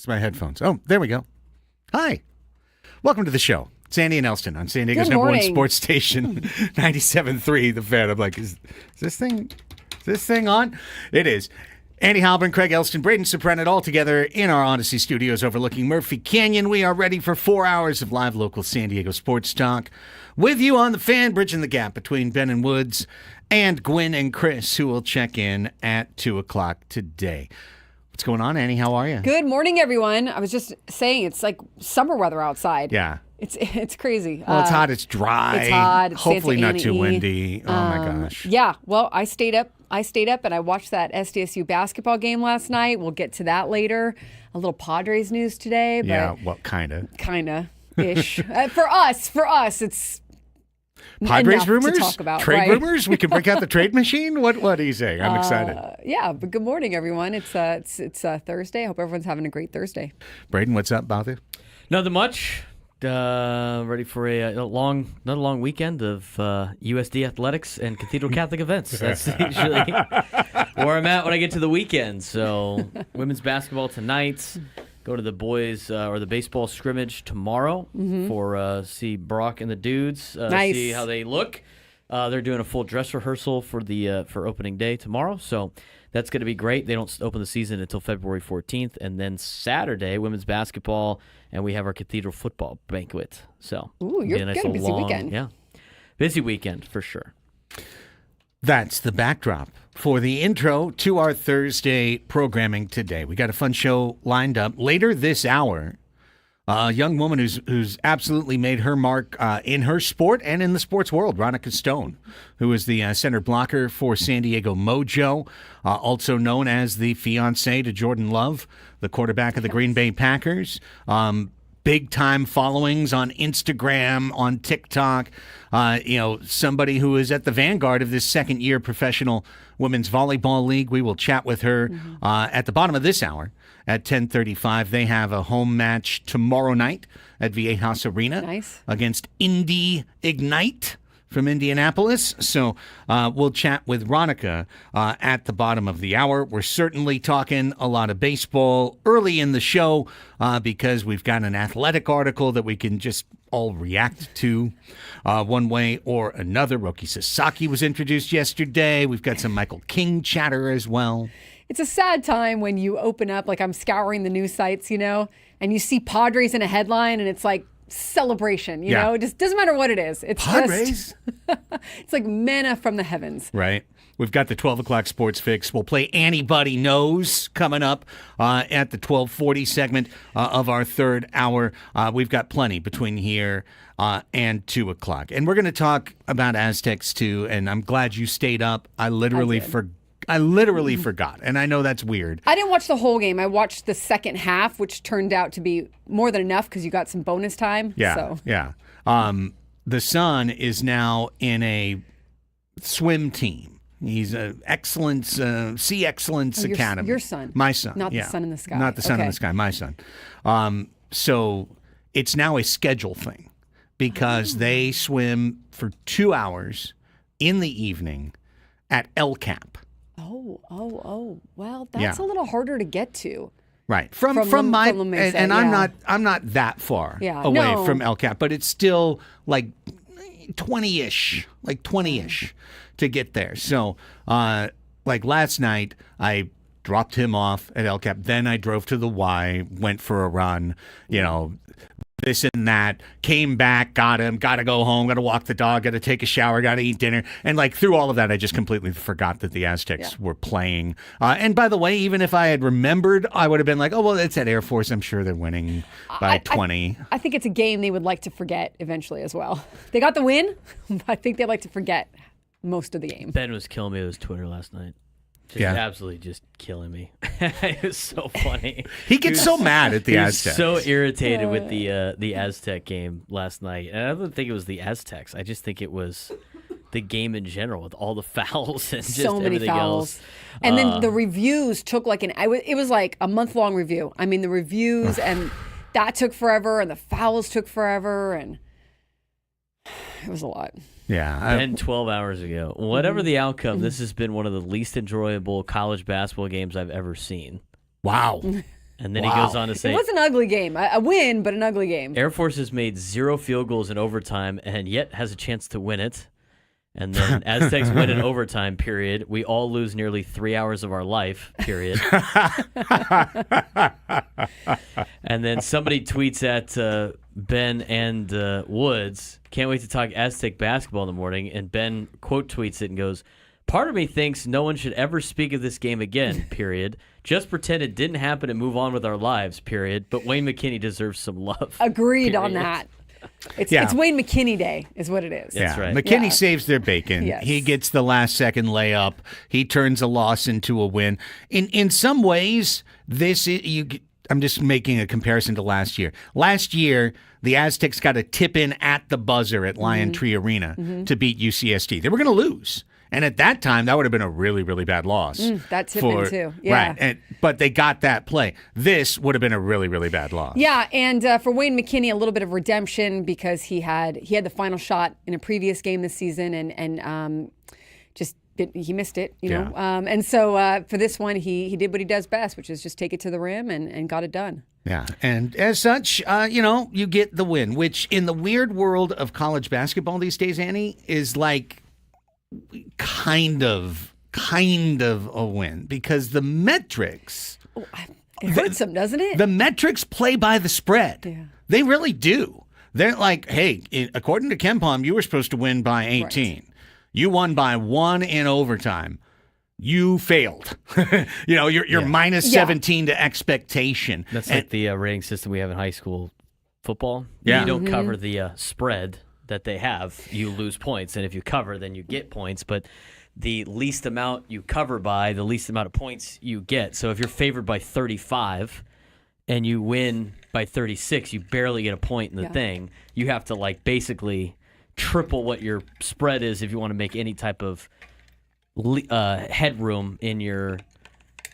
It's my headphones. Oh, there we go. Hi. Welcome to the show. Sandy and Elsten on San Diego's number one sports station, 97.3 The Fan. I'm like, is this thing on? It is. Andy Halbern, Craig Elsten, Braden Sopranet, all together in our Odyssey studios overlooking Murphy Canyon. We are ready for 4 hours of live local San Diego sports talk with you on the Fan, bridging the gap between Ben and Woods and Gwen and Chris, who will check in at 2 o'clock today. What's going on, Annie? How are you? Good morning, everyone. I was just saying it's like summer weather outside. Yeah. It's crazy. Well, it's hot. It's dry. It's hot. It's hopefully Santa not too windy. Oh, my gosh. Yeah. Well, I stayed up and I watched that SDSU basketball game last night. We'll get to that later. A little Padres news today. But yeah, well, kind of. Kind-of-ish. For us, it's Padres rumors? to talk about, trade right? rumors? We can break out the trade machine? What are you saying? I'm excited. Yeah, but good morning, everyone. It's Thursday. I hope everyone's having a great Thursday. Braden, what's up, Bother? Nothing much. Ready for another long weekend of USD athletics and Cathedral Catholic events. That's usually where I'm at when I get to the weekend. So women's basketball tonight. Go to the boys or the baseball scrimmage tomorrow for see Brock and the dudes. Nice. See how they look. They're doing a full dress rehearsal for opening day tomorrow. So that's going to be great. They don't open the season until February 14th. And then Saturday, women's basketball, and we have our Cathedral football banquet. So you're got a busy weekend. Yeah, busy weekend for sure. That's the backdrop for the intro to our Thursday programming today. We got a fun show lined up later this hour. A young woman who's absolutely made her mark in her sport and in the sports world, Ronica Stone, who is the center blocker for San Diego Mojo, also known as the fiancé to Jordan Love, the quarterback of the Green Bay Packers. Big-time followings on Instagram, on TikTok. Somebody who is at the vanguard of this second-year professional women's volleyball league. We will chat with her at the bottom of this hour at 10:35. They have a home match tomorrow night at Viejas Arena against Indy Ignite from Indianapolis. So we'll chat with Ronica at the bottom of the hour. We're certainly talking a lot of baseball early in the show because we've got an athletic article that we can just all react to one way or another. Roki Sasaki was introduced yesterday. We've got some Michael King chatter as well. It's a sad time when you open up, like I'm scouring the news sites, and you see Padres in a headline and it's like, celebration, you know, it just doesn't matter what it is. It's Padres. It's like manna from the heavens. Right. We've got the 12 o'clock sports fix. We'll play Anybody Knows coming up at the 12:40 segment of our third hour. We've got plenty between here and 2 o'clock. And we're going to talk about Aztecs too. And I'm glad you stayed up. I literally forgot. And I know that's weird. I didn't watch the whole game. I watched the second half, which turned out to be more than enough because you got some bonus time. Yeah. Yeah. The son is now in a swim team. He's an Excellence, Sea Excellence Academy. Your son. My son. Not the sun in the sky. Not the sun in the sky. My son. So it's now a schedule thing because they swim for 2 hours in the evening at El Cap. Oh. Well, that's a little harder to get to. Right. From my Mesa, and I'm not that far away from El Cap, but it's still like 20-ish to get there. So, like last night, I dropped him off at El Cap. Then I drove to the Y, went for a run, this and that, came back, got him, got to go home, got to walk the dog, got to take a shower, got to eat dinner. And through all of that, I just completely forgot that the Aztecs were playing. And by the way, even if I had remembered, I would have been like, oh, well, it's at Air Force. I'm sure they're winning by 20. I think it's a game they would like to forget eventually as well. They got the win, but I think they'd like to forget most of the game. Ben was killing me with his Twitter last night. Absolutely just killing me. It was so funny. He gets so mad at the Aztecs. So irritated with the Aztec game last night. And I don't think it was the Aztecs. I just think it was the game in general with all the fouls and just so many everything fouls. else. And then the reviews took it was like a month-long review. I mean, the reviews and that took forever and the fouls took forever and it was a lot. Yeah. 10, 12 hours ago. Whatever the outcome, this has been one of the least enjoyable college basketball games I've ever seen. Wow. And then he goes on to say, it was an ugly game. A win, but an ugly game. Air Force has made 0 field goals in overtime and yet has a chance to win it. And then Aztecs win in overtime, period. We all lose nearly 3 hours of our life, period. And then somebody tweets at Ben and Woods, can't wait to talk Aztec basketball in the morning. And Ben quote tweets it and goes, part of me thinks no one should ever speak of this game again, period. Just pretend it didn't happen and move on with our lives, period. But Wayne McKinney deserves some love. Agreed period. on that. It's Wayne McKinney Day is what it is. That's right. McKinney saves their bacon. Yes. He gets the last second layup. He turns a loss into a win. In some ways, I'm just making a comparison to last year. Last year, the Aztecs got a tip in at the buzzer at Lion Tree Arena to beat UCSD. They were going to lose. And at that time, that would have been a really, really bad loss. That tip-in, too. Yeah. Right. But they got that play. This would have been a really, really bad loss. Yeah, and for Wayne McKinney, a little bit of redemption because he had the final shot in a previous game this season and he missed it, you know. And so for this one, he did what he does best, which is just take it to the rim and got it done. Yeah, and as such, you get the win, which in the weird world of college basketball these days, Annie, is like kind of a win because the metrics. It hurts them, doesn't it? The metrics play by the spread. Yeah. They really do. They're like, hey, according to KenPom, you were supposed to win by 18. Right. You won by 1 in overtime. You failed. You're minus 17 to expectation. That's like the rating system we have in high school football. Yeah. You don't cover the spread that they have, you lose points. And if you cover, then you get points. But the least amount you cover by, the least amount of points you get. So if you're favored by 35 and you win by 36, you barely get a point in the thing. You have to basically triple what your spread is if you want to make any type of headroom in your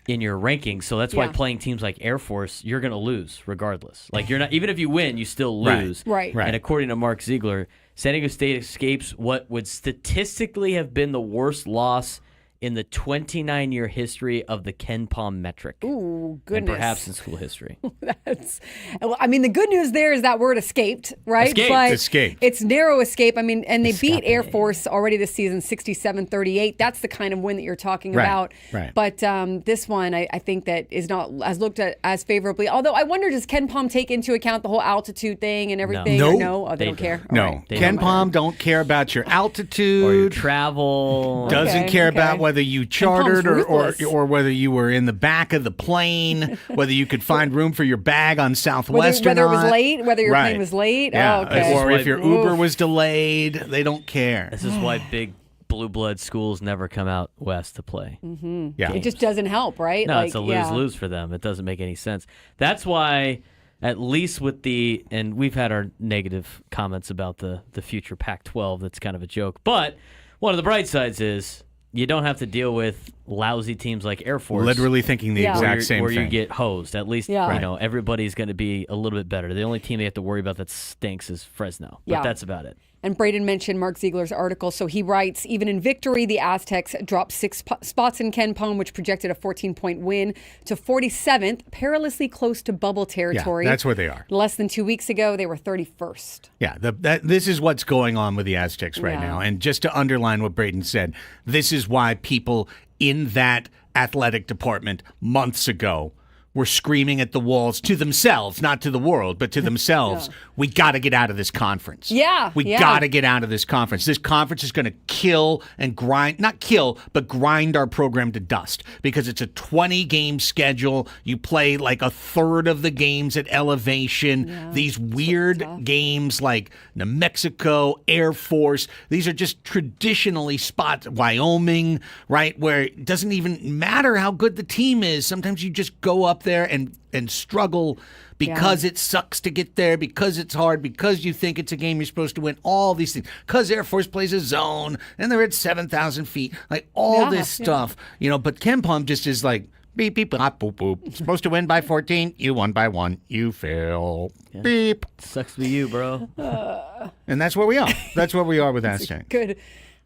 rankings. So that's why playing teams like Air Force, you're going to lose regardless. You're not, even if you win, you still lose. Right. And according to Mark Ziegler, San Diego State escapes what would statistically have been the worst loss in the 29-year history of the KenPom metric. Ooh, goodness. And perhaps in school history. The good news there is that word escaped, right? Escaped. It's narrow escape. And they beat Air Force already this season, 67-38. That's the kind of win that you're talking about. Right. But this one, I think that is not as looked at as favorably. Although I wonder, does KenPom take into account the whole altitude thing and everything? No. Or no? Oh, they don't care? No. All right. KenPom don't care about your altitude. Or your travel. Doesn't care about whether you chartered or whether you were in the back of the plane, whether you could find room for your bag on Southwest whether or not. it was late, whether your plane was late. Yeah. Oh, okay. Or if your Uber was delayed. They don't care. This is why big blue blood schools never come out west to play. Mm-hmm. Yeah. It just doesn't help, right? No, it's a lose-lose for them. It doesn't make any sense. That's why, at least with and we've had our negative comments about the future Pac-12, that's kind of a joke. But one of the bright sides is you don't have to deal with lousy teams like Air Force. Literally thinking the exact same where thing. you get hosed. At least, everybody's going to be a little bit better. The only team they have to worry about that stinks is Fresno. But that's about it. And Braden mentioned Mark Ziegler's article. So he writes, even in victory, the Aztecs dropped 6 spots in KenPom, which projected a 14-point win to 47th, perilously close to bubble territory. Yeah, that's where they are. Less than 2 weeks ago, they were 31st. Yeah, this is what's going on with the Aztecs right now. And just to underline what Braden said, this is why people in that athletic department months ago were screaming at the walls to themselves, not to the world, but to themselves. We got to get out of this conference. We got to get out of this conference. This conference is going to kill and grind, not kill, but grind our program to dust because it's a 20-game schedule. You play like a third of the games at elevation. These weird games like New Mexico, Air Force, these are just traditionally spots, Wyoming, right, where it doesn't even matter how good the team is. Sometimes you just go up there and struggle because it sucks to get there, because it's hard, because you think it's a game you're supposed to win, all these things, because Air Force plays a zone and they're at 7,000 feet, like all this stuff, but KenPom just is like beep, beep, bop, boop, boop. Supposed to win by 14, you won by 1, you fail. Beep. Sucks to be you, bro. And that's where we are. That's where we are with Aztec. Good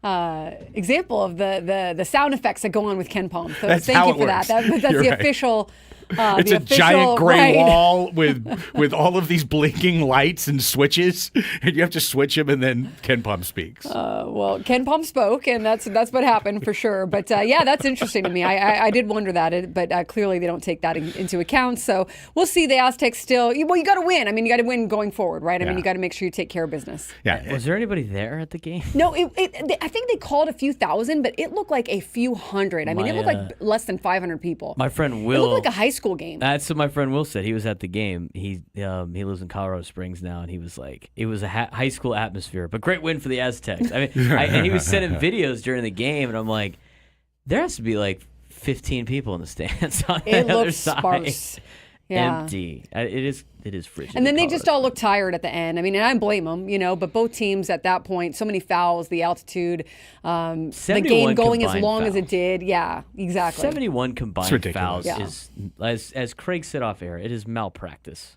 example of the sound effects that go on with KenPom. So That's thank how you it for works. that. That's You're the right. official It's the a giant official- gray right. wall with all of these blinking lights and switches, and you have to switch them, and then KenPom speaks. Well, KenPom spoke, and that's what happened for sure. But yeah, that's interesting to me. I did wonder that, but clearly they don't take that into account. So we'll see. The Aztecs still. Well, you got to win. I mean, you got to win going forward, right? I mean, you got to make sure you take care of business. Yeah. Was there anybody there at the game? No, I think they called a few thousand, but it looked like a few hundred. I mean, it looked like less than 500 people. My friend It Will. looked like a high school game. That's what my friend Will said. He was at the game. He lives in Colorado Springs now, and he was like, it was a high school atmosphere, but great win for the Aztecs. I mean, and he was sending videos during the game, and I'm like, there has to be like 15 people in the stands on It the other looked side. sparse. Yeah. Empty. It is frigid. And then in they just Colorado. all looked tired at the end. I mean, and I blame them, but both teams at that point, so many fouls, the altitude, the 71 game going as combined long as it fouls. did. Yeah, exactly. 71 combined ridiculous. fouls is, as Craig said off air, it is malpractice.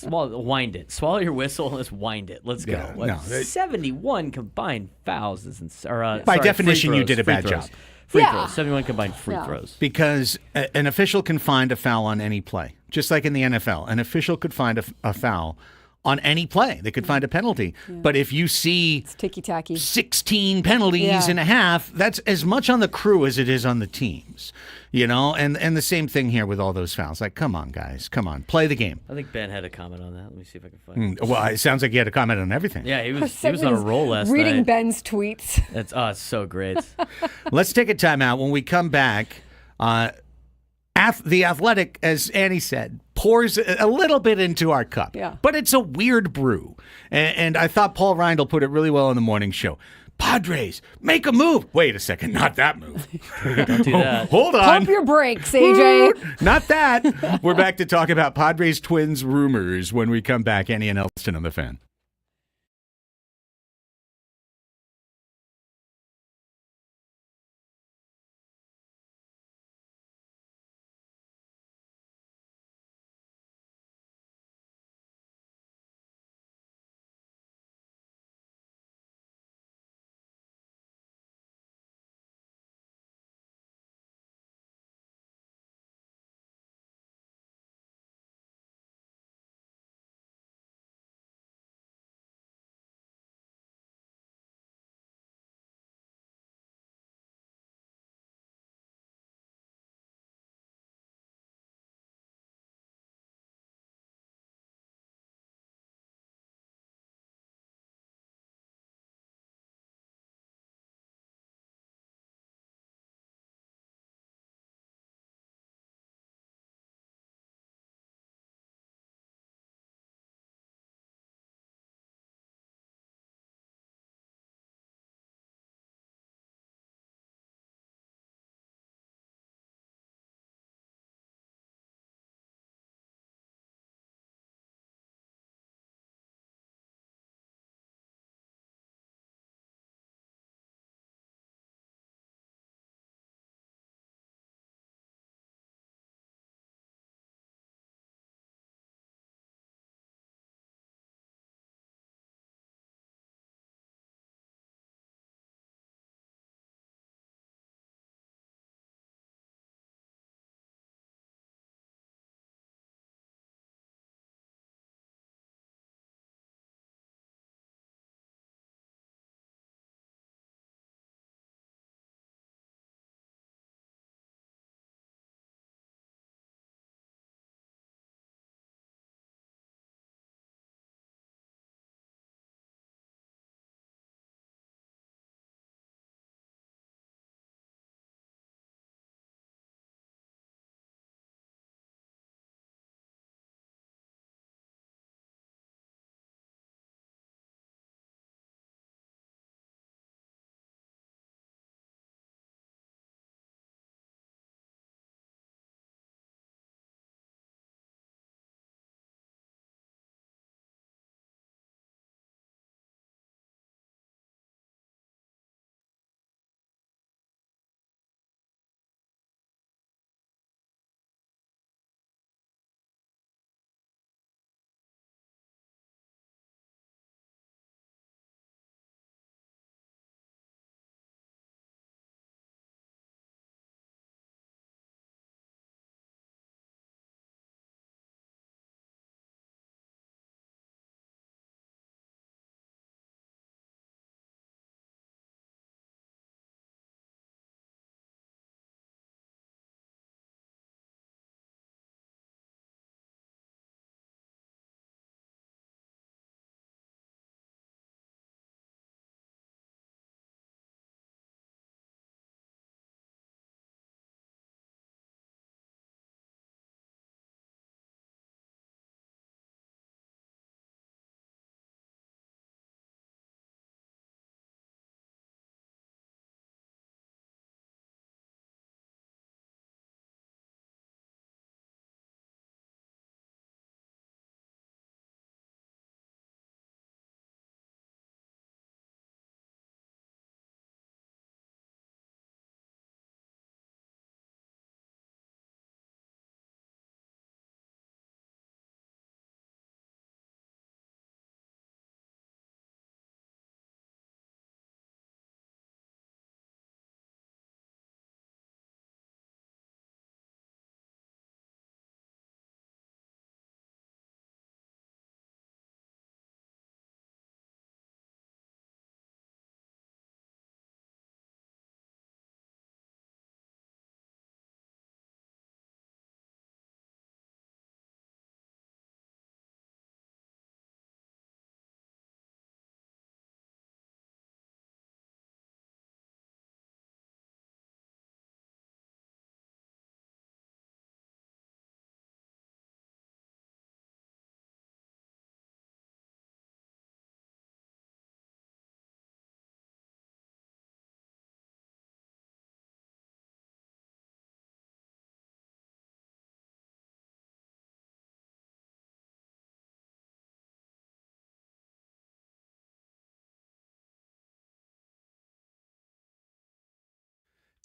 Wind it. Swallow your whistle. Let's wind it. Let's go. Yeah, no, 71 combined fouls is By definition, you did a bad job. Free Yeah. throws. 71 combined free Yeah. throws. Because an official can find a foul on any play, just like in the NFL. An official could find a foul on any play. They could find a penalty. But if you see It's ticky-tacky. 16 penalties Yeah. and a half, that's as much on the crew as it is on the teams. And the same thing here with all those fouls. Like, come on, guys. Come on. Play the game. I think Ben had a comment on that. Let me see if I can find it. Well, it sounds like you had a comment on everything. Yeah, he was on a roll last Reading night. Ben's tweets. It's so great. Let's take a timeout. When we come back, the Athletic, as Annie said, pours a little bit into our cup. Yeah. But it's a weird brew. And I thought Paul Reindl put it really well on the morning show. Padres, make a move. Wait a second, not that move. Don't do that. Hold on. Pump your brakes, AJ. Not that. We're back to talk about Padres Twins rumors when we come back. Annie and Elsten on the Fan.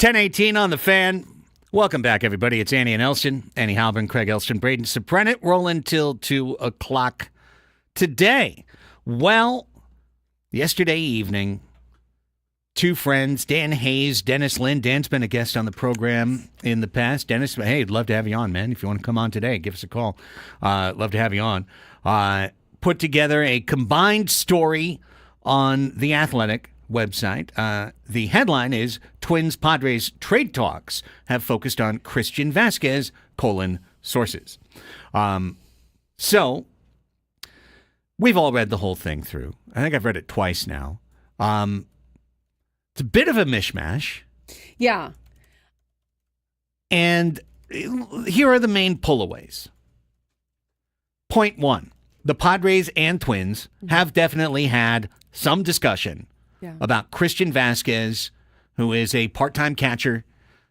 10:18 on the Fan. Welcome back, everybody. It's Annie and Elsten. Annie Halbern, Craig Elsten, Braden Soprenet, rolling till 2 o'clock today. Well, yesterday evening, two friends, Dan Hayes, Dennis Lynn. Dan's been a guest on the program in the past. Dennis, hey, I'd love to have you on, man. If you want to come on today, give us a call. Love to have you on. Put together a combined story on The Athletic website. The headline is Twins-Padres trade talks have focused on Christian Vasquez, sources. So we've all read the whole thing through. I think I've read it twice now. It's a bit of a mishmash. Yeah. And here are the main pullaways. Point one, the Padres and Twins have definitely had some discussion about Christian Vasquez, who is a part-time catcher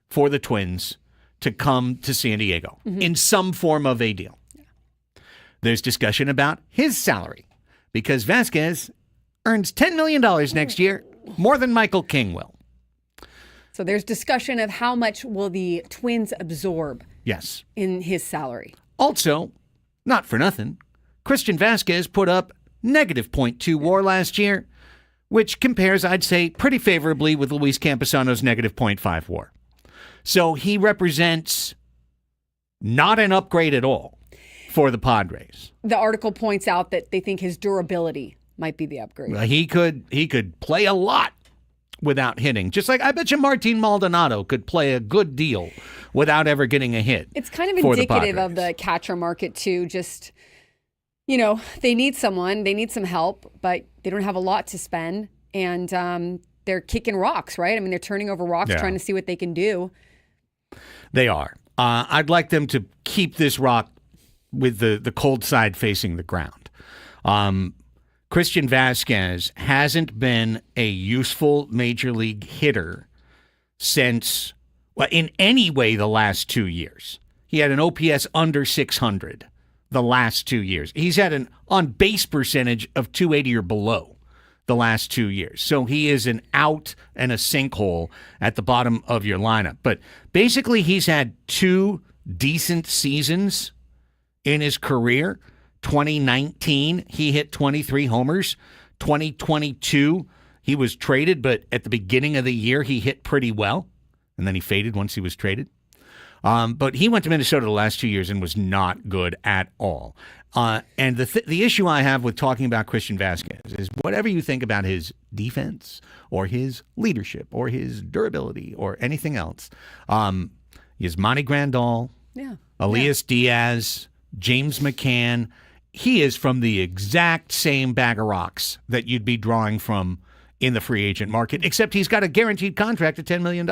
for the Twins, to come to San Diego in some form of a deal. There's discussion about his salary because Vasquez earns $10 million next year, more than Michael King will. So there's discussion of how much will the Twins absorb in his salary. Also, not for nothing, Christian Vasquez put up negative .2 WAR last year, which compares, I'd say, pretty favorably with Luis Camposano's negative .5 WAR. So he represents not an upgrade at all for the Padres. The article points out that they think his durability might be the upgrade. He could play a lot without hitting. Just like I bet you Martin Maldonado could play a good deal without ever getting a hit. It's kind of indicative of the catcher market, too. Just, they need someone. They need some help, but they don't have a lot to spend. And they're kicking rocks, right? I mean, they're turning over rocks, trying to see what they can do. They are. I'd like them to keep this rock with the cold side facing the ground. Christian Vasquez hasn't been a useful major league hitter since, in any way, the last 2 years. He had an OPS under 600 the last 2 years. He's had an on-base percentage of 280 or below the last 2 years. So he is an out and a sinkhole at the bottom of your lineup. But basically, he's had two decent seasons in his career. 2019, he hit 23 homers. 2022, he was traded, but at the beginning of the year, he hit pretty well. And then he faded once he was traded. But he went to Minnesota the last 2 years and was not good at all. And the issue I have with talking about Christian Vasquez is whatever you think about his defense or his leadership or his durability or anything else, Yasmani Grandal, Elias Diaz, James McCann, he is from the exact same bag of rocks that you'd be drawing from in the free agent market, except he's got a guaranteed contract of $10 million.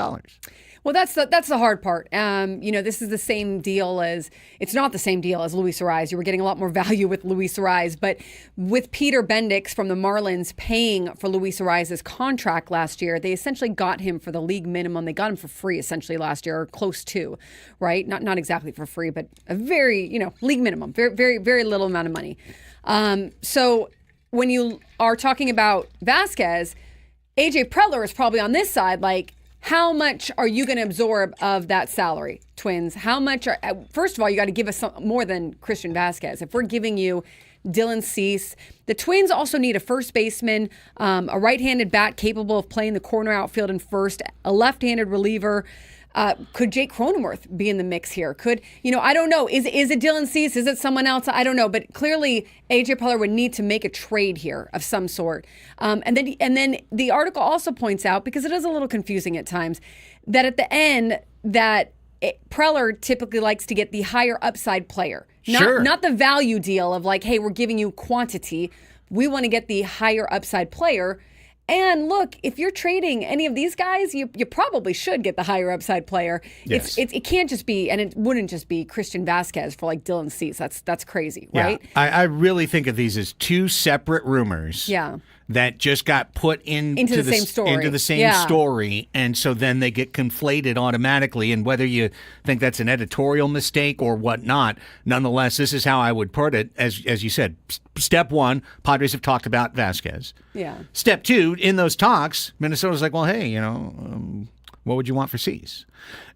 Well, that's the hard part. This is the same deal as, it's not the same deal as Luis Ariz. You were getting a lot more value with Luis Ariz, but with Peter Bendix from the Marlins paying for Luis Ariz's contract last year, they essentially got him for the league minimum. They got him for free essentially last year, or close to, right? Not exactly for free, but a very, league minimum, very, very, very little amount of money. So when you are talking about Vasquez, AJ Preller is probably on this side, like, how much are you going to absorb of that salary, Twins? How much first of all, you got to give us more than Christian Vasquez. If we're giving you Dylan Cease, the Twins also need a first baseman, a right-handed bat capable of playing the corner outfield and first, a left-handed reliever. Could Jake Cronenworth be in the mix here? I don't know. Is it Dylan Cease? Is it someone else? I don't know. But clearly, AJ Preller would need to make a trade here of some sort. And then the article also points out, because it is a little confusing at times, that at the end that Preller typically likes to get the higher upside player, not the value deal of like, hey, we're giving you quantity. We want to get the higher upside player. And look, if you're trading any of these guys, you probably should get the higher upside player. Yes. It can't just be, and it wouldn't just be Christian Vasquez for like Dylan Cease. That's crazy, right? Yeah. I really think of these as two separate rumors. That just got put into the same story. Into the same story, and so then they get conflated automatically. And whether you think that's an editorial mistake or whatnot, nonetheless, this is how I would put it. As you said, step one, Padres have talked about Vasquez. Yeah. Step two, in those talks, Minnesota's like, well, hey, What would you want for C's?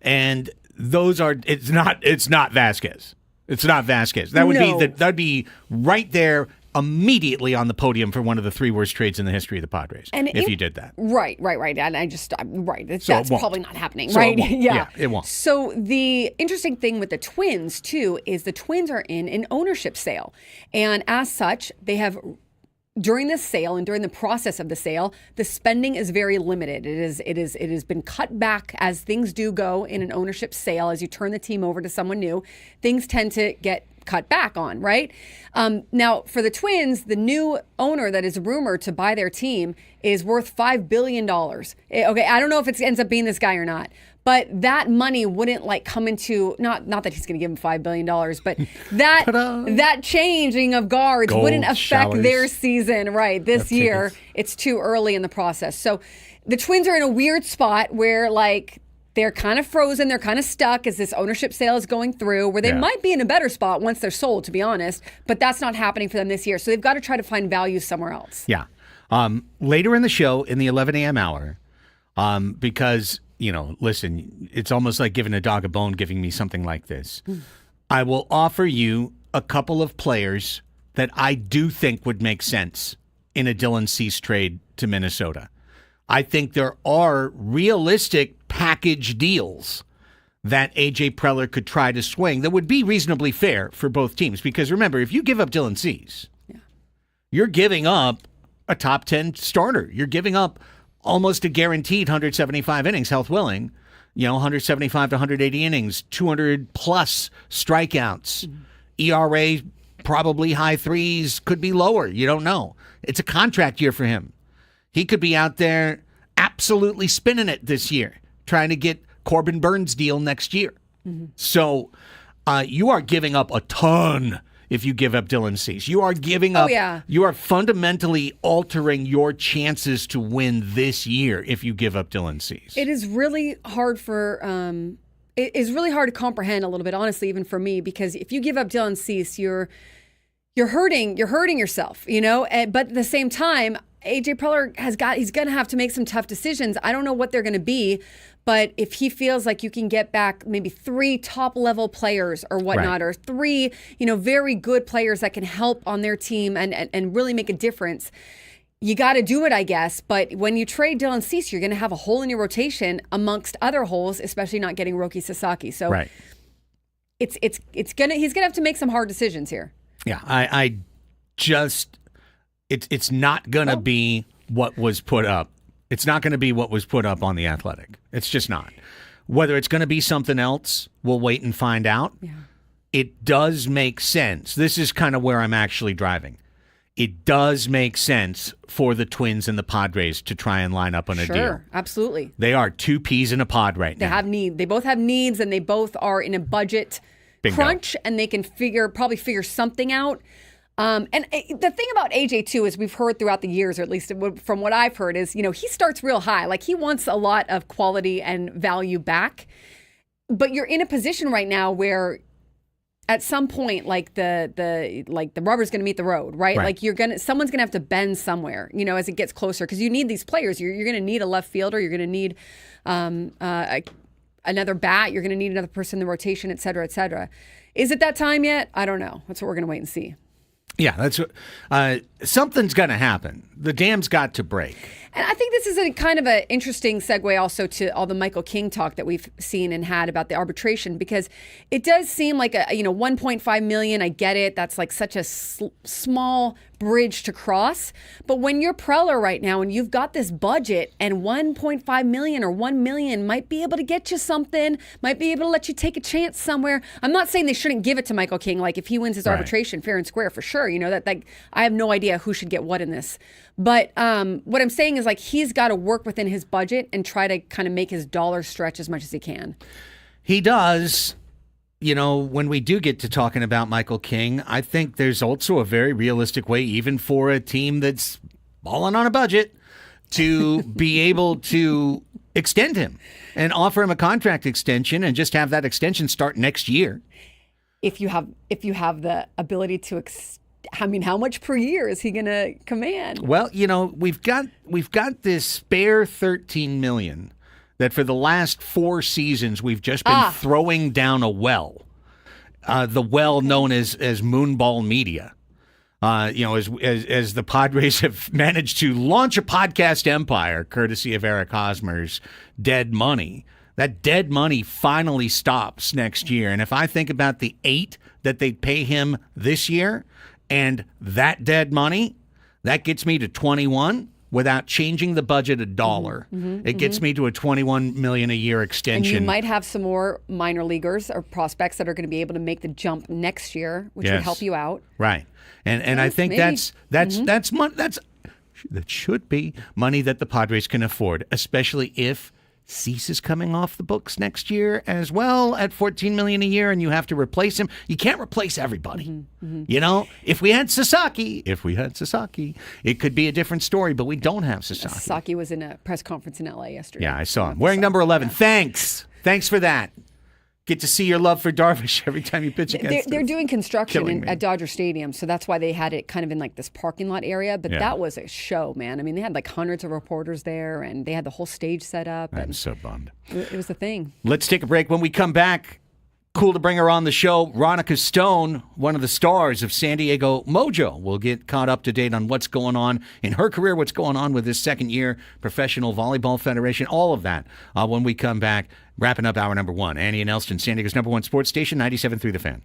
And those are it's not Vasquez. It's not Vasquez. That would No. that'd be right there immediately on the podium for one of the 3 worst trades in the history of the Padres. And if you did that. Right. And that's won't. probably not happening, So right? it won't. Yeah, it won't. So the interesting thing with the Twins, too, is the Twins are in an ownership sale. And as such, they have, during this sale and during the process of the sale, the spending is very limited. It has been cut back as things do go in an ownership sale. As you turn the team over to someone new, things tend to get cut back on, right? Now, for the Twins, the new owner that is rumored to buy their team is worth $5 billion. Okay, I don't know if it ends up being this guy or not, but that money wouldn't like come into, not that he's going to give him $5 billion, but that changing of guards Gold wouldn't affect showers. their season, right? This year, it's too early in the process. So the Twins are in a weird spot where like, they're kind of frozen. They're kind of stuck as this ownership sale is going through, where they might be in a better spot once they're sold, to be honest. But that's not happening for them this year. So they've got to try to find value somewhere else. Yeah. Later in the show, in the 11 a.m. hour, because, listen, it's almost like giving a dog a bone, giving me something like this. I will offer you a couple of players that I do think would make sense in a Dylan Cease trade to Minnesota. I think there are realistic package deals that A.J. Preller could try to swing that would be reasonably fair for both teams. Because remember, if you give up Dylan Cease, you're giving up a top 10 starter. You're giving up almost a guaranteed 175 innings, health willing, 175 to 180 innings, 200 plus strikeouts, ERA probably high threes, could be lower. You don't know. It's a contract year for him. He could be out there absolutely spinning it this year, trying to get Corbin Burns' deal next year. So you are giving up a ton if you give up Dylan Cease. You are giving up. You are fundamentally altering your chances to win this year if you give up Dylan Cease. It is really hard for. It is really hard to comprehend a little bit, honestly, even for me, because if you give up Dylan Cease, you're hurting yourself, But at the same time, A.J. Preller he's going to have to make some tough decisions. I don't know what they're going to be, but if he feels like you can get back maybe 3 top-level players or whatnot, or 3, very good players that can help on their team and really make a difference, you got to do it, I guess. But when you trade Dylan Cease, you're going to have a hole in your rotation amongst other holes, especially not getting Roki Sasaki. So he's going to have to make some hard decisions here. Yeah, I just... It's not going to be what was put up. It's not going to be what was put up on The Athletic. It's just not. Whether it's going to be something else, we'll wait and find out. Yeah. It does make sense. This is kind of where I'm actually driving. It does make sense for the Twins and the Padres to try and line up on a deal. Sure, absolutely. They are 2 peas in a pod right now. They both have needs, and they both are in a budget crunch, and they can probably figure something out. And the thing about AJ too is we've heard throughout the years, or at least from what I've heard, is he starts real high. Like he wants a lot of quality and value back, but you're in a position right now where at some point, like the rubber's going to meet the road, right? Like someone's going to have to bend somewhere, as it gets closer, because you need these players. You're going to need a left fielder. You're going to need another bat. You're going to need another person in the rotation, et cetera, et cetera. Is it that time yet? I don't know. That's what we're going to wait and see. Yeah, that's something's going to happen. The dam's got to break. And I think this is a kind of an interesting segue also to all the Michael King talk that we've seen and had about the arbitration, because it does seem like $1.5 million. I get it. That's like such a small bridge to cross. But when you're Preller right now and you've got this budget, and $1.5 million or $1 million might be able to get you something, might be able to let you take a chance somewhere. I'm not saying they shouldn't give it to Michael King. Like if he wins his arbitration fair and square, for sure. That I have no idea who should get what in this. But what I'm saying is, like, he's got to work within his budget and try to kind of make his dollar stretch as much as he can. He does. When we do get to talking about Michael King, I think there's also a very realistic way, even for a team that's balling on a budget, to be able to extend him and offer him a contract extension and just have that extension start next year. If you have the ability to how much per year is he going to command? Well, we've got this spare $13 million that for the last 4 seasons we've just been throwing down a well, the well known as Moonball Media. As the Padres have managed to launch a podcast empire, courtesy of Eric Hosmer's Dead Money. That dead money finally stops next year. And if I think about the 8 that they'd pay him this year and that dead money, that gets me to 21 without changing the budget a dollar. It gets me to a $21 million a year extension. And you might have some more minor leaguers or prospects that are going to be able to make the jump next year, which would help you out. Right. And I think maybe. that should be money that the Padres can afford, especially if Cease is coming off the books next year as well at $14 million a year, and you have to replace him. You can't replace everybody. You know, if we had Sasaki, it could be a different story, but we don't have Sasaki. Sasaki was in a press conference in LA yesterday. Yeah, I saw him wearing number 11. Yeah. Thanks for that. Get to see your love for Darvish every time you pitch against They're doing construction at Dodger Stadium, so that's why they had it kind of in like this parking lot area. But that was a show, man. I mean, they had like hundreds of reporters there, and they had the whole stage set up. I'm so bummed. It was the thing. Let's take a break. When we come back, cool to bring her on the show. Ronica Stone, one of the stars of San Diego Mojo. We'll get caught up to date on what's going on in her career, what's going on with this second-year Professional Volleyball Federation, all of that when we come back. Wrapping up hour number 1. Annie and Elsten, San Diego's number 1 sports station, 97.3 The Fan.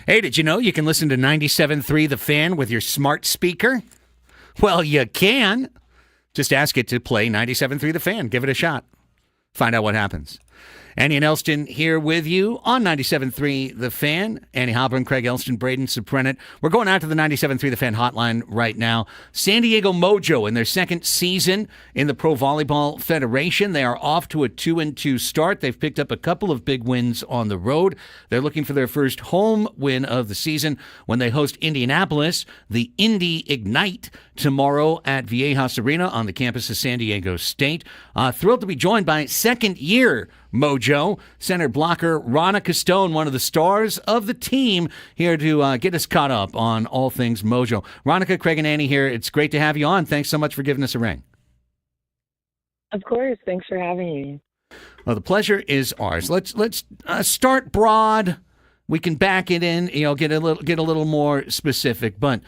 Hey, did you know you can listen to 97.3 The Fan with your smart speaker? Well, you can. Just ask it to play 97.3 The Fan. Give it a shot. Find out what happens. Annie and Elsten here with you on 97.3 The Fan. Annie Halpern, Craig Elsten, Braden Suprenant. We're going out to the 97.3 The Fan hotline right now. San Diego Mojo in their second season in the Pro Volleyball Federation. They are off to a 2-2 start. They've picked up a couple of big wins on the road. They're looking for their first home win of the season when they host Indianapolis, the Indy Ignite, tomorrow at Viejas Arena on the campus of San Diego State. Thrilled to be joined by second-year Mojo center blocker Ronica Stone, one of the stars of the team, here to get us caught up on all things Mojo. Ronica, Craig, and Annie here. It's great to have you on. Thanks so much for giving us a ring. Of course. Thanks for having me. Well, the pleasure is ours. Let's start broad. We can back it in, get a little more specific. But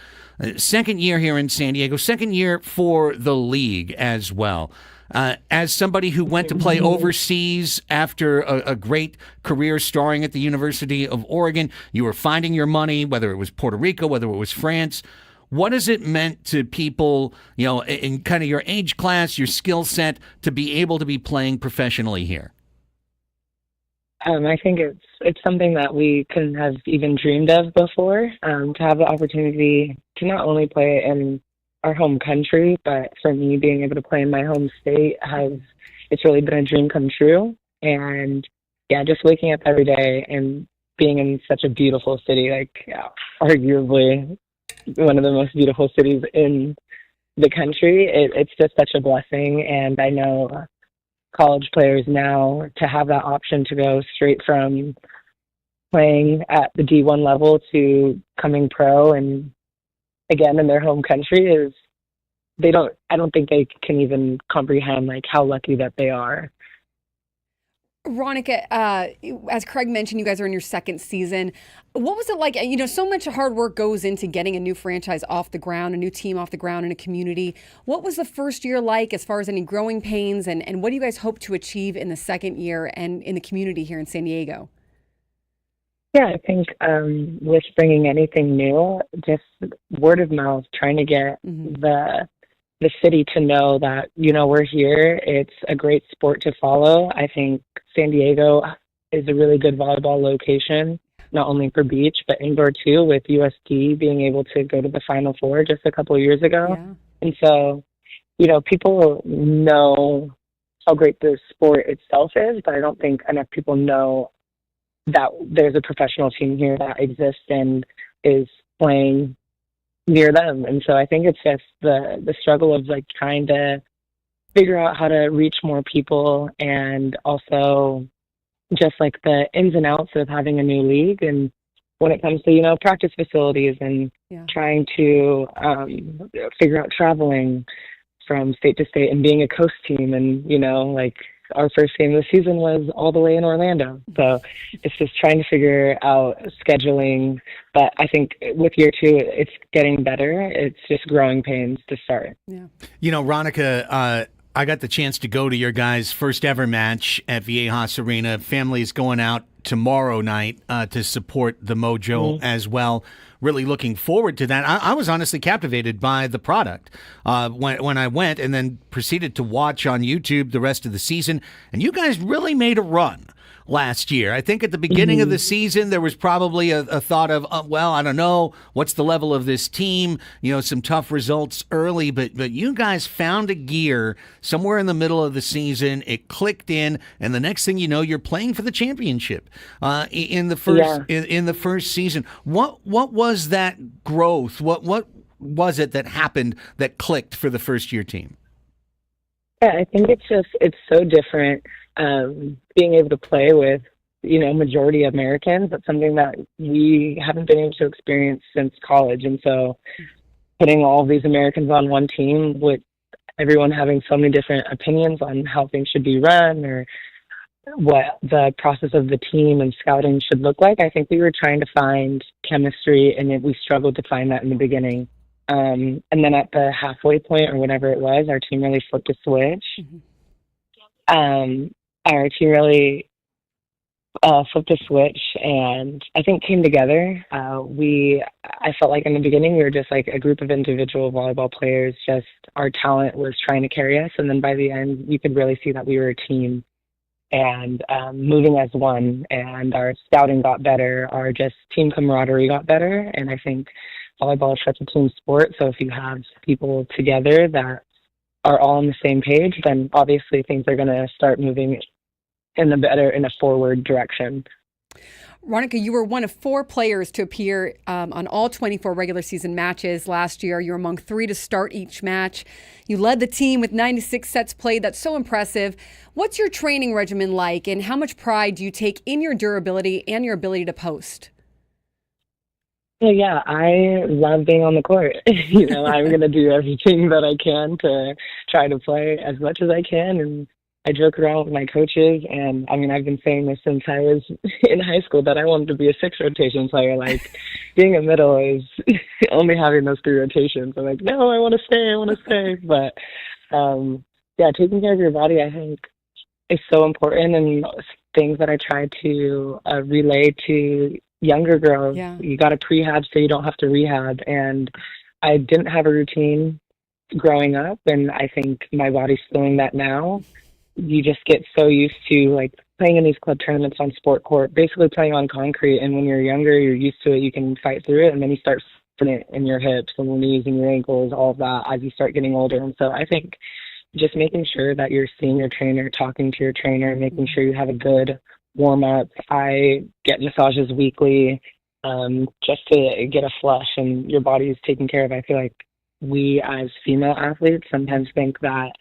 second year here in San Diego, second year for the league as well. As somebody who went to play overseas after a great career starring at the University of Oregon, you were finding your money, whether it was Puerto Rico, whether it was France. What has it meant to people, in kind of your age class, your skill set, to be able to be playing professionally here? I think it's something that we couldn't have even dreamed of before, to have the opportunity to not only play in our home country, but for me, being able to play in my home state it's really been a dream come true. And yeah, just waking up every day and being in such a beautiful city, arguably one of the most beautiful cities in the country, it's just such a blessing. And I know college players now, to have that option to go straight from playing at the D1 level to coming pro and again in their home country I don't think they can even comprehend how lucky that they are. Ronica, as Craig mentioned, you guys are in your second season. What was it like? So much hard work goes into getting a new franchise off the ground, a new team off the ground in a community. What was the first year like as far as any growing pains, and what do you guys hope to achieve in the second year and in the community here in San Diego? Yeah, I think with bringing anything new, just word of mouth, trying to get the city to know that, we're here. It's a great sport to follow. I think San Diego is a really good volleyball location, not only for beach, but indoor too, with USD being able to go to the Final Four just a couple of years ago. Yeah. And so, people know how great the sport itself is, but I don't think enough people know that there's a professional team here that exists and is playing near them. And so I think it's just the struggle of trying to figure out how to reach more people, and also just the ins and outs of having a new league. And when it comes to, practice facilities and trying to figure out traveling from state to state and being a coast team, and, our first game of the season was all the way in Orlando. So it's just trying to figure out scheduling. But I think with year two, it's getting better. It's just growing pains to start. Yeah. Ronica, I got the chance to go to your guys' first ever match at Viejas Arena. Family's going out tomorrow night to support the Mojo as well. Really looking forward to that. I was honestly captivated by the product when I went, and then proceeded to watch on YouTube the rest of the season. And you guys really made a run last year. I think at the beginning of the season, there was probably a thought of, I don't know, what's the level of this team? Some tough results early, but you guys found a gear somewhere in the middle of the season. It clicked in, and the next thing you know, you're playing for the championship in the first season. What was that growth? What was it that happened that clicked for the first year team? Yeah, I think it's so different. Being able to play with, majority Americans, that's something that we haven't been able to experience since college. And so putting all of these Americans on one team with everyone having so many different opinions on how things should be run or what the process of the team and scouting should look like, I think we were trying to find chemistry, and we struggled to find that in the beginning. And then at the halfway point or whatever it was, our team really flipped a switch. Our team really flipped a switch and I think came together. I felt like in the beginning we were just like a group of individual volleyball players, just our talent was trying to carry us. And then by the end, you could really see that we were a team and moving as one, and our scouting got better, our just team camaraderie got better. And I think volleyball is such a team sport. So if you have people together that are all on the same page, then obviously things are going to start moving in a forward direction. Ronica, you were one of 4 players to appear on all 24 regular season matches last year. You're among 3 to start each match. You led the team with 96 sets played. That's so impressive. What's your training regimen like, and how much pride do you take in your durability and your ability to post? Well, yeah, I love being on the court. I'm going to do everything that I can to try to play as much as I can, and I joke around with my coaches, and I mean, I've been saying this since I was in high school that I wanted to be a 6 rotation player. Like, being a middle is only having those 3 rotations. I'm like, no, I want to stay. But, yeah, taking care of your body, I think, is so important, and things that I try to relay to younger girls. Yeah. You got to prehab so you don't have to rehab, and I didn't have a routine growing up, and I think my body's feeling that now. You just get so used to like playing in these club tournaments on sport court, basically playing on concrete. And when you're younger, you're used to it. You can fight through it, and then you start feeling it in your hips and your knees and your ankles, all of that as you start getting older. And so I think just making sure that you're seeing your trainer, talking to your trainer, making sure you have a good warm up. I get massages weekly, just to get a flush, and your body is taken care of. I feel like we as female athletes sometimes think that.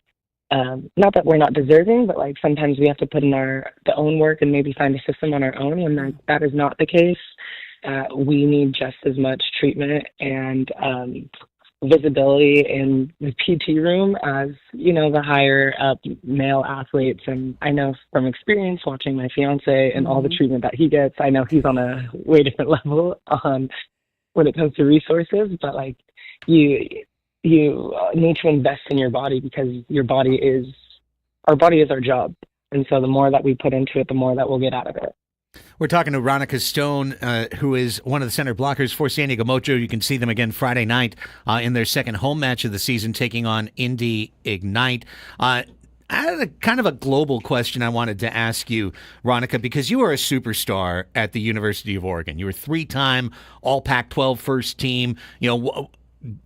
Not that we're not deserving, but like sometimes we have to put in the own work and maybe find a system on our own, and that is not the case. We need just as much treatment and visibility in the PT room as, the higher up male athletes. And I know from experience watching my fiance and all the treatment that he gets, I know he's on a way different level when it comes to resources, but like you need to invest in your body, because our body is our job. And so the more that we put into it, the more that we'll get out of it. We're talking to Ronica Stone, who is one of the center blockers for San Diego Mojo. You can see them again Friday night in their second home match of the season, taking on Indy Ignite. I had a kind of a global question I wanted to ask you, Ronica, because you are a superstar at the University of Oregon. You were 3-time All Pac-12 first team,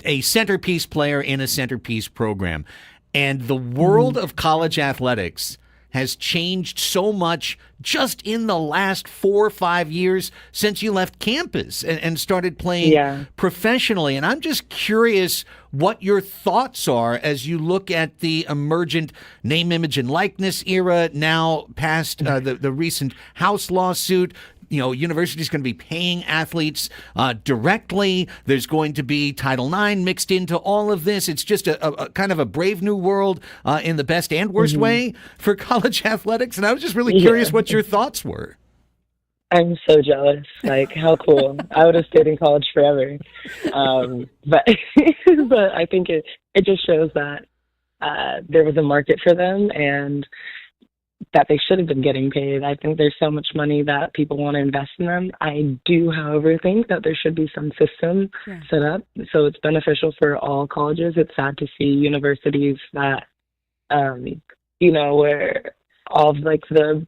a centerpiece player in a centerpiece program. And the world of college athletics has changed so much just in the last 4 or 5 years since you left campus and started playing professionally. And I'm just curious what your thoughts are as you look at the emergent name, image, and likeness era, now past the recent House lawsuit. University's going to be paying athletes directly. There's going to be Title IX mixed into all of this. It's just a kind of a brave new world in the best and worst way for college athletics. And I was just really curious what your thoughts were. I'm so jealous. Like, how cool. I would have stayed in college forever. But I think it just shows that there was a market for them, and that they should have been getting paid. I think there's so much money that people want to invest in them. I do, however, think that there should be some system set up so it's beneficial for all colleges. It's sad to see universities that, where all of like the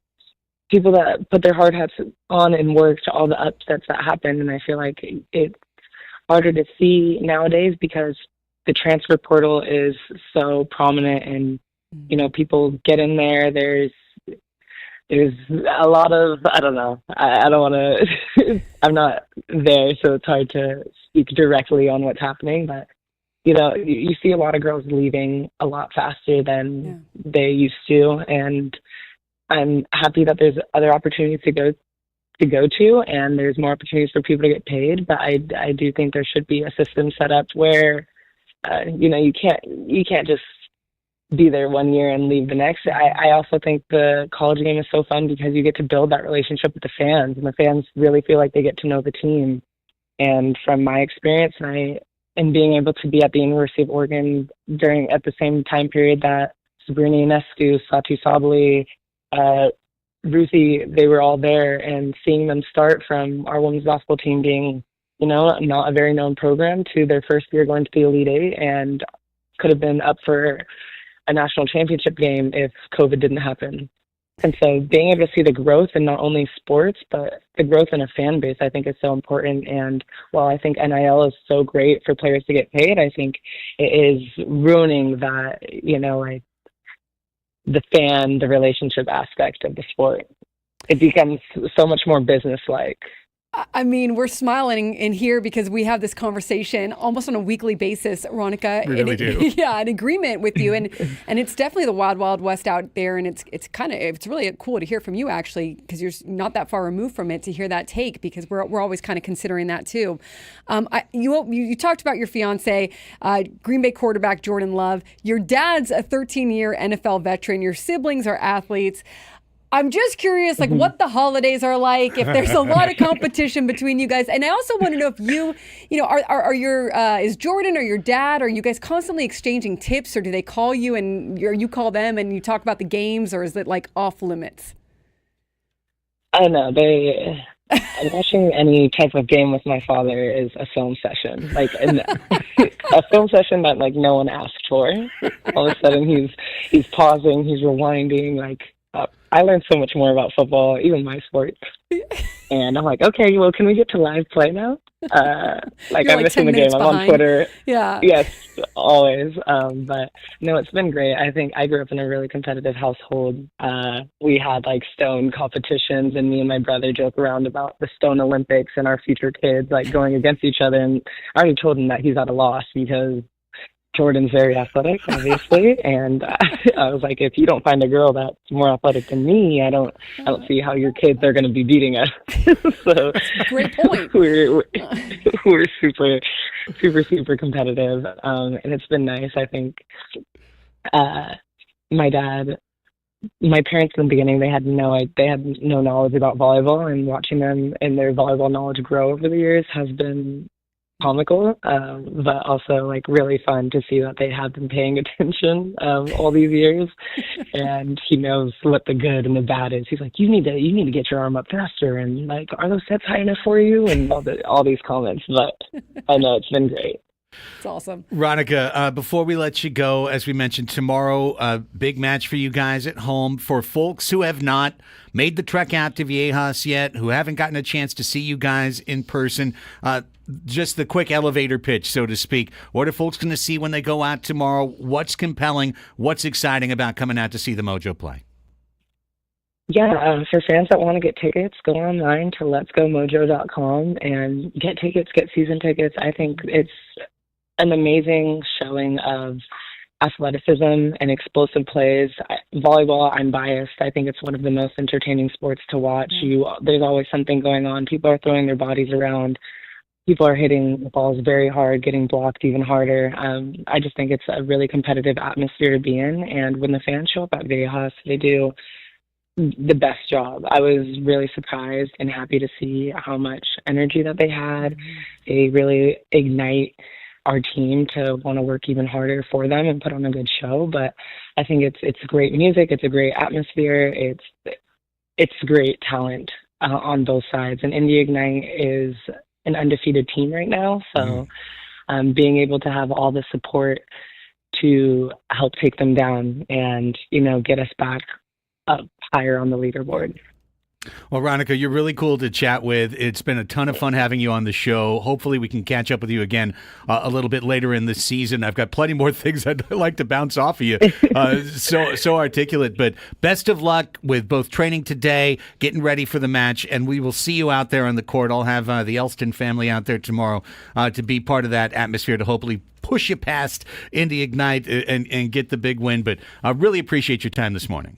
people that put their hard hats on and work to all the upsets that happen. And I feel like it's harder to see nowadays because the transfer portal is so prominent, and people get in there. There's a lot of, I don't know. I don't want to, I'm not there, so it's hard to speak directly on what's happening. But, you see a lot of girls leaving a lot faster than they used to. And I'm happy that there's other opportunities to go to, and there's more opportunities for people to get paid. But I do think there should be a system set up where, you can't just be there 1 year and leave the next. I also think the college game is so fun because you get to build that relationship with the fans, and the fans really feel like they get to know the team. And from my experience, and being able to be at the University of Oregon at the same time period that Sabrina Ionescu, Satu Sabali, Ruthie, they were all there, and seeing them start from our women's basketball team being, not a very known program to their first year going to the Elite Eight, and could have been up for a national championship game if COVID didn't happen. And so being able to see the growth in not only sports, but the growth in a fan base, I think is so important. And while I think NIL is so great for players to get paid, I think it is ruining that, like the relationship aspect of the sport. It becomes so much more business-like. I mean, we're smiling in here because we have this conversation almost on a weekly basis, Ronica. We really do. Yeah, an agreement with you, and it's definitely the wild, wild west out there, and it's really cool to hear from you actually, because you're not that far removed from it, to hear that take, because we're always kind of considering that too. You talked about your fiance, Green Bay quarterback Jordan Love. Your dad's a 13-year NFL veteran. Your siblings are athletes. I'm just curious, like, what the holidays are like, if there's a lot of competition between you guys. And I also want to know if is Jordan or your dad, are you guys constantly exchanging tips, or do they call you and you call them and you talk about the games, or is it like off limits? I don't know. Watching any type of game with my father is a film session, like a film session that like no one asked for. All of a sudden he's pausing, he's rewinding, like. I learned so much more about football, even my sport. And I'm like, okay, well, can we get to live play now? I'm missing the game. I'm on Twitter. Yeah. Yes, always. But no, it's been great. I think I grew up in a really competitive household. We had like stone competitions, and me and my brother joke around about the stone Olympics and our future kids like going against each other. And I already told him that he's at a loss because Jordan's very athletic, obviously, and I was like, if you don't find a girl that's more athletic than me, I don't see how your kids are going to be beating us. So great point. We're super, super, super competitive, and it's been nice. I think my parents in the beginning, they had no knowledge about volleyball, and watching them and their volleyball knowledge grow over the years has been comical, but also like really fun to see that they have been paying attention all these years, and he knows what the good and the bad is. He's like, you need to get your arm up faster, and like, are those sets high enough for you, and all these comments. But I know it's been great. It's awesome. Ronica, before we let you go, as we mentioned, tomorrow, a big match for you guys at home. For folks who have not made the trek out to Viejas yet, who haven't gotten a chance to see you guys in person, just the quick elevator pitch, so to speak. What are folks going to see when they go out tomorrow? What's compelling? What's exciting about coming out to see the Mojo play? Yeah, for fans that want to get tickets, go online to letsgomojo.com and get tickets, get season tickets. I think it's an amazing showing of athleticism and explosive plays. Volleyball, I'm biased. I think it's one of the most entertaining sports to watch. There's always something going on. People are throwing their bodies around. People are hitting the balls very hard, getting blocked even harder. I just think it's a really competitive atmosphere to be in. And when the fans show up at Viejas, they do the best job. I was really surprised and happy to see how much energy that they had. They really ignite our team to want to work even harder for them and put on a good show. But I think it's great music. It's a great atmosphere. It's great talent on both sides. And Indie Ignite is an undefeated team right now. So being able to have all the support to help take them down and, get us back up higher on the leaderboard. Well, Ronica, you're really cool to chat with. It's been a ton of fun having you on the show. Hopefully we can catch up with you again a little bit later in the season. I've got plenty more things I'd like to bounce off of you. So articulate. But best of luck with both training today, getting ready for the match, and we will see you out there on the court. I'll have the Elsten family out there tomorrow to be part of that atmosphere to hopefully push you past Indie Ignite and get the big win. But I really appreciate your time this morning.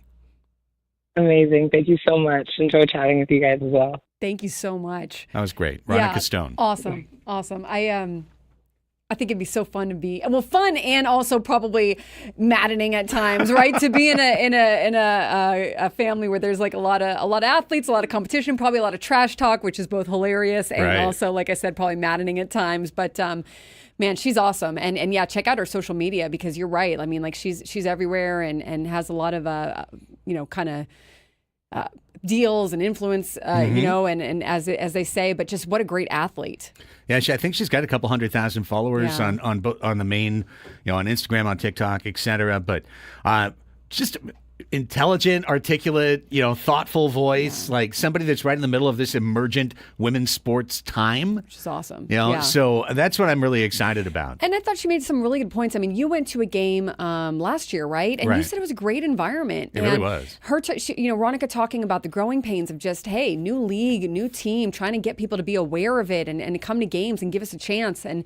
Amazing. Thank you so much. Enjoy chatting with you guys as well. Thank you so much. That was great. Ronica Stone. Awesome. I think it'd be so fun to be fun and also probably maddening at times, right? To be in a family where there's like a lot of athletes, a lot of competition, probably a lot of trash talk, which is both hilarious and also, like I said, probably maddening at times. But man, she's awesome. And yeah, check out her social media because you're right. I mean, like she's everywhere and has a lot of kind of deals and influence, and as they say, but just what a great athlete. Yeah, I think she's got a couple 100,000 followers Yeah. on the main, on Instagram, on TikTok, etc. But just intelligent, articulate, thoughtful voice, like somebody that's right in the middle of this emergent women's sports time. Which is awesome. So that's what I'm really excited about. And I thought she made some really good points. I mean, you went to a game last year, right? And you said it was a great environment. It really was. Ronica talking about the growing pains of just, hey, new league, new team, trying to get people to be aware of it and come to games and give us a chance. And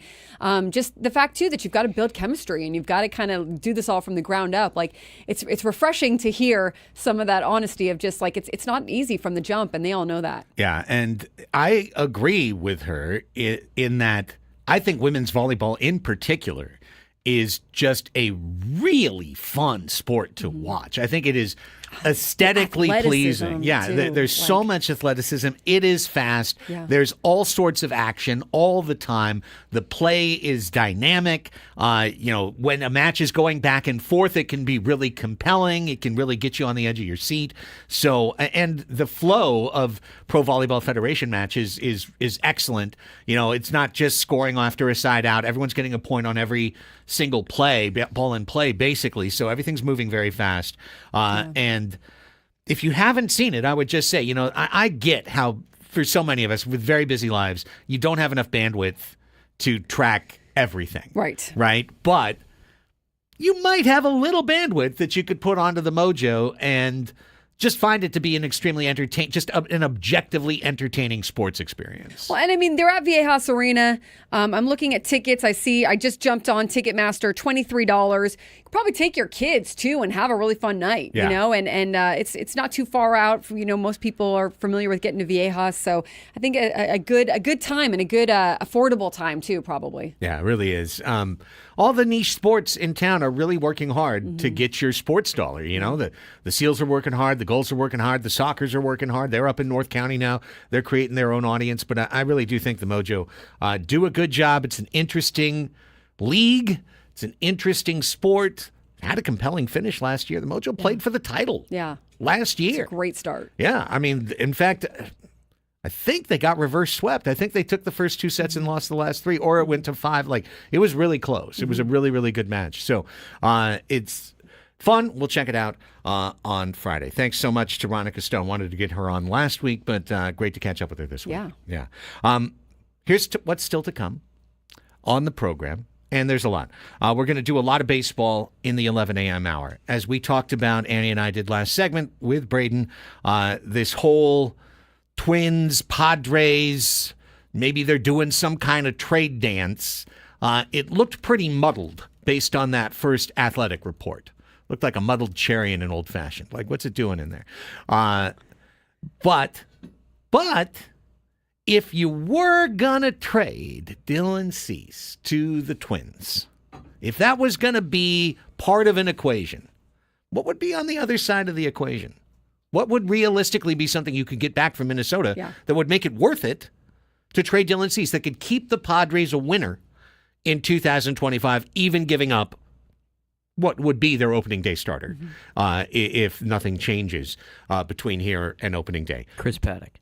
just the fact, too, that you've got to build chemistry and you've got to kind of do this all from the ground up. Like, it's refreshing to hear some of that honesty of just like, it's not easy from the jump, and they all know that. Yeah, and I agree with her in that I think women's volleyball in particular is just a really fun sport to watch. I think it is aesthetically pleasing. Yeah, there's so much athleticism. It is fast. Yeah. There's all sorts of action all the time. The play is dynamic. When a match is going back and forth, it can be really compelling. It can really get you on the edge of your seat. So, and the flow of Pro Volleyball Federation matches is excellent. It's not just scoring after a side out. Everyone's getting a point on every single play, ball in play, basically. So everything's moving very fast. And if you haven't seen it, I would just say, I get how for so many of us with very busy lives, you don't have enough bandwidth to track everything. Right. But you might have a little bandwidth that you could put onto the Mojo and just find it to be an extremely an objectively entertaining sports experience. Well, and I mean, they're at Viejas Arena. I'm looking at tickets. I just jumped on Ticketmaster, $23. You could probably take your kids too and have a really fun night, and it's not too far out. Most people are familiar with getting to Viejas. So I think a good time and a good affordable time too, probably. Yeah, it really is. All the niche sports in town are really working hard to get your sports dollar. The Seals are working hard. The Gulls are working hard. The Sockers are working hard. They're up in North County now. They're creating their own audience. But I really do think the Mojo do a good job. It's an interesting league. It's an interesting sport. Had a compelling finish last year. The Mojo played for the title last year. It's a great start. Yeah. I mean, in fact, I think they got reverse swept. I think they took the first two sets and lost the last three, or it went to 5. Like, it was really close. It was a really, really good match. So it's fun. We'll check it out on Friday. Thanks so much to Ronica Stone. Wanted to get her on last week, but great to catch up with her this week. Yeah. Here's what's still to come on the program. And there's a lot. We're going to do a lot of baseball in the 11 a.m. hour. As we talked about, Annie and I did last segment with Braden, this whole Twins-Padres, maybe they're doing some kind of trade dance. It looked pretty muddled based on that first athletic report. Looked like a muddled cherry in an old fashioned. Like, what's it doing in there? But if you were going to trade Dylan Cease to the Twins, if that was going to be part of an equation, what would be on the other side of the equation? What would realistically be something you could get back from Minnesota that would make it worth it to trade Dylan Cease, that could keep the Padres a winner in 2025, even giving up what would be their opening day starter if nothing changes between here and opening day? Chris Paddock.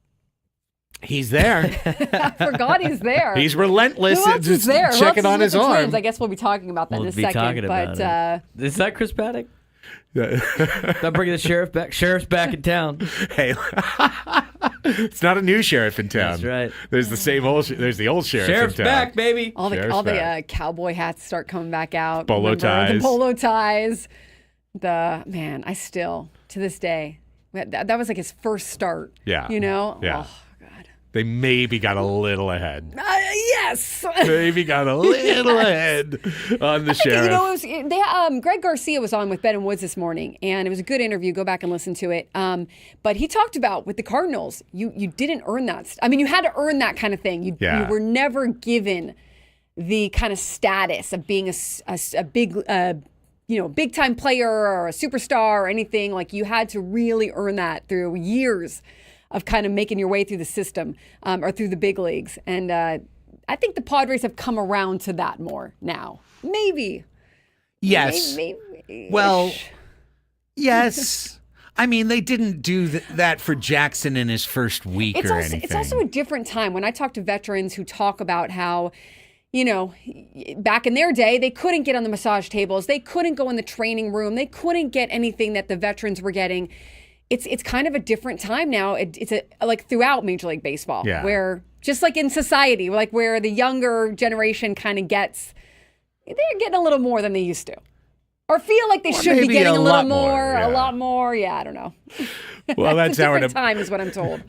He's there. I forgot he's there. He's relentless. Who else is there? Checking on his arm. Twins? I guess we'll be talking about that in a second. But is that Chris Paddock? I'm bringing the sheriff back. Sheriff's back in town. Hey, it's not a new sheriff in town. That's right. There's the same old. There's the old sheriff. Sheriff's in town. back, baby. all the cowboy hats start coming back out. Polo ties. The polo ties. I still to this day that was like his first start. Yeah. Yeah. Yeah. Oh God. They maybe got a little ahead. Yes. Maybe got a little ahead on the sheriff. Greg Garcia was on with Ben and Woods this morning, and it was a good interview. Go back and listen to it. But he talked about with the Cardinals, you didn't earn that. I mean, you had to earn that kind of thing. You were never given the kind of status of being a big, big time player or a superstar or anything. Like, you had to really earn that through years of kind of making your way through the system or through the big leagues. And I think the Padres have come around to that more now. Maybe. Yes. Maybe. Well, yes. I mean, they didn't do that for Jackson in his first week or anything. It's also a different time. When I talk to veterans who talk about how, you know, back in their day, they couldn't get on the massage tables. They couldn't go in the training room. They couldn't get anything that the veterans were getting. It's kind of a different time now. It's like throughout Major League Baseball, where just like in society, like where the younger generation kind of they're getting a little more than they used to. Or feel like they should be getting a little more, a lot more. Yeah, I don't know. Well, that's our different time is what I'm told.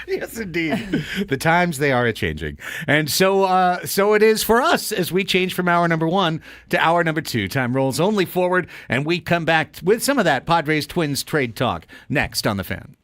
Yes, indeed. The times, they are changing. And so it is for us as we change from hour number 1 to hour number 2. Time rolls only forward, and we come back with some of that Padres Twins trade talk next on The Fan.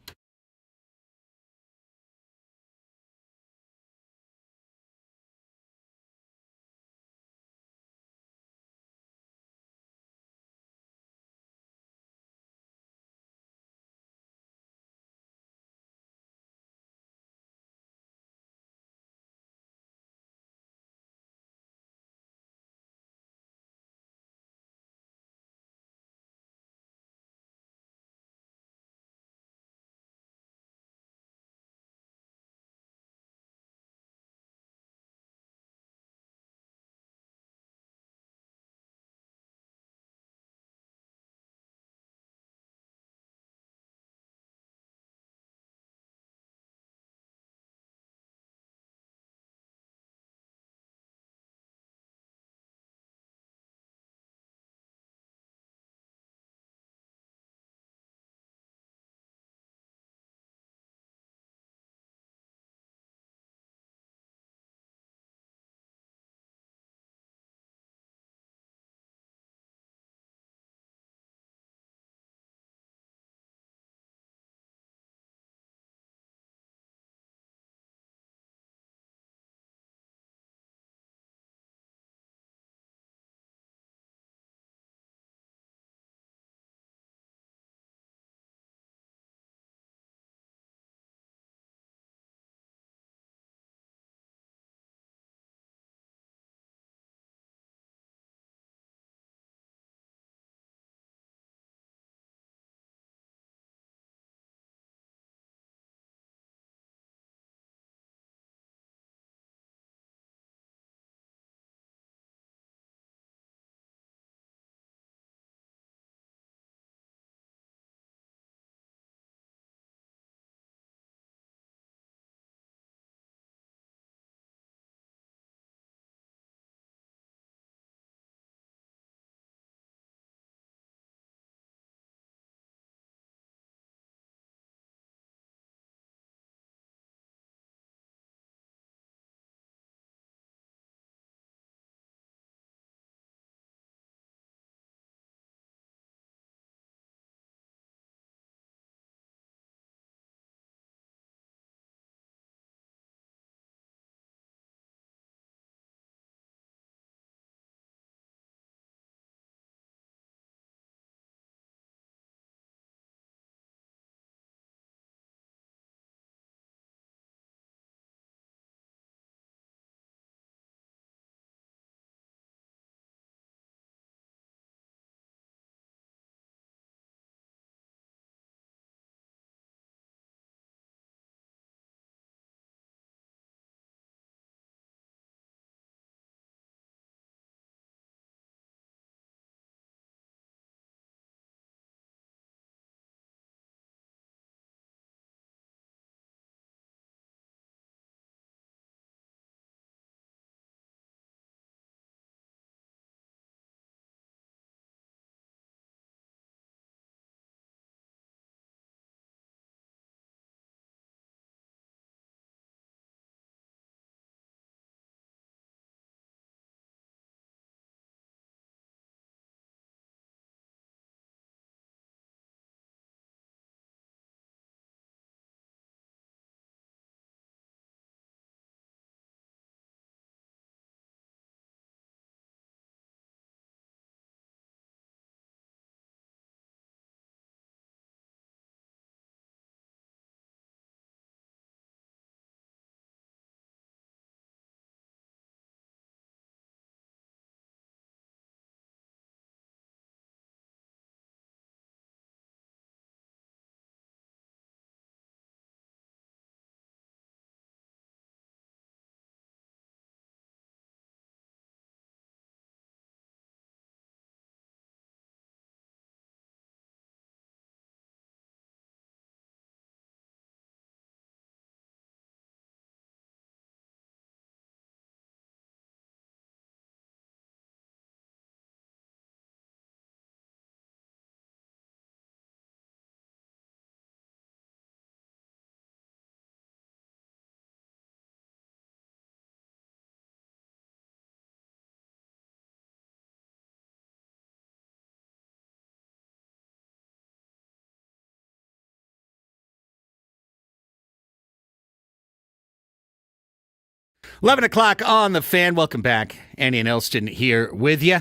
11 o'clock on the Fan. Welcome back. Andy and Elsten here with you.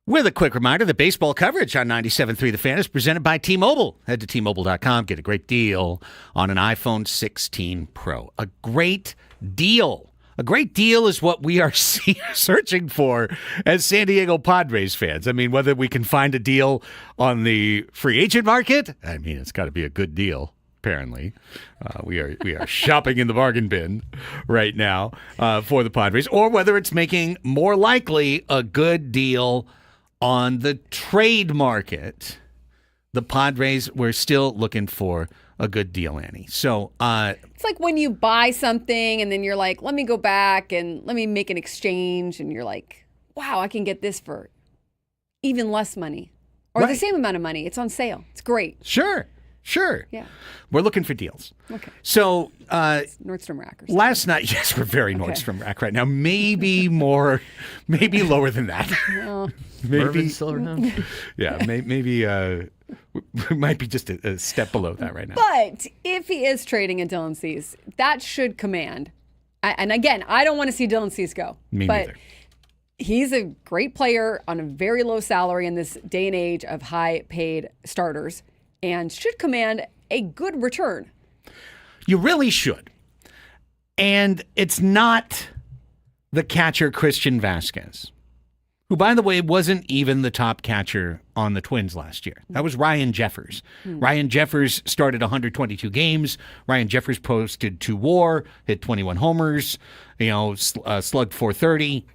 With a quick reminder, the baseball coverage on 97.3 The Fan is presented by T-Mobile. Head to T-Mobile.com, get a great deal on an iPhone 16 Pro. A great deal. A great deal is what we are searching for as San Diego Padres fans. I mean, whether we can find a deal on the free agent market, I mean, it's got to be a good deal. Apparently, we are shopping in the bargain bin right now for the Padres, or whether it's making more likely a good deal on the trade market. The Padres, we're still looking for a good deal, Annie. So it's like when you buy something and then you're like, let me go back and let me make an exchange, and you're like, wow, I can get this for even less money or the same amount of money. It's on sale. It's great. Sure. Yeah. We're looking for deals. Okay. So Nordstrom Rack or something. last night, yes, we're very Nordstrom Rack right now. Maybe more, maybe lower than that. Well, Maybe, Yeah. maybe we might be just a step below that right now. but if he is trading at Dylan Cease, that should command. And again, I don't want to see Dylan Cease go. Me but neither. He's a great player on a very low salary in this day and age of high-paid starters, and should command a good return. You really should. And it's not the catcher Christian Vasquez, who, by the way, wasn't even the top catcher on the Twins last year. That was Ryan Jeffers. Ryan Jeffers started 122 games. Ryan Jeffers posted 2 WAR, hit 21 homers, slugged 430.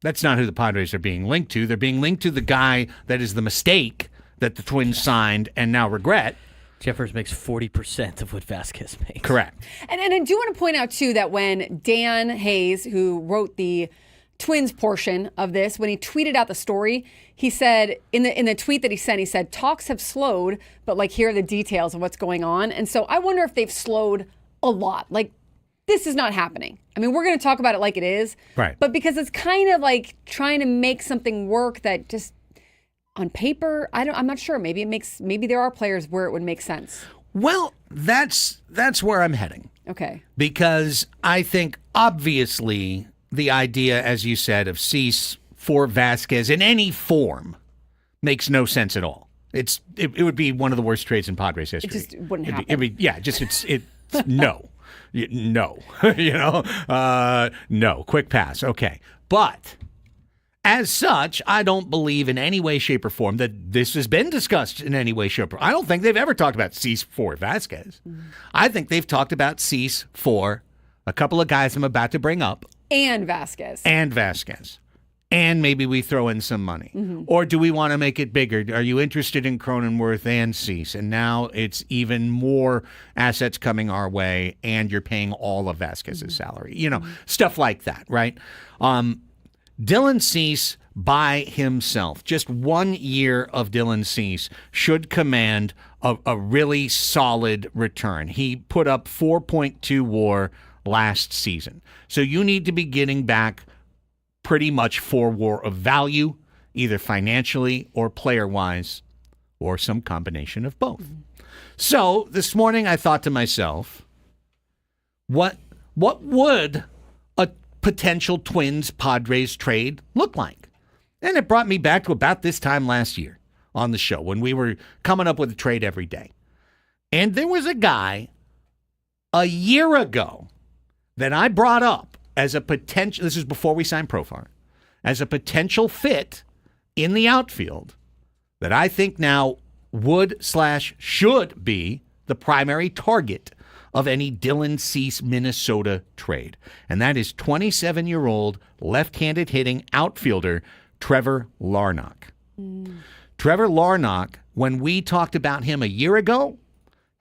That's not who the Padres are being linked to. They're being linked to the guy that is the mistake that the Twins signed and now regret. Jeffers makes 40% of what Vasquez makes. Correct. And I do want to point out, too, that when Dan Hayes, who wrote the Twins portion of this, when he tweeted out the story, he said, in the tweet that he sent, he said, talks have slowed, but like here are the details of what's going on. And so I wonder if they've slowed a lot. Like, this is not happening. I mean, we're going to talk about it like it is. Right. But because it's kind of like trying to make something work that just on paper, I'm not sure. Maybe there are players where it would make sense. Well, that's where I'm heading. Okay. Because I think, obviously, the idea, as you said, of Cease for Vasquez in any form makes no sense at all. It would be one of the worst trades in Padres history. It just wouldn't happen. No. No. Quick pass. Okay. But as such, I don't believe in any way, shape, or form that this has been discussed in any way, shape, or form. I don't think they've ever talked about Cease for Vasquez. I think they've talked about Cease for a couple of guys I'm about to bring up. And Vasquez. And maybe we throw in some money. Or do we want to make it bigger? Are you interested in Cronenworth and Cease? And now it's even more assets coming our way, and you're paying all of Vasquez's salary. Stuff like that, right? Dylan Cease by himself, just 1 year of Dylan Cease should command a really solid return. He put up 4.2 WAR last season. So you need to be getting back pretty much 4 WAR of value, either financially or player-wise, or some combination of both. So this morning I thought to myself, what would a potential Twins-Padres trade look like? And it brought me back to about this time last year on the show when we were coming up with a trade every day. And there was a guy a year ago that I brought up as a potential, this is before we signed Profar, as a potential fit in the outfield that I think now should be the primary target of any Dylan Cease Minnesota trade. And that is 27-year-old left-handed hitting outfielder Trevor Larnach. Trevor Larnach, when we talked about him a year ago,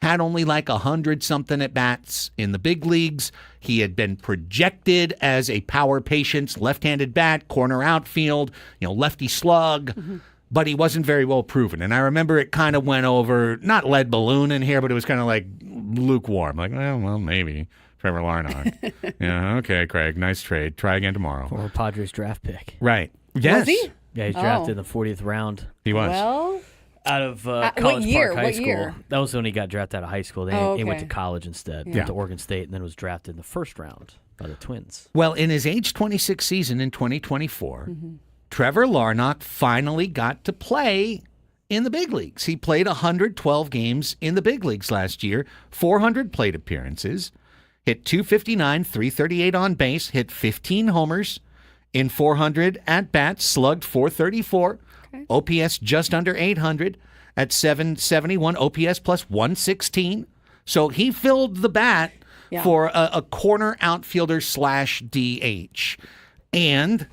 had only like 100-something at-bats in the big leagues. He had been projected as a power patience, left-handed bat, corner outfield, lefty slug, but he wasn't very well proven. And I remember it kind of went over, not lead balloon in here, but it was kind of like lukewarm. Like, well, maybe. Trevor Larnach. Yeah, okay, Craig, nice trade. Try again tomorrow. Former Padres draft pick. Right. Yes. Was he? Yeah, he's drafted in the 40th round. He was. Well, Out of College year? Park High What School. year? That was when he got drafted out of high school. Then Oh, he went to okay. college instead. Yeah. Went to Oregon State, and then was drafted in the first round by the Twins. Well, in his age 26 season in 2024, Trevor Larnach finally got to play in the big leagues. He played 112 games in the big leagues last year, 400 plate appearances, hit 259, 338 on base, hit 15 homers in 400 at-bats, slugged 434, OPS just under 800 at 771, OPS plus 116. So he filled the bat for a corner outfielder / DH. And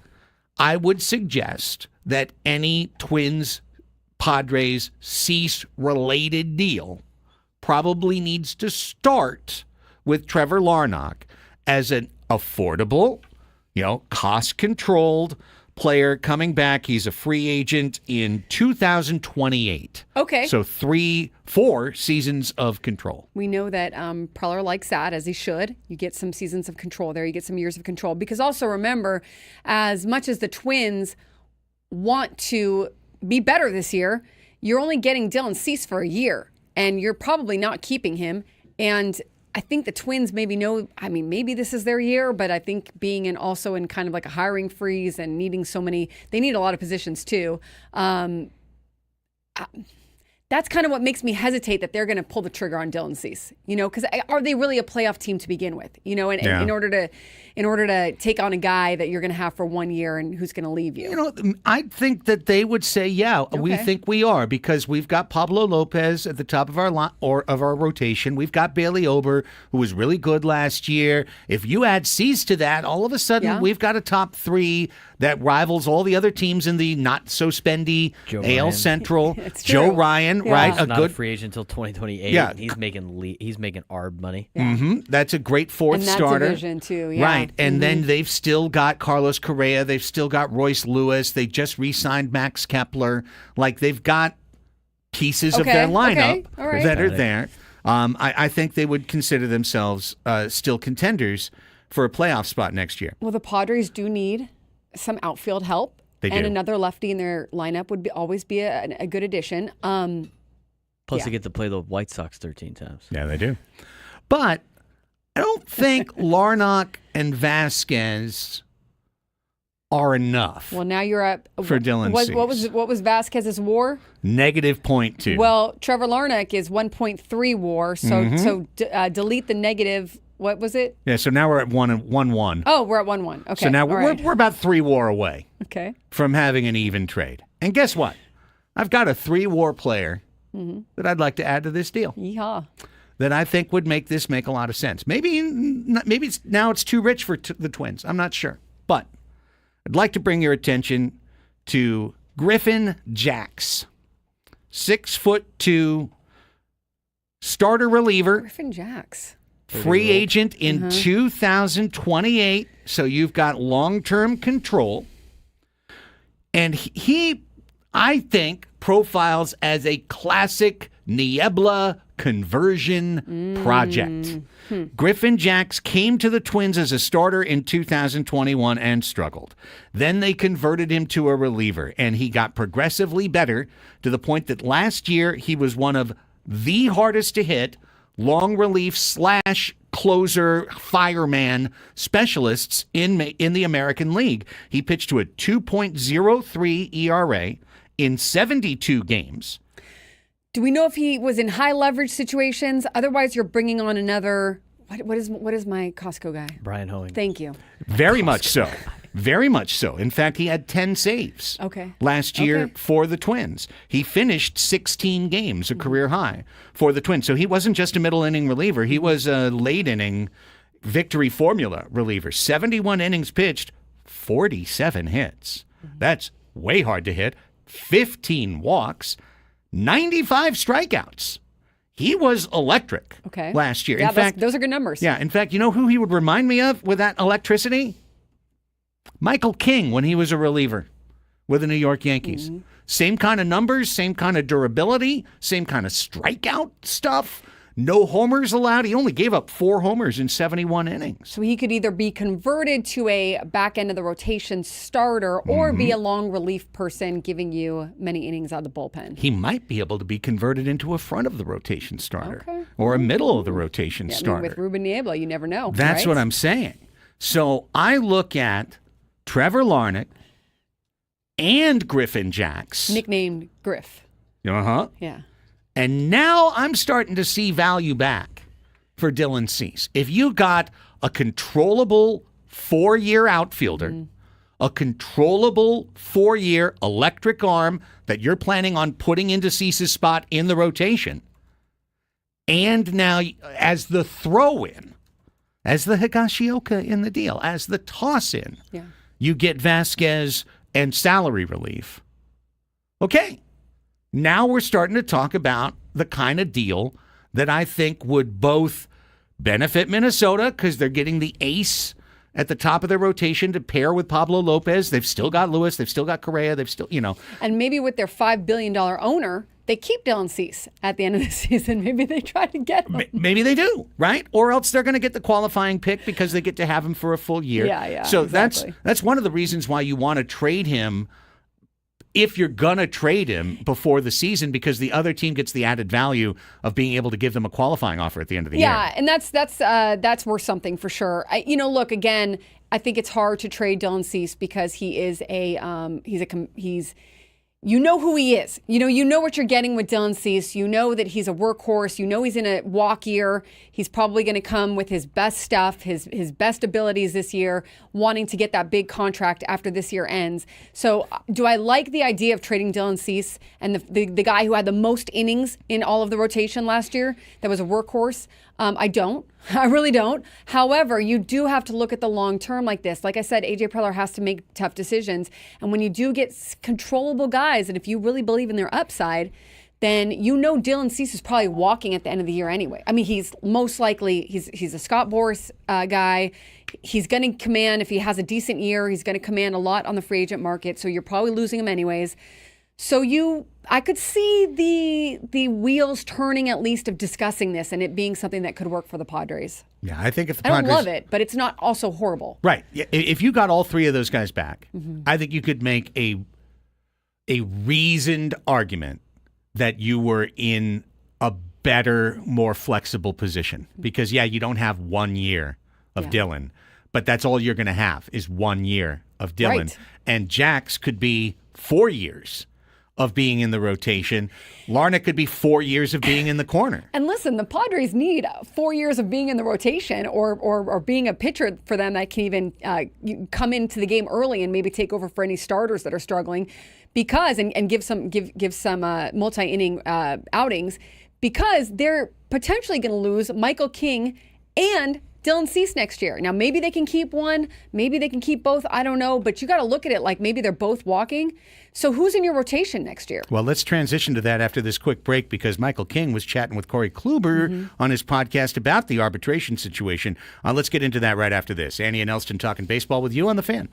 I would suggest that any Twins-Padres Cease-related deal probably needs to start with Trevor Larnach as an affordable, cost-controlled player coming back. He's a free agent in 2028. Okay. So 4 seasons of control. We know that Preller likes that, as he should. You get some seasons of control there. You get some years of control. Because also remember, as much as the Twins want to be better this year, you're only getting Dylan Cease for a year. And you're probably not keeping him. And I think the Twins maybe maybe this is their year, but I think being also in kind of like a hiring freeze and needing they need a lot of positions too. That's kind of what makes me hesitate that they're going to pull the trigger on Dylan Cease, because are they really a playoff team to begin with? And in order to take on a guy that you're going to have for 1 year and who's going to leave you. I think that they would say, we Okay. think we are, because we've got Pablo Lopez at the top of our of our rotation. We've got Bailey Ober, who was really good last year. If you add Cease to that, all of a sudden we've got a top 3 that rivals all the other teams in the not so spendy Joe AL Ryan. Central. It's Joe true. Ryan, Yeah. right? He's not a free agent until 2028. Yeah. He's making ARB money. That's a great fourth And that starter. division too, yeah. Right. And then they've still got Carlos Correa. They've still got Royce Lewis. They just re-signed Max Kepler. Like, they've got pieces of their lineup all right. that are there. I think they would consider themselves still contenders for a playoff spot next year. Well, the Padres do need some outfield help. They and do. another lefty in their lineup would always be a good addition. Plus, Yeah. they get to play the White Sox 13 times. Yeah, they do. But I don't think Larnach and Vasquez are enough. Well, now you're at For Dylan Cease. What was Vasquez's WAR? Negative 0.2. Well, Trevor Larnach is 1.3 WAR. So delete the negative. What was it? Yeah, so now we're at 1-1. Oh, we're at 1-1. Okay. So now all we're right. we're about 3 WAR away Okay. from having an even trade. And guess what? I've got a 3 WAR player that I'd like to add to this deal Yeehaw. that I think would make a lot of sense. Maybe now it's too rich for the Twins. I'm not sure. But I'd like to bring your attention to Griffin Jax, 6'2", starter reliever. Griffin Jax. Free agent in 2028, so you've got long-term control. And he, I think, profiles as a classic Niebla conversion project. Griffin Jax came to the Twins as a starter in 2021 and struggled. Then they converted him to a reliever, and he got progressively better to the point that last year he was one of the hardest to hit long relief / closer fireman specialists in the American League. He pitched to a 2.03 ERA in 72 games. Do we know if he was in high leverage situations? Otherwise, you're bringing on another. What is my Costco guy? Brian Hoeing. Thank you. Very much so. Very much so. In fact, he had 10 saves last year for the Twins. He finished 16 games, a career high for the Twins. So he wasn't just a middle inning reliever. He was a late inning victory formula reliever. 71 innings pitched, 47 hits. That's way hard to hit. 15 walks, 95 strikeouts. He was electric last year. Yeah, In fact, those are good numbers. Yeah, in fact, you know who he would remind me of with that electricity? Michael King when he was a reliever with the New York Yankees. Same kind of numbers, same kind of durability, same kind of strikeout stuff. No homers allowed. He only gave up 4 homers in 71 innings. So he could either be converted to a back end of the rotation starter or be a long relief person giving you many innings out of the bullpen. He might be able to be converted into a front of the rotation starter or a middle of the rotation starter. I mean, with Ruben Niebla, you never know. That's what I'm saying. So I look at Trevor Larnach and Griffin Jax. Nicknamed Griff. Uh-huh. Yeah. And now I'm starting to see value back for Dylan Cease. If you got a controllable 4-year outfielder, a controllable 4-year electric arm that you're planning on putting into Cease's spot in the rotation, and now as the throw-in, as the Higashioka in the deal, as the toss-in, you get Vasquez and salary relief. Okay. Now we're starting to talk about the kind of deal that I think would both benefit Minnesota because they're getting the ace at the top of their rotation to pair with Pablo Lopez. They've still got Lewis. They've still got Correa. They've still, And maybe with their $5 billion owner, they keep Dylan Cease at the end of the season. Maybe they try to get him. Maybe they do, right? Or else they're going to get the qualifying pick because they get to have him for a full year. Yeah, so exactly. that's one of the reasons why you want to trade him if you're going to trade him before the season, because the other team gets the added value of being able to give them a qualifying offer at the end of the year. Yeah, and that's worth something for sure. Look, again, I think it's hard to trade Dylan Cease because he is he's you know who he is. You know what you're getting with Dylan Cease. You know that he's a workhorse. You know he's in a walk year. He's probably going to come with his best stuff, his best abilities this year, wanting to get that big contract after this year ends. So do I like the idea of trading Dylan Cease and the guy who had the most innings in all of the rotation last year that was a workhorse? I don't. I really don't. However, you do have to look at the long term like this. Like I said, AJ Preller has to make tough decisions. And when you do get controllable guys, and if you really believe in their upside, then Dylan Cease is probably walking at the end of the year anyway. I mean, he's most likely, he's a Scott Boras guy. He's going to command, if he has a decent year, he's going to command a lot on the free agent market. So you're probably losing him anyways. So I could see the wheels turning at least of discussing this and it being something that could work for the Padres. Yeah, I think if the I Padres... don't love it, but it's not also horrible. Right. If you got all 3 of those guys back, I think you could make a reasoned argument that you were in a better, more flexible position. Because, you don't have 1 year of Dylan, but that's all you're going to have is 1 year of Dylan. Right. And Jax could be 4 years of being in the rotation. Larnach could be 4 years of being in the corner. And listen, the Padres need 4 years of being in the rotation or being a pitcher for them that can even come into the game early and maybe take over for any starters that are struggling, because and give some multi-inning outings, because they're potentially going to lose Michael King and Dylan Cease next year. Now, maybe they can keep one, maybe they can keep both, I don't know, but you got to look at it like maybe they're both walking. So who's in your rotation next year? Well, let's transition to that after this quick break, because Michael King was chatting with Corey Kluber on his podcast about the arbitration situation. Let's get into that right after this. Annie and Elsten talking baseball with you on The Fan.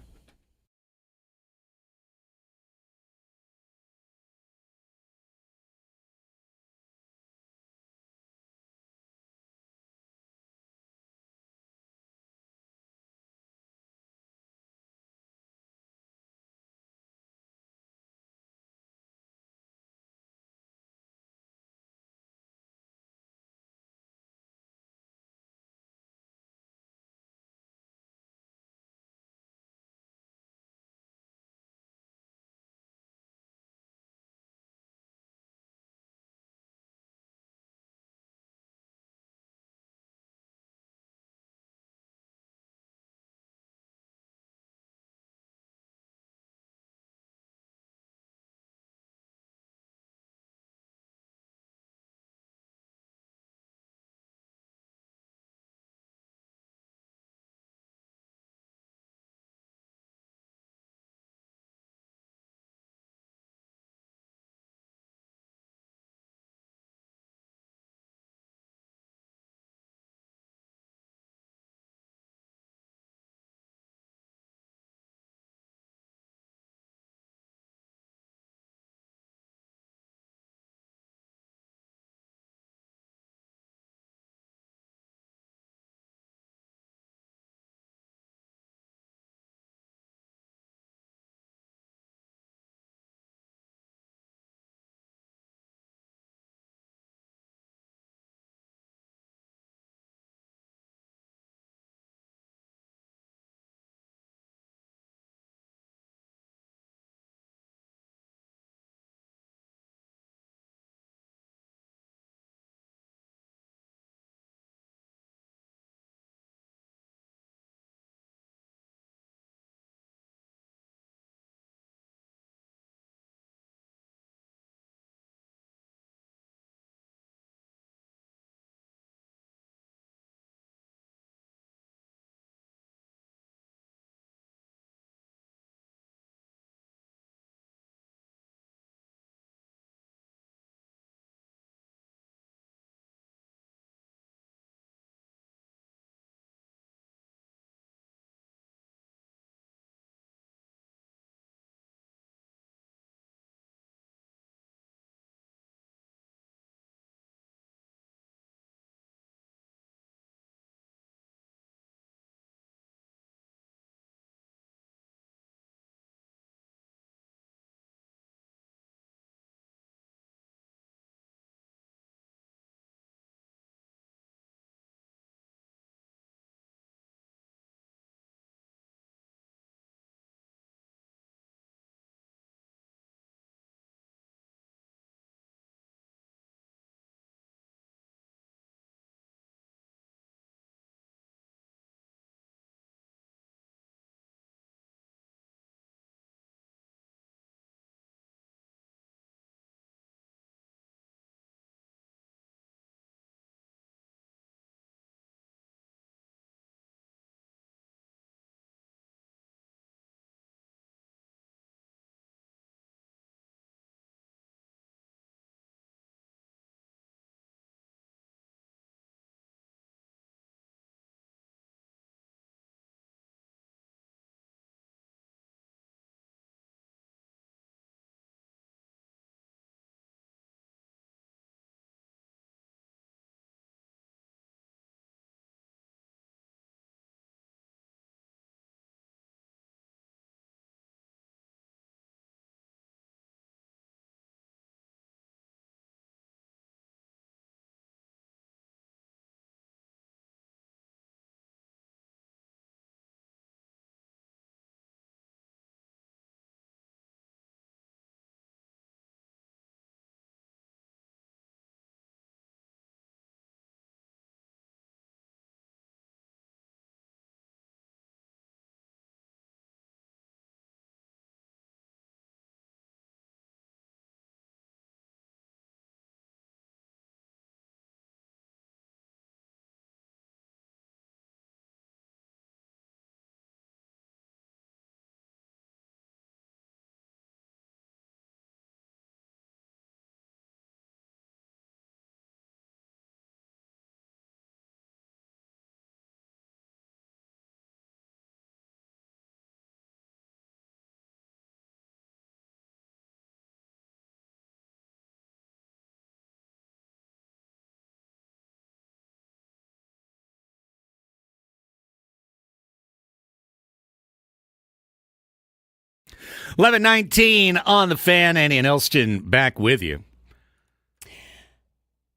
11:19 on the Fan. Annie and Elsten back with you.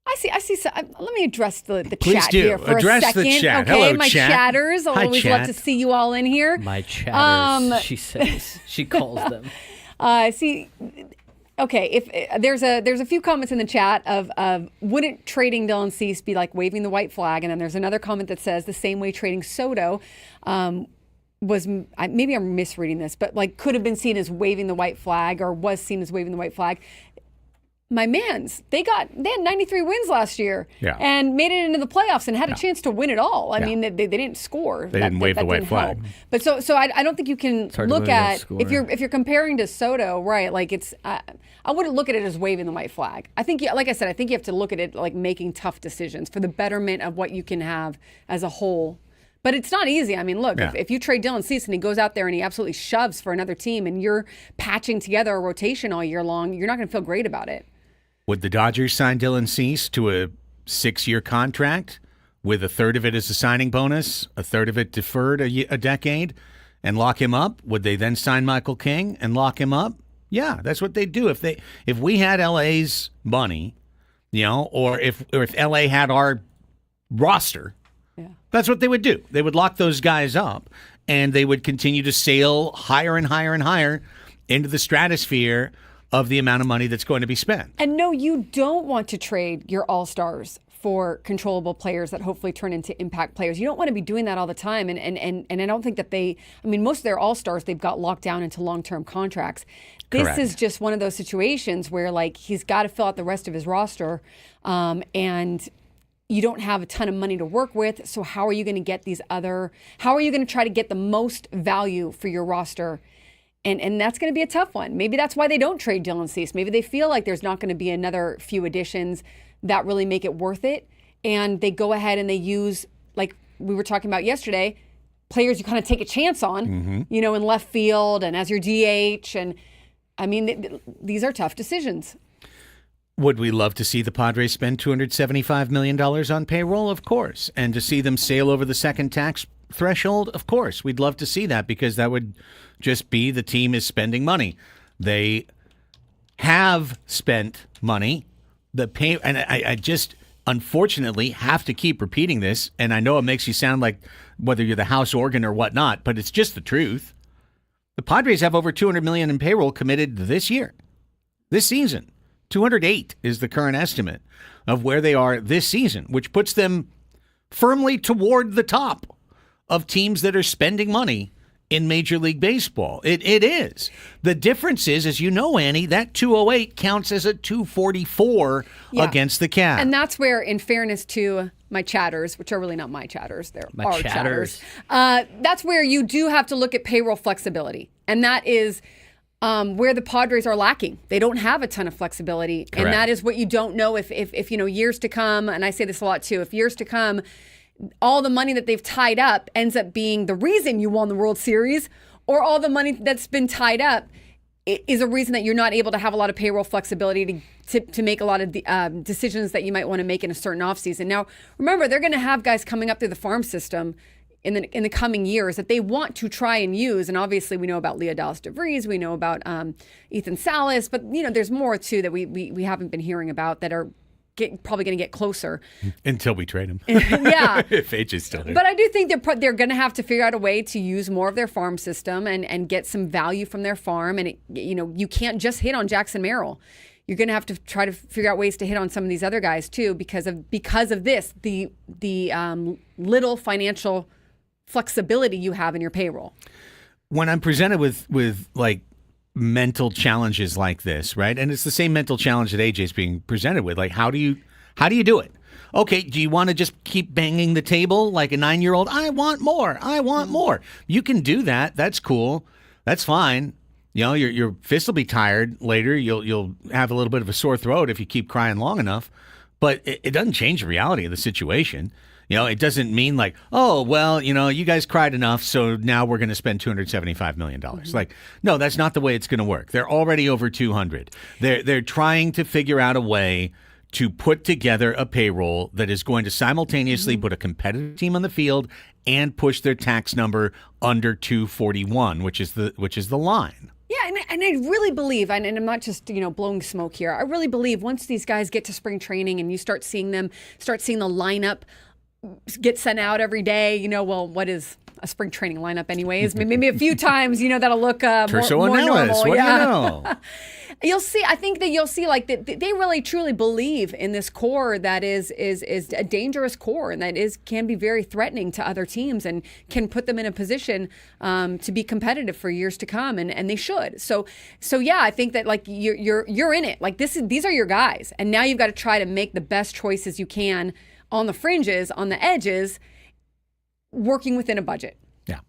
I see. So, let me address the Please chat do. here for Address a second. the chat. Okay, Hello, my chat. chatters. I Hi, always chat. love to see you all in here. My chatters, she says. She calls them. Okay, if there's a few comments in the chat of wouldn't trading Dylan Cease be like waving the white flag? And then there's another comment that says the same way trading Soto was, maybe I'm misreading this, but like could have been seen as waving the white flag or was seen as waving the white flag. My mans, they had 93 wins last year and made it into the playoffs and had a chance to win it all. I mean, they didn't score. They didn't wave the white flag. But so I don't think you can look at if you're comparing to Soto, right? Like it's I wouldn't look at it as waving the white flag. I think, like I said, I think you have to look at it like making tough decisions for the betterment of what you can have as a whole. But it's not easy. I mean, look, if you trade Dylan Cease and he goes out there and he absolutely shoves for another team and you're patching together a rotation all year long, you're not going to feel great about it. Would the Dodgers sign Dylan Cease to a 6-year contract with a third of it as a signing bonus, a third of it deferred a decade, and lock him up? Would they then sign Michael King and lock him up? Yeah, that's what they'd do. If we had LA's money, or if LA had our roster, that's what they would do. They would lock those guys up, and they would continue to sail higher and higher and higher into the stratosphere of the amount of money that's going to be spent. And no, you don't want to trade your all-stars for controllable players that hopefully turn into impact players. You don't want to be doing that all the time. And I don't think that most of their all-stars, they've got locked down into long-term contracts. Correct. This is just one of those situations where like he's got to fill out the rest of his roster and you don't have a ton of money to work with. So how are you going to get how are you going to try to get the most value for your roster? And that's going to be a tough one. Maybe that's why they don't trade Dylan Cease. Maybe they feel like there's not going to be another few additions that really make it worth it. And they go ahead and they use, like we were talking about yesterday, players you kind of take a chance on, in left field and as your DH. And I mean, these are tough decisions. Would we love to see the Padres spend $275 million on payroll? Of course. And to see them sail over the second tax threshold? Of course. We'd love to see that because that would just be the team is spending money. They have spent money. And I just unfortunately have to keep repeating this, and I know it makes you sound like whether you're the house organ or whatnot, but it's just the truth. The Padres have over $200 million in payroll committed this season. 208 is the current estimate of where they are this season, which puts them firmly toward the top of teams that are spending money in Major League Baseball. It is. The difference is, as you know, Annie, that 208 counts as a 244 against the Cavs. And that's where, in fairness to my chatters, which are really not my chatters, they're our chatters. That's where you do have to look at payroll flexibility. And that is where the Padres are lacking. They don't have a ton of flexibility. Correct. And that is what you don't know if years to come, and I say this a lot too, if years to come, all the money that they've tied up ends up being the reason you won the World Series, or all the money that's been tied up is a reason that you're not able to have a lot of payroll flexibility to make a lot of the, decisions that you might want to make in a certain offseason. Now, remember, they're going to have guys coming up through the farm system in the coming years that they want to try and use. And obviously we know about Leah Dallas DeVries, we know about Ethan Salas, but there's more too that we haven't been hearing about that are probably going to get closer until we trade him. Yeah, if H is still here. But I do think they're going to have to figure out a way to use more of their farm system and get some value from their farm. And you can't just hit on Jackson Merrill. You're going to have to try to figure out ways to hit on some of these other guys too, because of this, the little financial flexibility you have in your payroll. When I'm presented with like mental challenges like this, right? And it's the same mental challenge that AJ's being presented with. Like, how do you do it? Okay, do you want to just keep banging the table like a 9-year-old? I want more. I want more. You can do that. That's cool. That's fine. Your fist will be tired later. You'll have a little bit of a sore throat if you keep crying long enough. But it doesn't change the reality of the situation. It doesn't mean like, oh, well, you guys cried enough, so now we're going to spend $275 million. Mm-hmm. Like, no, that's not the way it's going to work. They're already over 200. They're trying to figure out a way to put together a payroll that is going to simultaneously put a competitive team on the field and push their tax number under 241, which is the line. Yeah, and I really believe, and I'm not just blowing smoke here. I really believe once these guys get to spring training and you start seeing the lineup get sent out every day. Well, what is a spring training lineup, anyways? Maybe a few times. That'll look more normal. What do you know? You'll see. I think that you'll see like that they really truly believe in this core that is a dangerous core and that can be very threatening to other teams and can put them in a position to be competitive for years to come, and they should. So yeah, I think that like you're in it. Like these are your guys, and now you've got to try to make the best choices you can on the fringes, on the edges, working within a budget. Yeah,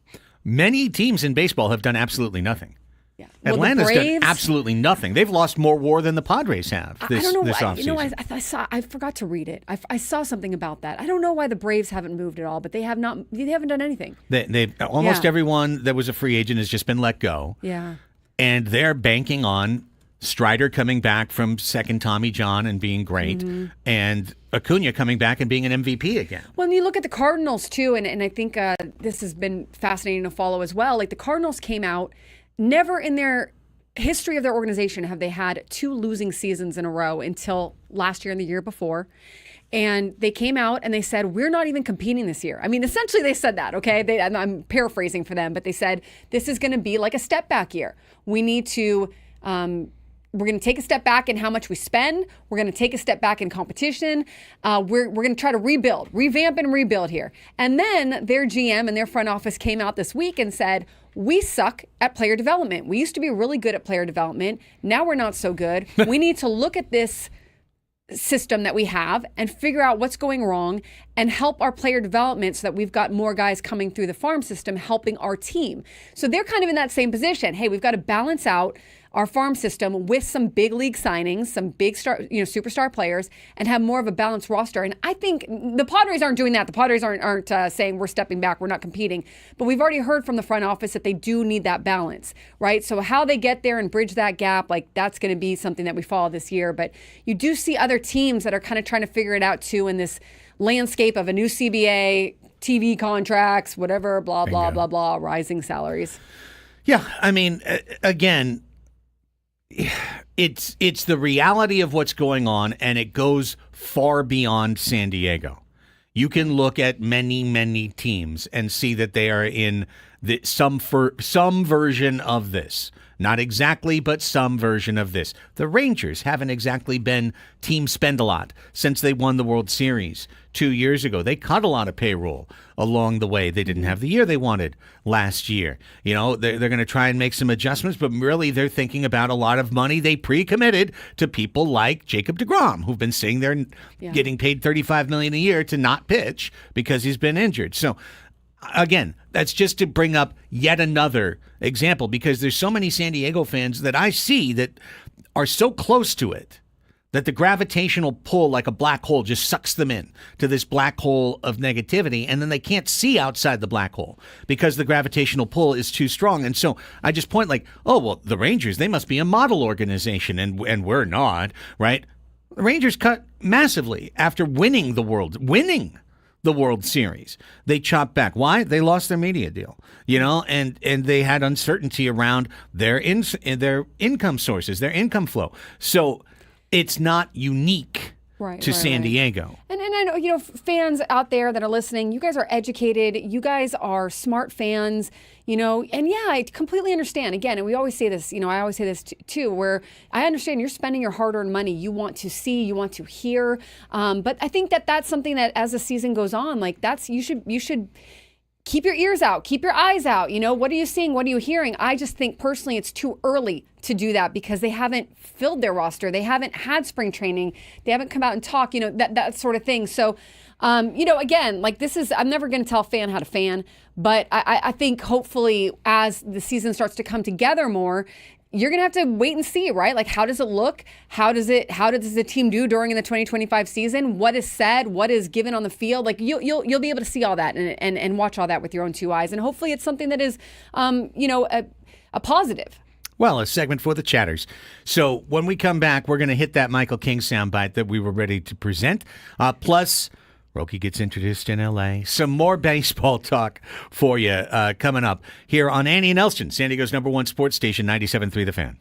many teams in baseball have done absolutely nothing. Yeah. Atlanta's done absolutely nothing. They've lost more WAR than the Padres have this offseason. I forgot to read it. I saw something about that. I don't know why the Braves haven't moved at all, but they haven't done anything. They've almost everyone that was a free agent has just been let go. Yeah. And they're banking on Strider coming back from second Tommy John and being great, and Acuna coming back and being an MVP again. Well, and you look at the Cardinals too, and I think this has been fascinating to follow as well. Like the Cardinals came out. Never in their history of their organization have they had 2 losing seasons in a row until last year and the year before. And they came out and they said, we're not even competing this year. I mean, essentially they said that, okay? I'm paraphrasing for them, but they said, this is going to be like a step back year. We need to, we're going to take a step back in how much we spend. We're going to take a step back in competition. We're going to try to revamp and rebuild here. And then their GM and their front office came out this week and said, we suck at player development. We used to be really good at player development. Now we're not so good. We need to look at this system that we have and figure out what's going wrong and help our player development so that we've got more guys coming through the farm system helping our team. So they're kind of in that same position. Hey, we've got to balance out our farm system with some big league signings, some big star, superstar players, and have more of a balanced roster. And I think the Padres aren't doing that. The Padres aren't saying we're stepping back, we're not competing. But we've already heard from the front office that they do need that balance, right? So how they get there and bridge that gap, like that's going to be something that we follow this year. But you do see other teams that are kind of trying to figure it out too in this landscape of a new CBA, TV contracts, whatever, blah, blah, blah, blah, rising salaries. Yeah, I mean, again, it's the reality of what's going on, and it goes far beyond San Diego. You can look at many teams and see that they are in some version of this. Not exactly, but some version of this. The Rangers haven't exactly been team spend a lot since they won the World Series 2 years ago. They cut a lot of payroll along the way. They didn't have the year they wanted last year. They're going to try and make some adjustments, but really they're thinking about a lot of money they pre-committed to people like Jacob deGrom, who've been sitting there getting paid $35 million a year to not pitch because he's been injured. So again, that's just to bring up yet another example, because there's so many San Diego fans that I see that are so close to it that the gravitational pull, like a black hole, just sucks them in to this black hole of negativity, and then they can't see outside the black hole because the gravitational pull is too strong. And so I just point like, oh, well, the Rangers, they must be a model organization, and we're not, right? The Rangers cut massively after winning the World Series. They chopped back. Why? They lost their media deal, and they had uncertainty around their income sources, their income flow. So it's not unique to San Diego. And I know, fans out there that are listening, you guys are educated. You guys are smart fans, and yeah, I completely understand. Again, and we always say this, I always say this too, where I understand you're spending your hard-earned money. You want to see, you want to hear. But I think that's something that as the season goes on, like you should keep your ears out, keep your eyes out. What are you seeing? What are you hearing? I just think personally it's too early to do that because they haven't filled their roster. They haven't had spring training. They haven't come out and talk, that sort of thing. So, again, like I'm never going to tell a fan how to fan, but I think hopefully as the season starts to come together more, you're going to have to wait and see, right? Like, how does it look? How does the team do during the 2025 season? What is said? What is given on the field? Like, you'll be able to see all that and watch all that with your own 2 eyes. And hopefully it's something that is, a positive. Well, a segment for the chatters. So when we come back, we're going to hit that Michael King soundbite that we were ready to present. Plus, Roki gets introduced in L.A. Some more baseball talk for you coming up here on Annie and Elsten, San Diego's #1 sports station, 97.3 The Fan.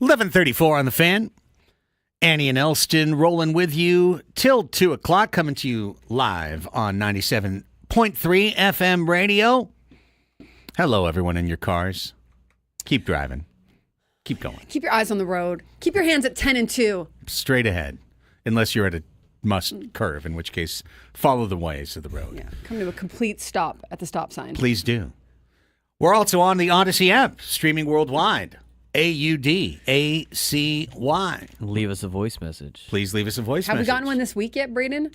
11:34 on the Fan. Annie and Elsten rolling with you till 2 o'clock, coming to you live on 97.3 FM radio. Hello, everyone in your cars. Keep driving. Keep going. Keep your eyes on the road. Keep your hands at 10 and 2. Straight ahead, unless you're at a must curve, in which case, follow the ways of the road. Yeah, come to a complete stop at the stop sign. Please do. We're also on the Odyssey app, streaming worldwide. AUDACY. Leave us a voice message. Please leave us a voice Have message. we gotten one this week yet, Braden?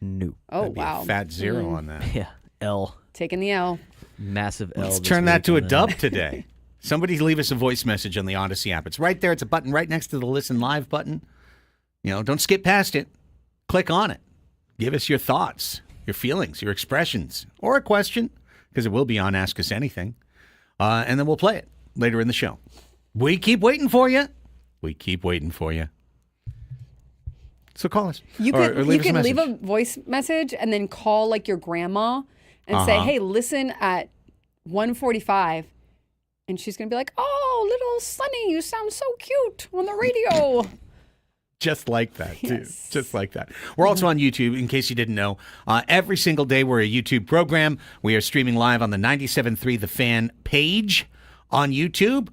No. Oh, That'd be wow. a fat zero on that. Yeah. L. Taking the L. Massive L. Let's this turn that week to a on that. dub today. Somebody leave us a voice message on the Odyssey app. It's right there. It's a button right next to the Listen Live button. Don't skip past it. Click on it. Give us your thoughts, your feelings, your expressions, or a question, because it will be on Ask Us Anything. And then we'll play it later in the show. We keep waiting for you. We keep waiting for you. So call us. You or can leave us a leave message. a voice message and then call like your grandma and say, "Hey, listen at 1:45," and she's gonna be like, "Oh, little Sonny, you sound so cute on the radio." Just like that, too. Yes. Just like that. We're also on YouTube, in case you didn't know. Every single day, we're a YouTube program. We are streaming live on the 97.3 The Fan page on YouTube.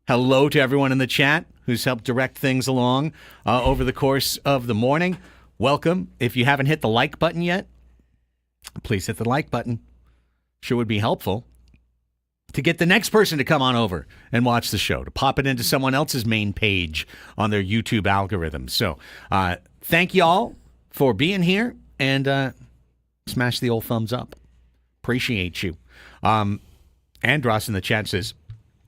Hello to everyone in the chat who's helped direct things along over the course of the morning. Welcome. If you haven't hit the like button yet, please hit the like button. Sure would be helpful to get the next person to come on over and watch the show, to pop it into someone else's main page on their YouTube algorithm. So thank you all for being here, and smash the old thumbs up. Appreciate you. Andros in the chat says,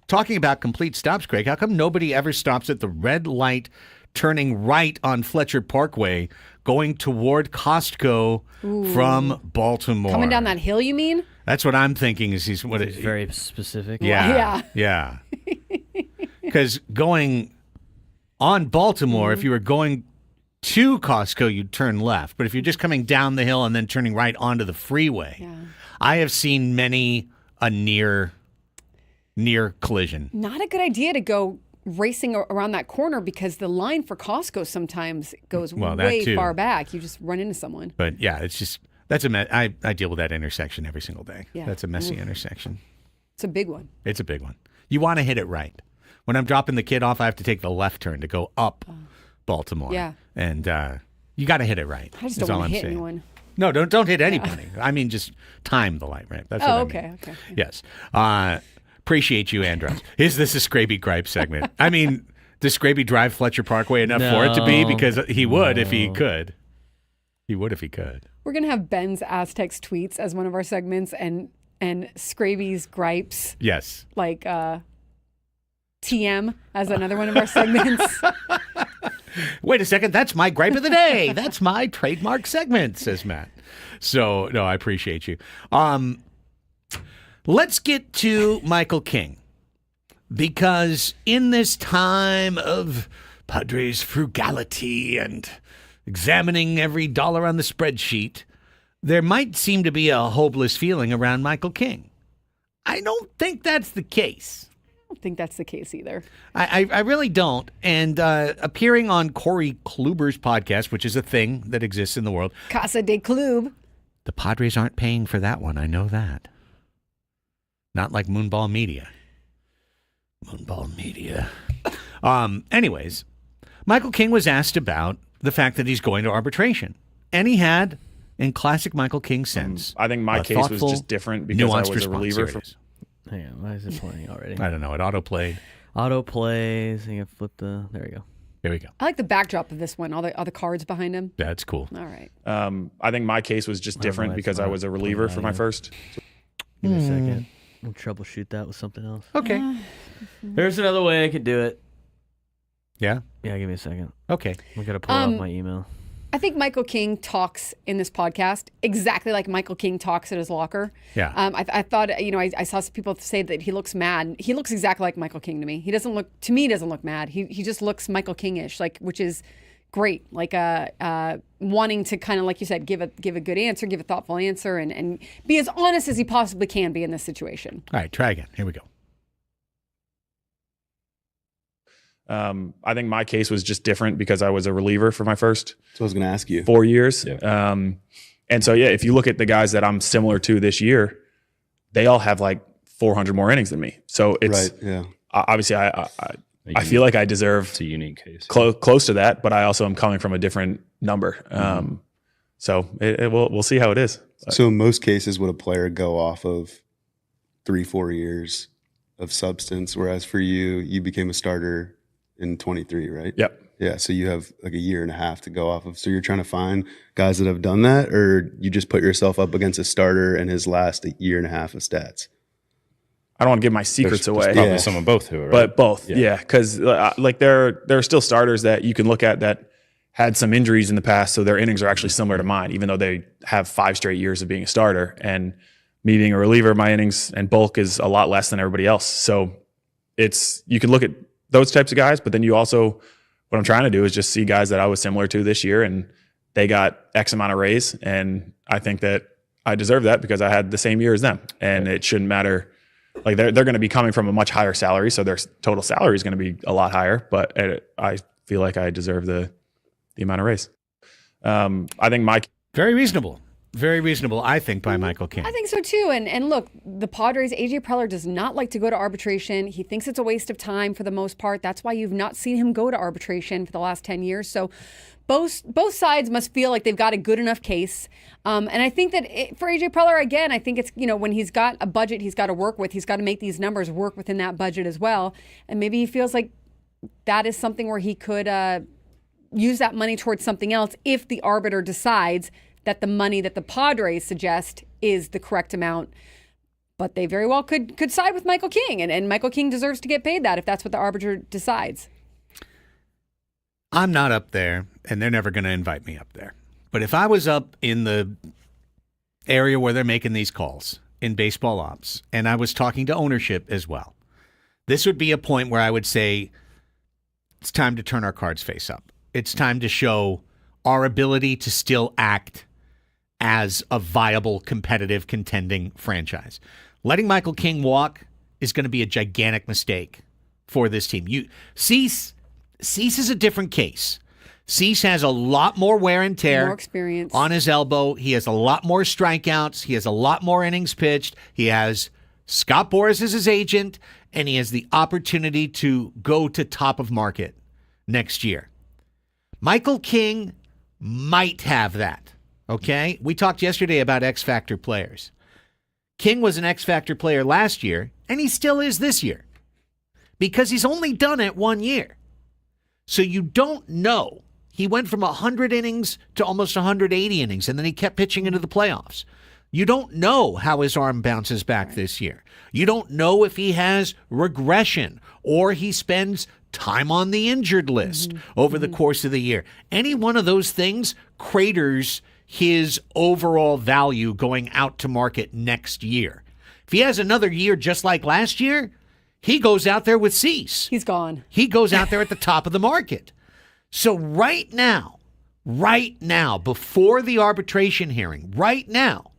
talking about complete stops, Craig, how come nobody ever stops at the red light turning right on Fletcher Parkway going toward Costco from Baltimore? Coming down that hill, you mean? That's what I'm thinking. Is It's very specific. Yeah. Because going on Baltimore, if you were going to Costco, you'd turn left. But if you're just coming down the hill and then turning right onto the freeway, I have seen many a near collision. Not a good idea to go racing around that corner because the line for Costco sometimes goes way far back. You just run into someone. But yeah, it's just that's I deal with that intersection every single day. Yeah. That's a messy intersection. It's a big one. It's a big one. You want to hit it right. When I'm dropping the kid off, I have to take the left turn to go up Baltimore. Yeah. And you got to hit it right. I just is don't all want I'm to hit saying. anyone. No, don't hit anybody. I mean, just time the light, right? That's what I mean. Okay. Yes. Appreciate you, Andros. Is this a Scraby Gripe segment? I mean, does Scraby drive Fletcher Parkway enough for it to be? Because he would if he could. He would if he could. We're going to have Ben's Aztecs tweets as one of our segments and Scraby's gripes. Yes. Like TM as another one of our segments. Wait a second. That's my gripe of the day. That's my trademark segment, says Matt. So, no, I appreciate you. Let's get to Michael King. Because in this time of Padres frugality and examining every dollar on the spreadsheet, there might seem to be a hopeless feeling around Michael King. I don't think that's the case. I don't think that's the case either. I really don't. And appearing on Corey Kluber's podcast, which is a thing that exists in the world. Casa de Club. The Padres aren't paying for that one. I know that. Not like Moonball Media. Moonball Media. Anyways, Michael King was asked about the fact that he's going to arbitration. And he had, in classic Michael King sense, I think my case was just different because I was a reliever. Hang on, why is it playing already? I don't know. It auto-played. Auto plays. You can flip the. There we go. There we go. I like the backdrop of this one. All the cards behind him. That's cool. All right. I think my case was just different because I was a reliever for my first. Give me a second. I'll troubleshoot that with something else. Okay. There's another way I could do it. Yeah? Yeah, give me a second. Okay. I'm going to pull up my email. I think Michael King talks in this podcast exactly like Michael King talks at his locker. Yeah. I thought, I saw some people say that he looks mad. He looks exactly like Michael King to me. He doesn't look mad. He just looks Michael King-ish, which is great. Wanting to kind of, like you said, give a good answer, give a thoughtful answer, and be as honest as he possibly can be in this situation. All right, try again. Here we go. I think my case was just different because I was a reliever for my first So I was going to ask you. 4 years. Yeah. And so, yeah, if you look at the guys that I'm similar to this year, they all have like 400 more innings than me. So it's Right, yeah. obviously I feel like I deserve It's a unique case. close to that, but I also am coming from a different number. So we'll see how it is. So in most cases, would a player go off of 3-4 years of substance, whereas for you, you became a starter in 23, right? Yep. Yeah, so you have like a year and a half to go off of. So you're trying to find guys that have done that, or you just put yourself up against a starter and his last year and a half of stats? I don't want to give my secrets There's away. probably Yeah. some of both who are right. But both, Yeah. yeah, because like there are still starters that you can look at that had some injuries in the past, so their innings are actually similar to mine, even though they have 5 straight years of being a starter. And me being a reliever, my innings and bulk is a lot less than everybody else. So you can look at those types of guys, but then you also, what I'm trying to do is just see guys that I was similar to this year, and they got X amount of raise, and I think that I deserve that because I had the same year as them, and it shouldn't matter. Like they're going to be coming from a much higher salary, so their total salary is going to be a lot higher. But I feel like I deserve the amount of raise. I think Very reasonable. Very reasonable, I think, by Michael King. I think so too. And look, the Padres, AJ Preller does not like to go to arbitration. He thinks it's a waste of time for the most part. That's why you've not seen him go to arbitration for the last 10 years. So both sides must feel like they've got a good enough case. And I think that for AJ Preller, again, I think it's, when he's got a budget he's got to work with, he's got to make these numbers work within that budget as well. And maybe he feels like that is something where he could use that money towards something else if the arbiter decides that the money that the Padres suggest is the correct amount. But they very well could side with Michael King, and Michael King deserves to get paid that if that's what the arbiter decides. I'm not up there, and they're never going to invite me up there. But if I was up in the area where they're making these calls in baseball ops, and I was talking to ownership as well, this would be a point where I would say, it's time to turn our cards face up. It's time to show our ability to still act as a viable, competitive, contending franchise. Letting Michael King walk is going to be a gigantic mistake for this team. Cease is a different case. Cease has a lot more wear and tear, More experience on his elbow. He has a lot more strikeouts. He has a lot more innings pitched. He has Scott Boras as his agent, and he has the opportunity to go to top of market next year. Michael King might have that. Okay? We talked yesterday about X Factor players. King was an X Factor player last year, and he still is this year because he's only done it 1 year. So you don't know. He went from 100 innings to almost 180 innings, and then he kept pitching into the playoffs. You don't know how his arm bounces back this year. You don't know if he has regression or he spends time on the injured list over the course of the year. Any one of those things craters his overall value going out to market next year. If he has another year just like last year, he goes out there with Cease. He's gone. He goes out there at the top of the market. So right now, before the arbitration hearing, right now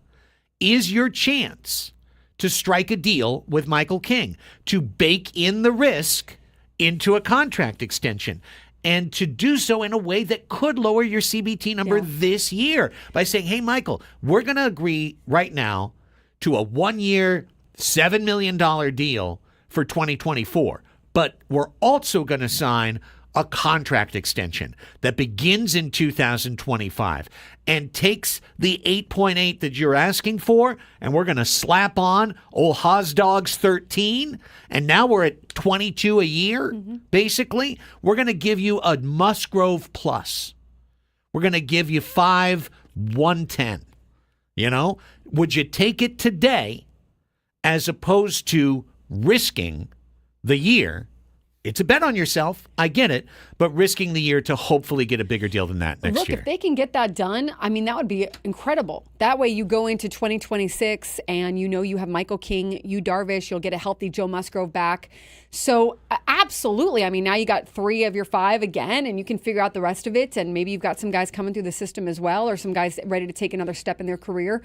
is your chance to strike a deal with Michael King, to bake in the risk into a contract extension, and to do so in a way that could lower your CBT number this year by saying, hey, Michael, we're going to agree right now to a 1-year, $7 million deal for 2024. But we're also going to sign a contract extension that begins in 2025 and takes the 8.8 that you're asking for, and we're going to slap on old Hosdog's 13, and now we're at 22 a year, basically. We're going to give you a Musgrove plus. We're going to give you 110. Would you take it today as opposed to risking the year? It's a bet on yourself. I get it. But risking the year to hopefully get a bigger deal than that next year. If they can get that done, that would be incredible. That way you go into 2026 and you have Michael King, Yu Darvish, you'll get a healthy Joe Musgrove back. So absolutely. Now you got 3 of your 5 again, and you can figure out the rest of it. And maybe you've got some guys coming through the system as well, or some guys ready to take another step in their career.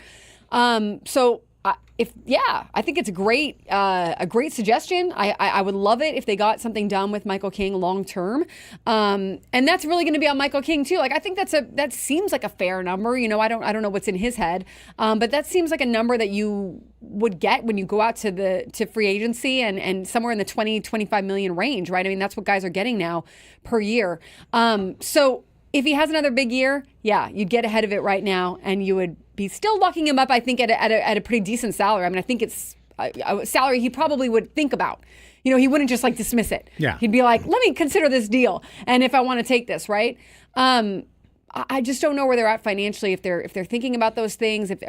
So I think it's a great suggestion. I would love it if they got something done with Michael King long term, and that's really going to be on Michael King too. Like I think that seems like a fair number. I don't know what's in his head, but that seems like a number that you would get when you go out to free agency and somewhere in the 20-25 million range, right? I mean that's what guys are getting now per year. So if he has another big year, yeah, you'd get ahead of it right now, and you would be still locking him up, I think, at a pretty decent salary. I mean, I think it's a salary he probably would think about. He wouldn't just like dismiss it. Yeah. He'd be like, let me consider this deal, and if I want to take this, right? I just don't know where they're at financially, if they're thinking about those things, if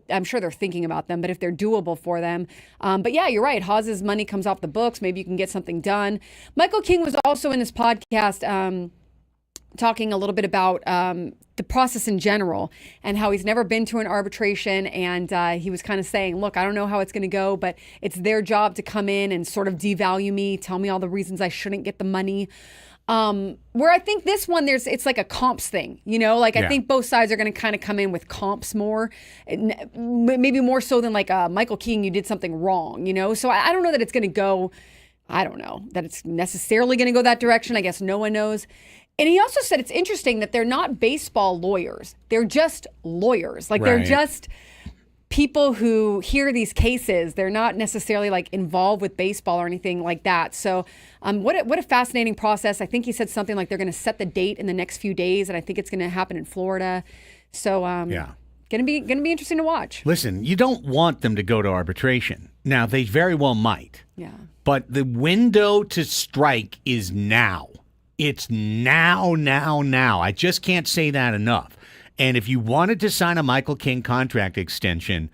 I'm sure they're thinking about them, but if they're doable for them. But yeah, you're right. Haas's money comes off the books. Maybe you can get something done. Michael King was also in this podcast talking a little bit about the process in general and how he's never been to an arbitration. And he was kind of saying, look, I don't know how it's going to go, but it's their job to come in and sort of devalue me, tell me all the reasons I shouldn't get the money. Where I think this one, it's like a comps thing, I think both sides are going to kind of come in with comps more, maybe more so than like Michael King, you did something wrong, So I don't know that it's going to go, I don't know that it's necessarily going to go that direction. I guess no one knows. And he also said it's interesting that they're not baseball lawyers. They're just lawyers. Like they're just people who hear these cases. They're not necessarily like involved with baseball or anything like that. So what a fascinating process. I think he said something like they're going to set the date in the next few days, and I think it's going to happen in Florida. So going to be interesting to watch. Listen, you don't want them to go to arbitration. Now, they very well might. Yeah. But the window to strike is now. It's now. I just can't say that enough. And if you wanted to sign a Michael King contract extension,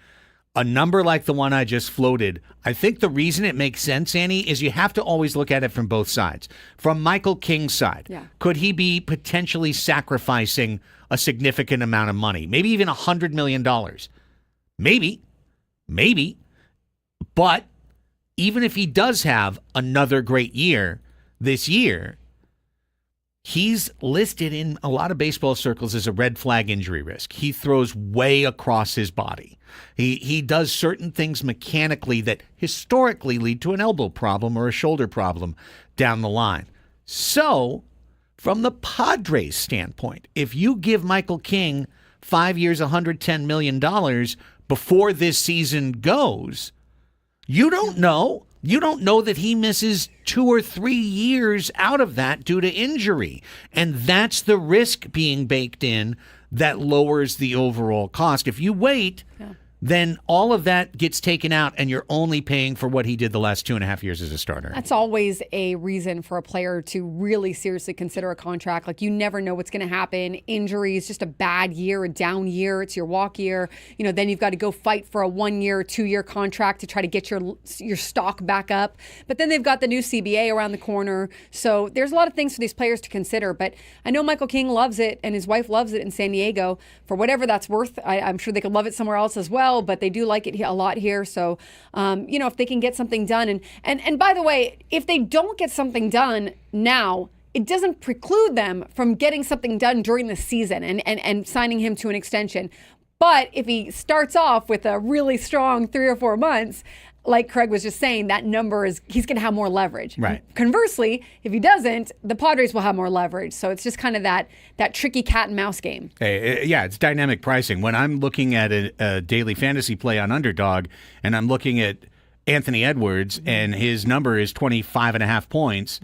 a number like the one I just floated, I think the reason it makes sense, Annie, is you have to always look at it from both sides. From Michael King's side, could he be potentially sacrificing a significant amount of money? Maybe even $100 million. Maybe. But even if he does have another great year this year, he's listed in a lot of baseball circles as a red flag injury risk. He throws way across his body. He does certain things mechanically that historically lead to an elbow problem or a shoulder problem down the line. So, from the Padres standpoint, if you give Michael King 5 years, $110 million before this season goes, you don't know. You don't know that he misses 2 or 3 years out of that due to injury. And that's the risk being baked in that lowers the overall cost. If you wait, then all of that gets taken out and you're only paying for what he did the last 2.5 years as a starter. That's always a reason for a player to really seriously consider a contract. Like you never know what's going to happen. Injuries, just a bad year, a down year. It's your walk year. Then you've got to go fight for a 1 year, 2 year contract to try to get your stock back up. But then they've got the new CBA around the corner. So there's a lot of things for these players to consider. But I know Michael King loves it and his wife loves it in San Diego for whatever that's worth. I'm sure they could love it somewhere else as well. But they do like it a lot here. So, if they can get something done. And by the way, if they don't get something done now, it doesn't preclude them from getting something done during the season and signing him to an extension. But if he starts off with a really strong 3 or 4 months, like Craig was just saying, that number he's going to have more leverage. Right. Conversely, if he doesn't, the Padres will have more leverage. So it's just kind of that tricky cat and mouse game. Hey, yeah, it's dynamic pricing. When I'm looking at a daily fantasy play on Underdog and I'm looking at Anthony Edwards and his number is 25.5 points,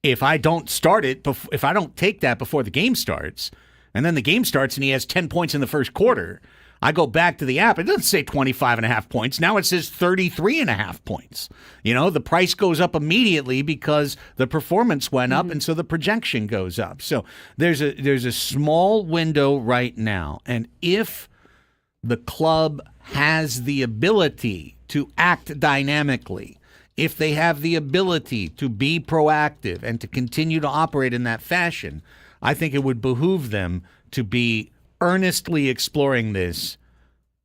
if I don't start it, if I don't take that before the game starts, and then the game starts and he has 10 points in the first quarter, I go back to the app. It doesn't say 25.5 points. Now it says 33.5 points. The price goes up immediately because the performance went up, and so the projection goes up. So there's a small window right now, and if the club has the ability to act dynamically, if they have the ability to be proactive and to continue to operate in that fashion, I think it would behoove them to be earnestly exploring this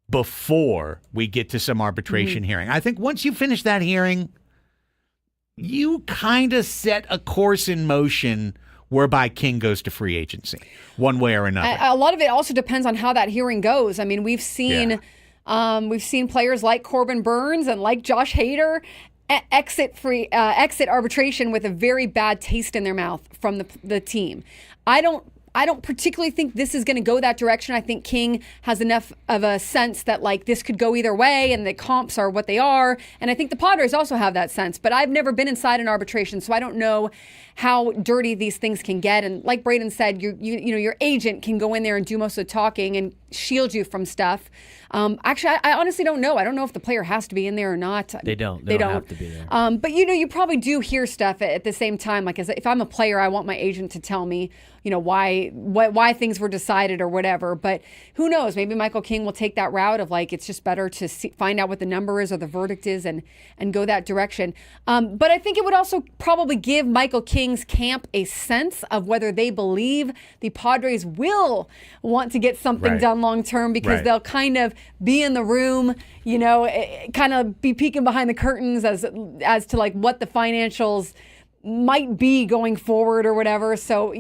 before we get to some arbitration hearing. I think once you finish that hearing, you kind of set a course in motion whereby King goes to free agency, one way or another. A lot of it also depends on how that hearing goes. I mean, we've seen We've seen players like Corbin Burns and like Josh Hader exit arbitration with a very bad taste in their mouth from the team. I don't particularly think this is going to go that direction. I think King has enough of a sense that like this could go either way and the comps are what they are. And I think the Padres also have that sense, but I've never been inside an arbitration, so I don't know how dirty these things can get. And like Braden said, your agent can go in there and do most of the talking and shield you from stuff. Actually, I honestly don't know. I don't know if the player has to be in there or not. They don't. They don't have to be there. But you probably do hear stuff at the same time. Like if I'm a player, I want my agent to tell me, why things were decided or whatever. But who knows? Maybe Michael King will take that route of like it's just better to find out what the number is or the verdict is and go that direction. But I think it would also probably give Michael King's camp a sense of whether they believe the Padres will want to get something done long term, because they'll kind of be in the room, kind of be peeking behind the curtains as to like what the financials might be going forward or whatever. So,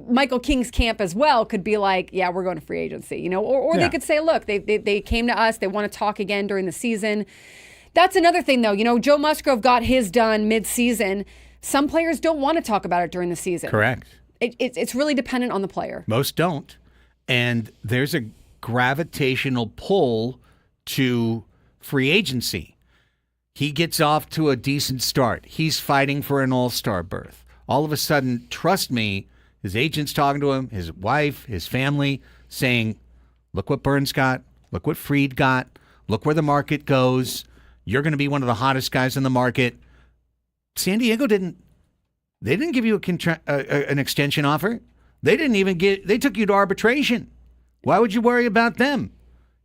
Michael King's camp as well could be like, yeah, we're going to free agency, or they could say, look, they came to us, they want to talk again during the season. That's another thing though. Joe Musgrove got his done mid-season. Some players don't want to talk about it during the season. Correct. It's really dependent on the player. Most don't. And there's a gravitational pull to free agency. He gets off to a decent start. He's fighting for an all-star berth. All of a sudden, trust me, his agent's talking to him, his wife, his family, saying, look what Burns got, look what Fried got, look where the market goes. You're going to be one of the hottest guys in the market. San Diego didn't give you an extension offer. They took you to arbitration. Why would you worry about them?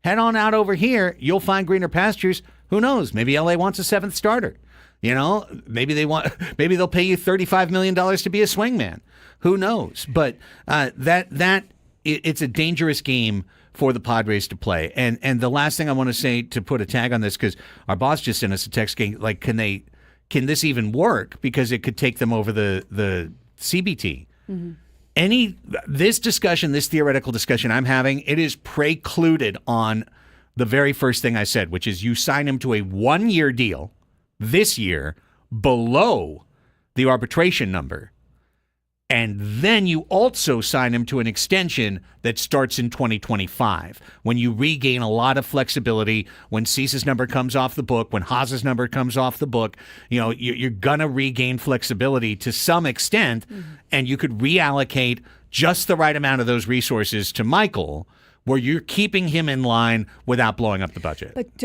Head on out over here. You'll find greener pastures. Who knows? Maybe LA wants a seventh starter. Maybe they'll pay you $35 million to be a swingman. Who knows? But it's a dangerous game for the Padres to play. And the last thing I want to say, to put a tag on this, because our boss just sent us a text saying, like, can this even work? Because it could take them over the CBT. Mm-hmm. This theoretical discussion I'm having, it is precluded on the very first thing I said, which is you sign him to a 1-year deal this year below the arbitration number. And then you also sign him to an extension that starts in 2025, when you regain a lot of flexibility, when Cease's number comes off the book, when Haas's number comes off the book. You're going to regain flexibility to some extent, and you could reallocate just the right amount of those resources to Michael, where you're keeping him in line without blowing up the budget. But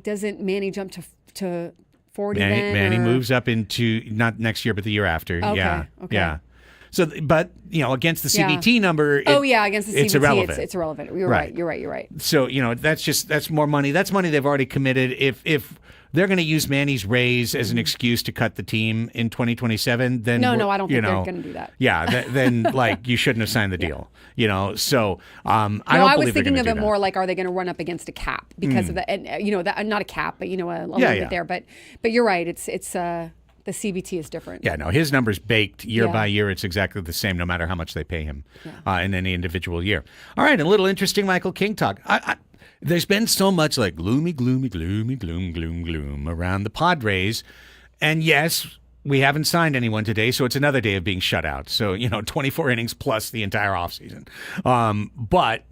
doesn't Manny jump to 40 Manny moves up into not next year, but the year after. Okay. Yeah. So, but against the CBT number, against the CBT, it's irrelevant. It's irrelevant. You're right. So that's more money. That's money they've already committed. If they're going to use Manny's raise as an excuse to cut the team in 2027, then no, I don't think they're going to do that. Yeah, then like you shouldn't have signed the deal. So I was thinking of it more like, are they going to run up against a cap because of that? And that not a cap, but a little bit there. But you're right. It's the CBT is different. Yeah, no, his number's baked year by year. It's exactly the same, no matter how much they pay him in any individual year. All right, a little interesting Michael King talk. There's been so much like gloomy, gloomy, gloomy, gloom, gloom, gloom around the Padres. And yes, we haven't signed anyone today, so it's another day of being shut out. So, 24 innings plus the entire offseason. But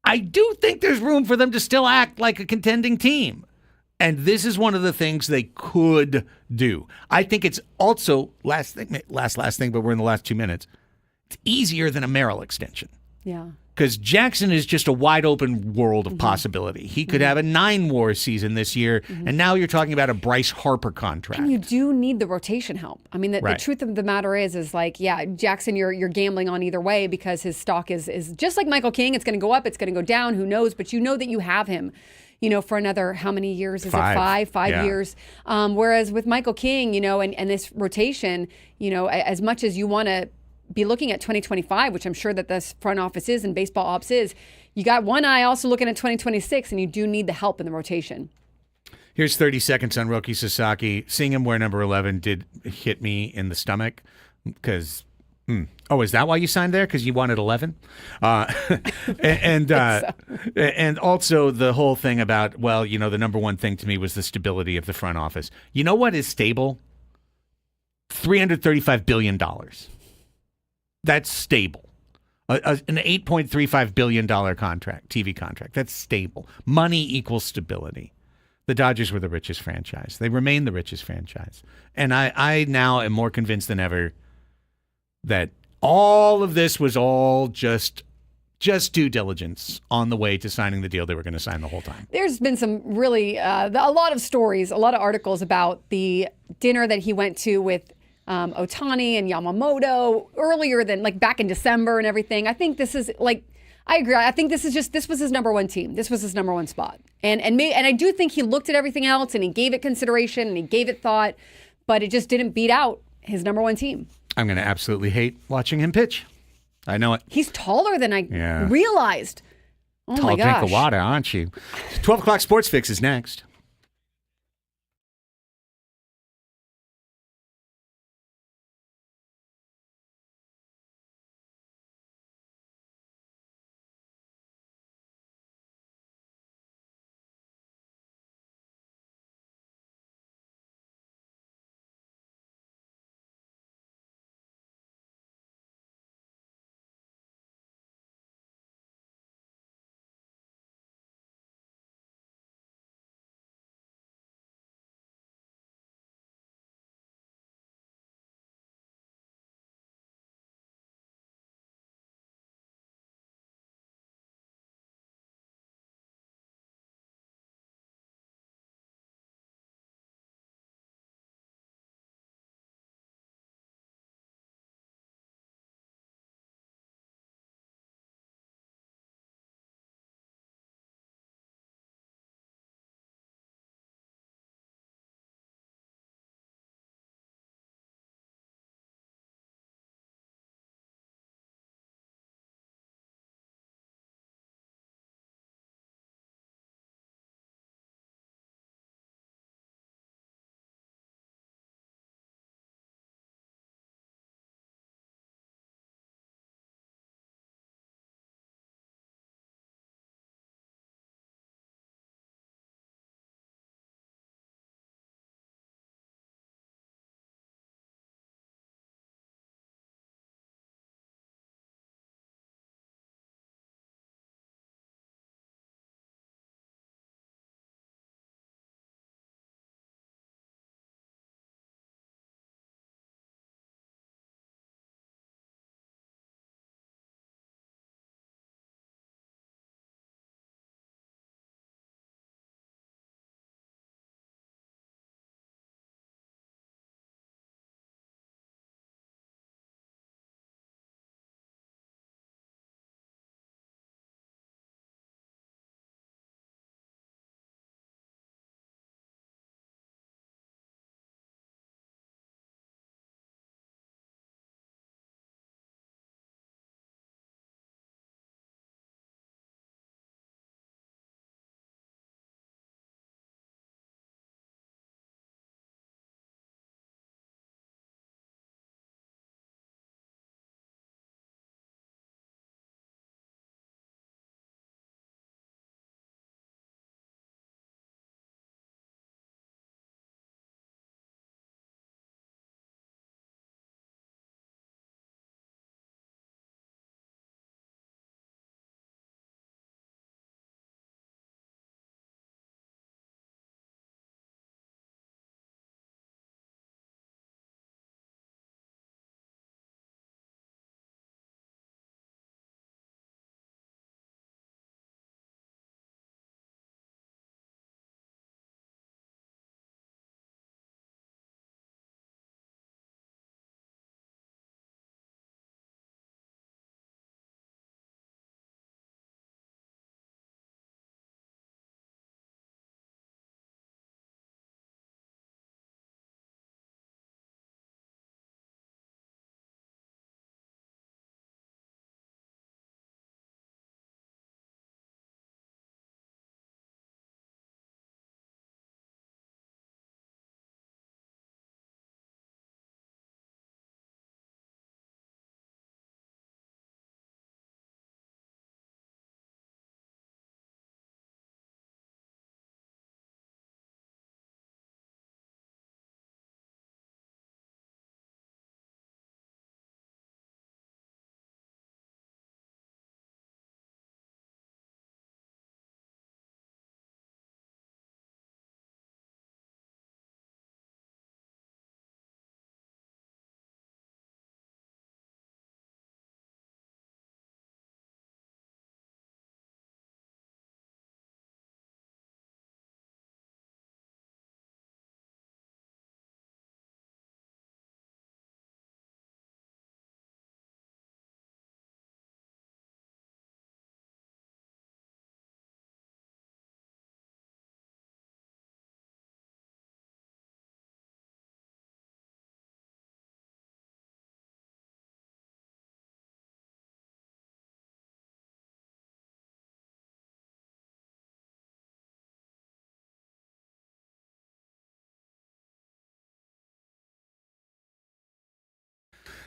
I do think there's room for them to still act like a contending team. And this is one of the things they could do. I think it's also, last thing, but we're in the last 2 minutes, it's easier than a Merrill extension. Yeah. Because Jackson is just a wide open world of possibility. He could have a 9-WAR season this year, and now you're talking about a Bryce Harper contract. And you do need the rotation help. I mean, the truth of the matter is like, Jackson, you're gambling on either way, because his stock is just like Michael King. It's going to go up, it's going to go down, who knows? But you know that you have him, for another, how many years? Is it 5? 5 years. Whereas with Michael King, and this rotation, as much as you want to be looking at 2025, which I'm sure that this front office is and baseball ops is, you got one eye also looking at 2026, and you do need the help in the rotation. Here's 30 seconds on Roki Sasaki. Seeing him wear number 11 did hit me in the stomach, because Oh, is that why you signed there? Because you wanted 11? And also the whole thing about, well, the number one thing to me was the stability of the front office. You know what is stable? $335 billion. That's stable. An $8.35 billion contract, TV contract. That's stable. Money equals stability. The Dodgers were the richest franchise. They remain the richest franchise. And I now am more convinced than ever that all of this was all just due diligence on the way to signing the deal they were going to sign the whole time. There's been some really, a lot of stories, a lot of articles about the dinner that he went to with Ohtani and Yamamoto earlier than, back in December and everything. I think this is, I agree. I think this was his number one team. This was his number one spot. And I do think he looked at everything else and he gave it consideration and he gave it thought, but it just didn't beat out his number one team. I'm going to absolutely hate watching him pitch. I know it. He's taller than I realized. Oh my gosh. Tall drink of water, aren't you? 12 o'clock Sports Fix is next.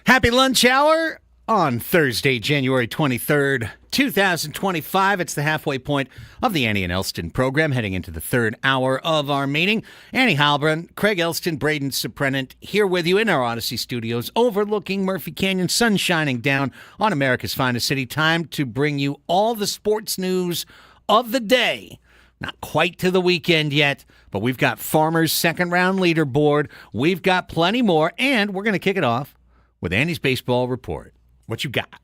Happy lunch hour on Thursday, January 23rd, 2025. It's the halfway point of the Annie and Elsten program, heading into the third hour of our meeting. Annie Halbrun, Craig Elsten, Braden Suprenant here with you in our Odyssey studios overlooking Murphy Canyon, sun shining down on America's finest city. Time to bring you all the sports news of the day. Not quite to the weekend yet, but we've got Farmer's second round leaderboard. We've got plenty more, and we're going to kick it off with Annie's baseball report. What you got?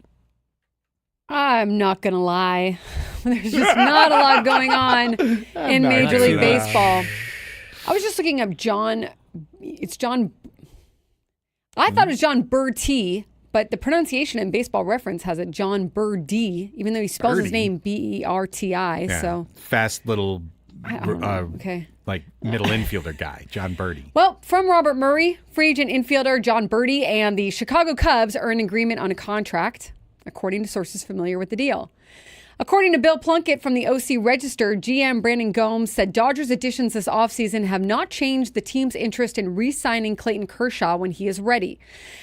I'm not going to lie. There's just not a lot going on in Major League Baseball. I was just looking up John. I thought it was John Berti, but the pronunciation in Baseball Reference has it John Birdie, even though he spells his name Berti. Yeah. So fast little okay. like middle infielder guy, John Birdie. Well, from Robert Murray, free agent infielder John Birdie and the Chicago Cubs are in agreement on a contract, according to sources familiar with the deal. According to Bill Plunkett from the OC Register, GM Brandon Gomes said Dodgers additions this offseason have not changed the team's interest in re-signing Clayton Kershaw when he is ready.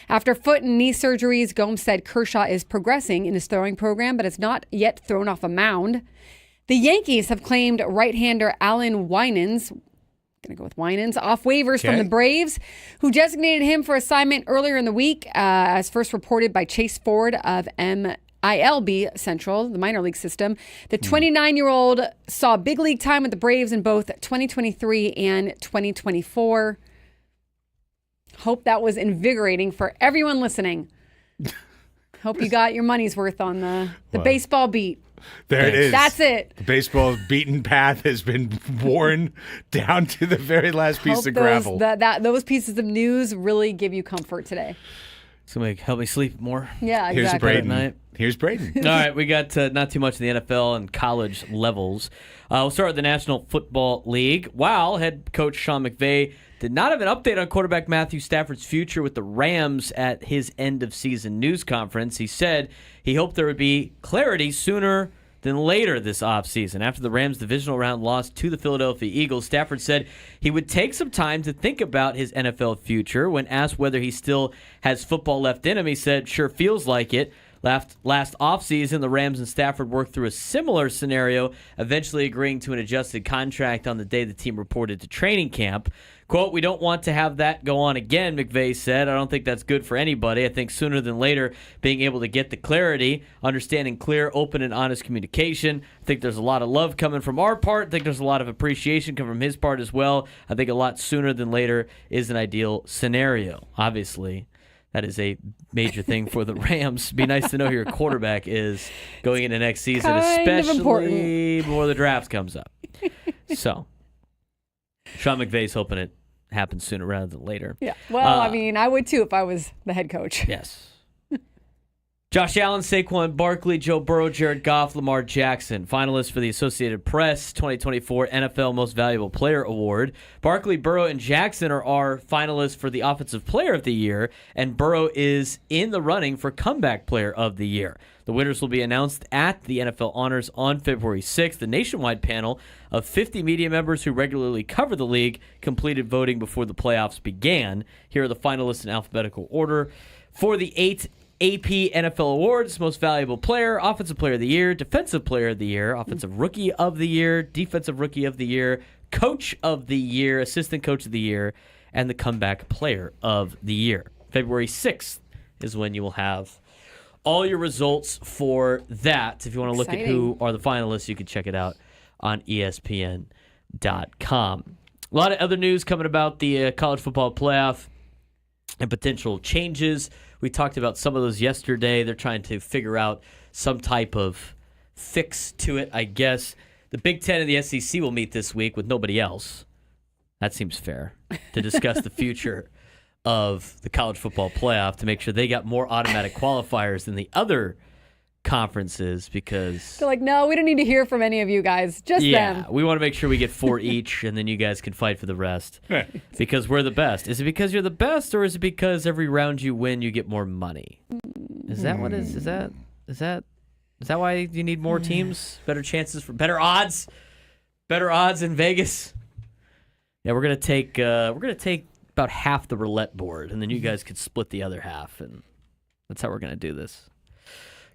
After foot and knee surgeries, Gomes said Kershaw is progressing in his throwing program, but has not yet thrown off a mound. The Yankees have claimed right-hander Alan Winans, off waivers from the Braves, who designated him for assignment earlier in the week, as first reported by Chase Ford of MILB Central, the minor league system. The 29-year-old saw big league time with the Braves in both 2023 and 2024. Hope that was invigorating for everyone listening. Hope you got your money's worth on the baseball beat. There it is. That's it. The baseball's beaten path has been worn down to the very last piece of gravel. Those pieces of news really give you comfort today. It's going to help me sleep more. Yeah, Here's exactly. Braden. Here's Braden. All right, we got not too much in the NFL and college levels. We'll start with the National Football League. While head coach Sean McVay did not have an update on quarterback Matthew Stafford's future with the Rams at his end-of-season news conference, he said he hoped there would be clarity sooner than later this offseason. After the Rams' divisional round loss to the Philadelphia Eagles, Stafford said he would take some time to think about his NFL future. When asked whether he still has football left in him, he said, "Sure feels like it." Last offseason, the Rams and Stafford worked through a similar scenario, eventually agreeing to an adjusted contract on the day the team reported to training camp. Quote, "We don't want to have that go on again," McVay said. "I don't think that's good for anybody. I think sooner than later, being able to get the clarity, understanding clear, open, and honest communication. I think there's a lot of love coming from our part. I think there's a lot of appreciation coming from his part as well. I think a lot sooner than later is an ideal scenario." Obviously, that is a major thing for the Rams. Be nice to know who your quarterback is going into next season, especially before the draft comes up. So, Sean McVay's hoping it happens sooner rather than later. Yeah. Well, I mean, I would too if I was the head coach. Yes. Josh Allen, Saquon Barkley, Joe Burrow, Jared Goff, Lamar Jackson, finalists for the Associated Press 2024 NFL Most Valuable Player Award. Barkley, Burrow, and Jackson are finalists for the Offensive Player of the Year, and Burrow is in the running for Comeback Player of the Year. The winners will be announced at the NFL Honors on February 6th. The nationwide panel of 50 media members who regularly cover the league completed voting before the playoffs began. Here are the finalists in alphabetical order. For the 8 AP NFL Awards: Most Valuable Player, Offensive Player of the Year, Defensive Player of the Year, Offensive Rookie of the Year, Defensive Rookie of the Year, Coach of the Year, Assistant Coach of the Year, and the Comeback Player of the Year. February 6th is when you will have all your results for that. If you want to look at who are the finalists, you can check it out on ESPN.com. A lot of other news coming about the college football playoff and potential changes. We talked about some of those yesterday. They're trying to figure out some type of fix to it, I guess. The Big Ten and the SEC will meet this week with nobody else. That seems fair, to discuss the future of the college football playoff, to make sure they got more automatic qualifiers than the other conferences, because they're like, no, we don't need to hear from any of you guys, just them. We want to make sure we get 4 each, and then you guys can fight for the rest, because we're the best. Is it because you're the best, or is it because every round you win you get more money? Is that what is that why you need more teams, better chances for better odds in Vegas? Yeah, we're gonna take about half the roulette board, and then you guys could split the other half, and That's how we're going to do this.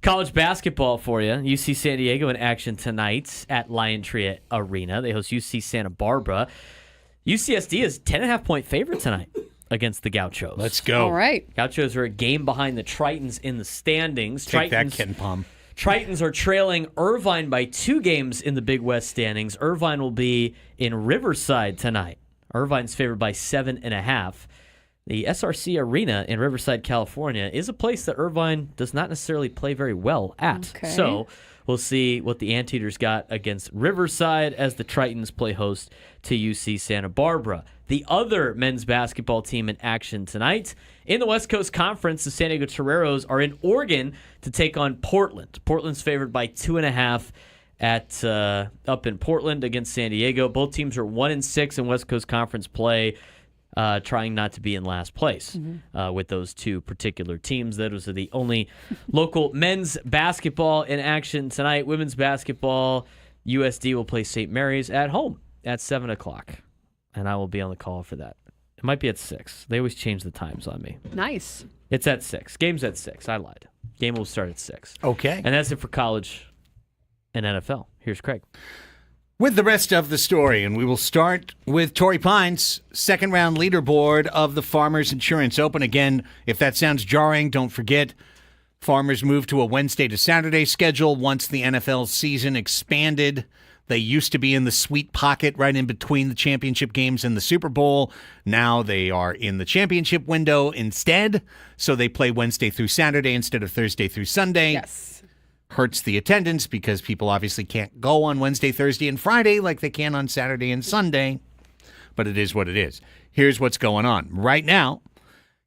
College basketball for you. UC San Diego in action tonight at Liontree Arena. They host UC Santa Barbara. UCSD is 10.5-point favorite tonight against the Gauchos. Let's go. All right. Gauchos are a game behind the Tritons in the standings. Take that, KenPom. Tritons are trailing Irvine by 2 games in the Big West standings. Irvine will be in Riverside tonight. Irvine's favored by 7.5. The SRC Arena in Riverside, California is a place that Irvine does not necessarily play very well at. Okay. So we'll see what the Anteaters got against Riverside as the Tritons play host to UC Santa Barbara. The other men's basketball team in action tonight. In the West Coast Conference, the San Diego Toreros are in Oregon to take on Portland. Portland's favored by 2.5 at up in Portland against San Diego. Both teams are 1-6 in West Coast Conference play. Trying not to be in last place with those two particular teams. Those are the only local men's basketball in action tonight. Women's basketball, USD will play St. Mary's at home at 7 o'clock, and I will be on the call for that. It might be at 6. They always change the times on me. Nice. It's at 6. Game's at 6. I lied. Game will start at 6. Okay. And that's it for college and NFL. Here's Craig. With the rest of the story, and we will start with Torrey Pines' second-round leaderboard of the Farmers Insurance Open. Again, if that sounds jarring, don't forget, Farmers moved to a Wednesday to Saturday schedule once the NFL season expanded. They used to be in the sweet pocket right in between the championship games and the Super Bowl. Now they are in the championship window instead, so they play Wednesday through Saturday instead of Thursday through Sunday. Yes. Hurts the attendance because people obviously can't go on Wednesday, Thursday, and Friday like they can on Saturday and Sunday. But it is what it is. Here's what's going on. Right now,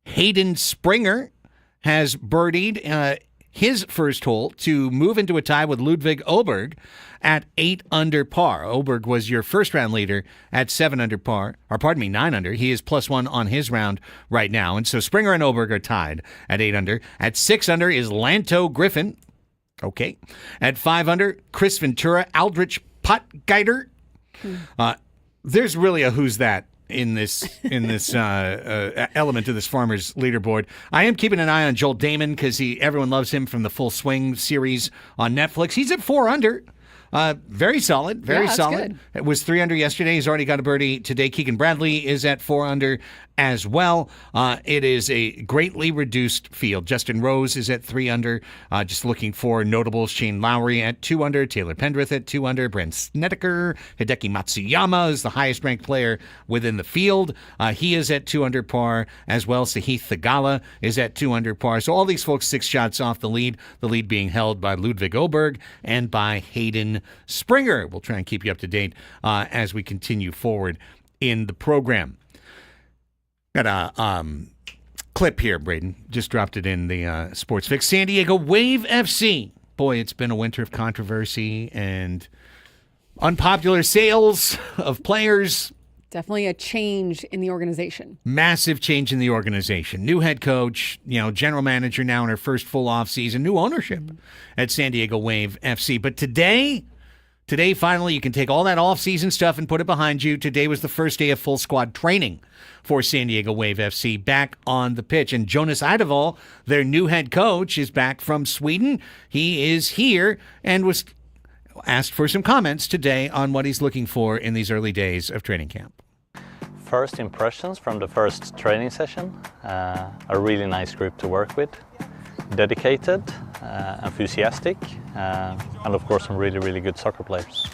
Hayden Springer has birdied his first hole to move into a tie with Ludwig Oberg at 8 under par. Oberg was your first-round leader at 7 under par, or pardon me, 9 under. He is +1 on his round right now. And so Springer and Oberg are tied at 8 under. At 6 under is Lanto Griffin. Okay. At 5 under, Chris Ventura, Aldrich Potgeider. There's really a who's that in this element of this Farmers leaderboard. I am keeping an eye on Joel Damon because everyone loves him from the Full Swing series on Netflix. He's at 4 under. Very solid. Very solid. Good. It was 3 under yesterday. He's already got a birdie today. Keegan Bradley is at 4 under as well. It is a greatly reduced field. Justin Rose is at 3 under. Just looking for notables. Shane Lowry at 2 under. Taylor Pendrith at 2 under. Brent Snedeker. Hideki Matsuyama is the highest ranked player within the field. He is at 2 under par as well. Sahith Thagala is at 2 under par. So all these folks 6 shots off the lead being held by Ludwig Oberg and by Hayden Springer. We'll try and keep you up to date as we continue forward in the program. Got a clip here, Braden. Just dropped it in the Sports Fix. San Diego Wave FC. Boy, it's been a winter of controversy and unpopular sales of players. Definitely a change in the organization. Massive change in the organization. New head coach, general manager now in her first full off season. New ownership at San Diego Wave FC. But today, finally, you can take all that off-season stuff and put it behind you. Today was the first day of full squad training for San Diego Wave FC back on the pitch. And Jonas Eidevall, their new head coach, is back from Sweden. He is here and was asked for some comments today on what he's looking for in these early days of training camp. First impressions from the first training session. A really nice group to work with. Dedicated, enthusiastic, and of course some really, really good soccer players.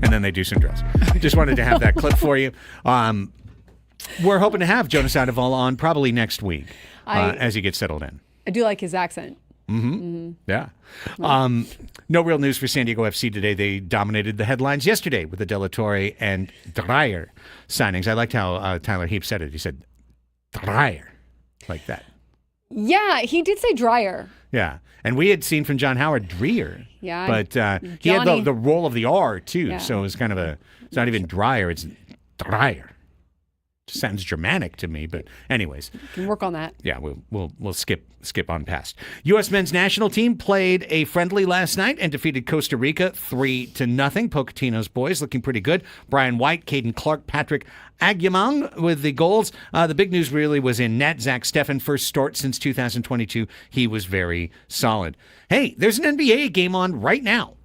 And then they do some drills. Just wanted to have that clip for you. We're hoping to have Jonas Eidevall on probably next week as he gets settled in. I do like his accent. Yeah. No real news for San Diego FC today. They dominated the headlines yesterday with the De La Torre and Dreyer signings. I liked how Tyler Heap said it. He said Dreyer, like that. Yeah, he did say Dreyer. Yeah. And we had seen from John Howard Dreyer. Yeah. But he had the roll of the R, too. Yeah. So it was kind of it's not even Dreyer, it's Dreyer. Sounds Germanic to me, but anyways. Can work on that. Yeah, we'll skip on past. U.S. men's national team played a friendly last night and defeated Costa Rica 3-0. Pochettino's boys looking pretty good. Brian White, Caden Clark, Patrick Agyemang with the goals. The big news really was in net. Zach Steffen, first start since 2022. He was very solid. Hey, there's an NBA game on right now.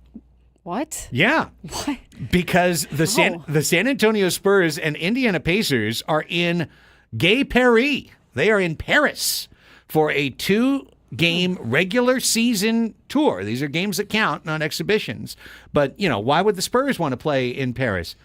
What? Yeah. What? Because the San Antonio Spurs and Indiana Pacers are in Gay Paris. They are in Paris for a 2-game regular season tour. These are games that count, not exhibitions. But, why would the Spurs want to play in Paris?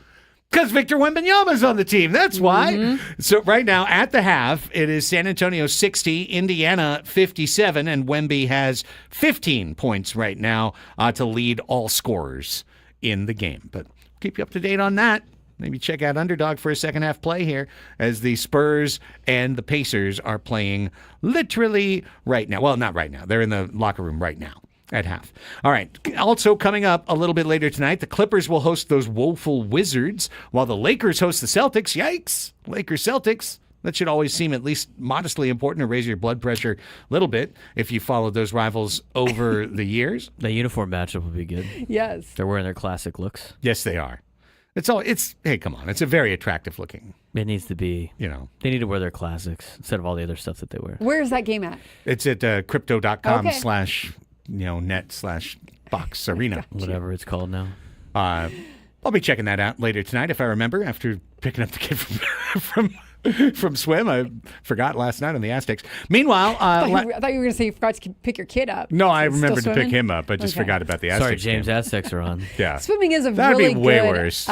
Because Victor Wembanyama's on the team. That's why. Mm-hmm. So right now at the half, it is San Antonio 60, Indiana 57, and Wemby has 15 points right now to lead all scorers in the game. But keep you up to date on that. Maybe check out Underdog for a second half play here as the Spurs and the Pacers are playing literally right now. Well, not right now. They're in the locker room right now. At half. All right. Also coming up a little bit later tonight, the Clippers will host those woeful Wizards while the Lakers host the Celtics. Yikes. Lakers-Celtics. That should always seem at least modestly important to raise your blood pressure a little bit if you followed those rivals over the years. The uniform matchup would be good. Yes. They're wearing their classic looks. Yes, they are. Hey, come on. It's a very attractive looking. It needs to be, they need to wear their classics instead of all the other stuff that they wear. Where is that game at? It's at crypto.com/net/box arena. Whatever it's called now. I'll be checking that out later tonight if I remember after picking up the kid from swim. I forgot last night on the Aztecs. Meanwhile, I thought you were going to say you forgot to pick your kid up. No, I remembered to pick him up. I just forgot about the Aztecs. Sorry, James. Game. Aztecs are on. Yeah, swimming is That'd really be way good worse.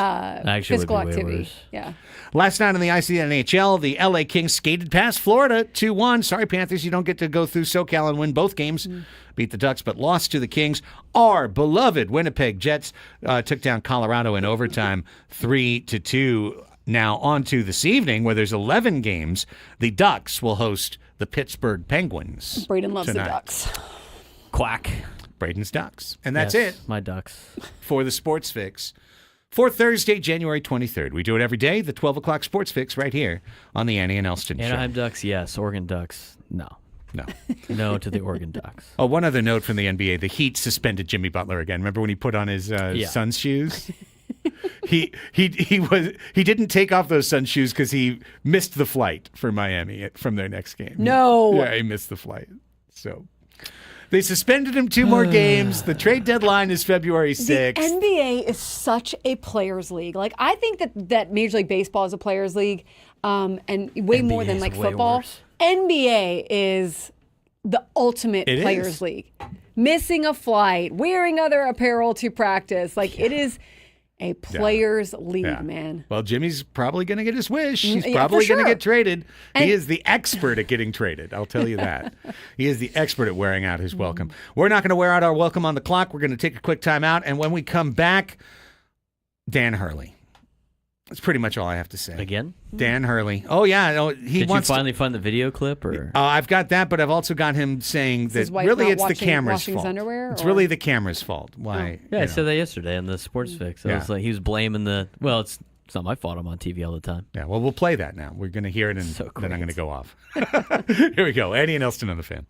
Physical activity. Worse. Yeah. Last night in the ICNHL, the LA Kings skated past Florida 2-1. Sorry, Panthers, you don't get to go through SoCal and win both games. Beat the Ducks, but lost to the Kings. Our beloved Winnipeg Jets took down Colorado in overtime 3-2. Now on to this evening where there's 11 games. The Ducks will host the Pittsburgh Penguins. Braden loves tonight. the Ducks. Quack. Braden's Ducks. And that's yes, it. My Ducks. For the Sports Fix. For Thursday, January 23rd. We do it every day, the 12 o'clock Sports Fix right here on the Annie and Elsten Show. Anaheim Ducks, yes. Oregon Ducks, no. No. No to the Oregon Ducks. Oh, one other note from the NBA. The Heat suspended Jimmy Butler again. Remember when he put on his Suns shoes? He didn't take off those Suns shoes because he missed the flight for Miami from their next game. No. Yeah, he missed the flight. So they suspended him 2 more games. The trade deadline is February 6th. The NBA is such a players' league. Like, I think that Major League Baseball is a players' league, and way more than like football. Worse. NBA is the ultimate players' league. Missing a flight, wearing other apparel to practice. Like, it is a players' league, man. Well, Jimmy's probably going to get his wish. He's probably going to get traded. He is the expert at getting traded. I'll tell you that. He is the expert at wearing out his welcome. We're not going to wear out our welcome on the clock. We're going to take a quick time out. And when we come back, Dan Hurley. That's pretty much all I have to say. Again? Dan Hurley. Oh, yeah. Did you finally find the video clip? Or I've got that, but I've also got him saying that really it's the camera's fault. It's really the camera's fault. Why? Yeah, I said that yesterday on the Sports Fix. I was like, he was blaming it's not my fault. I'm on TV all the time. Yeah, well, we'll play that now. We're going to hear it, and then I'm going to go off. Here we go. Annie and Elsten on the Fan.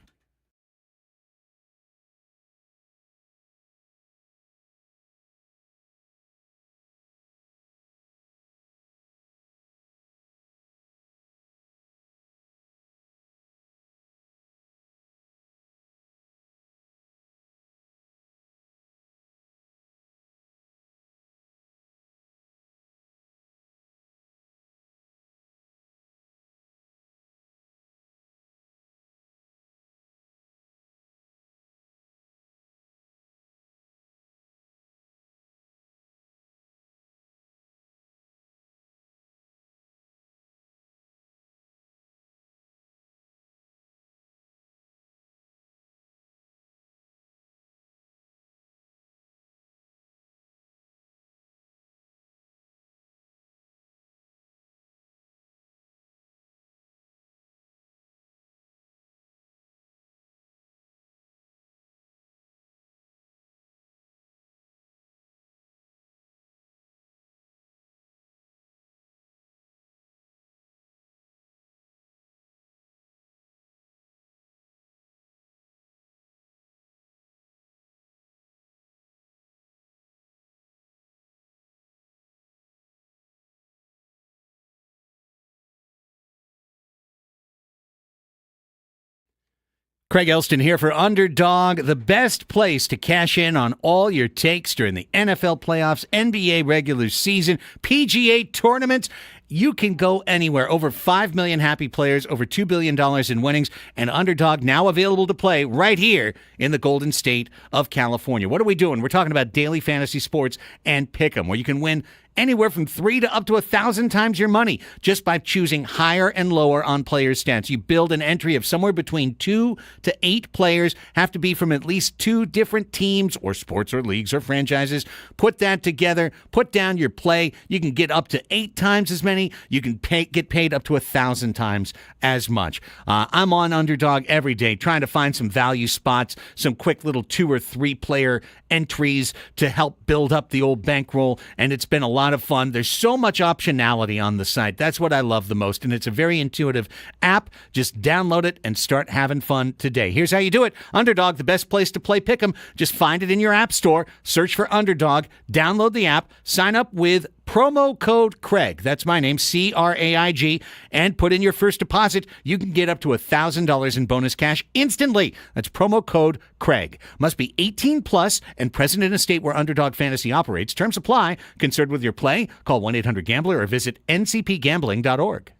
Craig Elsten here for Underdog, the best place to cash in on all your takes during the NFL playoffs, NBA regular season, PGA tournaments. You can go anywhere. Over 5 million happy players, over $2 billion in winnings, and Underdog now available to play right here in the Golden State of California. What are we doing? We're talking about daily fantasy sports and Pick'em, where you can win anywhere from 3 to up to 1,000 times your money just by choosing higher and lower on players' stats. You build an entry of somewhere between 2 to 8 players, have to be from at least 2 different teams or sports or leagues or franchises. Put that together, put down your play. You can get up to 8 times as many. You can get paid up to 1,000 times as much. I'm on Underdog every day trying to find some value spots, some quick little 2 or 3 player entries to help build up the old bankroll, and it's been a lot of fun. There's so much optionality on the site. That's what I love the most, and it's a very intuitive app. Just download it and start having fun today. Here's how you do it. Underdog, the best place to play Pick'em. Just find it in your app store, search for Underdog, download the app, sign up with promo code Craig, that's my name, C-R-A-I-G, and put in your first deposit. You can get up to $1,000 in bonus cash instantly. That's promo code Craig. Must be 18 plus and present in a state where Underdog Fantasy operates. Terms apply. Concerned with your play? Call 1-800-GAMBLER or visit ncpgambling.org.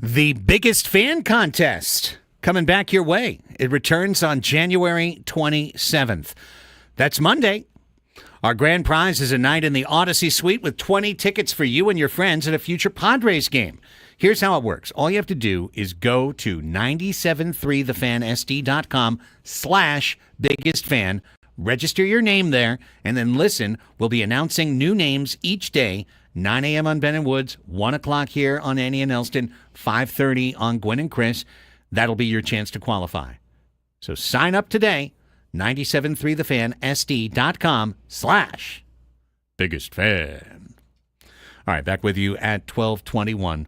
The biggest fan contest coming back your way. It returns on January 27th. That's Monday. Our grand prize is a night in the Odyssey Suite with 20 tickets for you and your friends at a future Padres game. Here's how it works. All you have to do is go to 973thefansd.com/biggestfan. Register your name there, and then listen. We'll be announcing new names each day. 9 a.m. on Ben and Woods, 1 o'clock here on Annie and Elsten, 5:30 on Gwen and Chris. That'll be your chance to qualify. So sign up today, 973thefansd.com/biggestfan. All right, back with you at 12:21.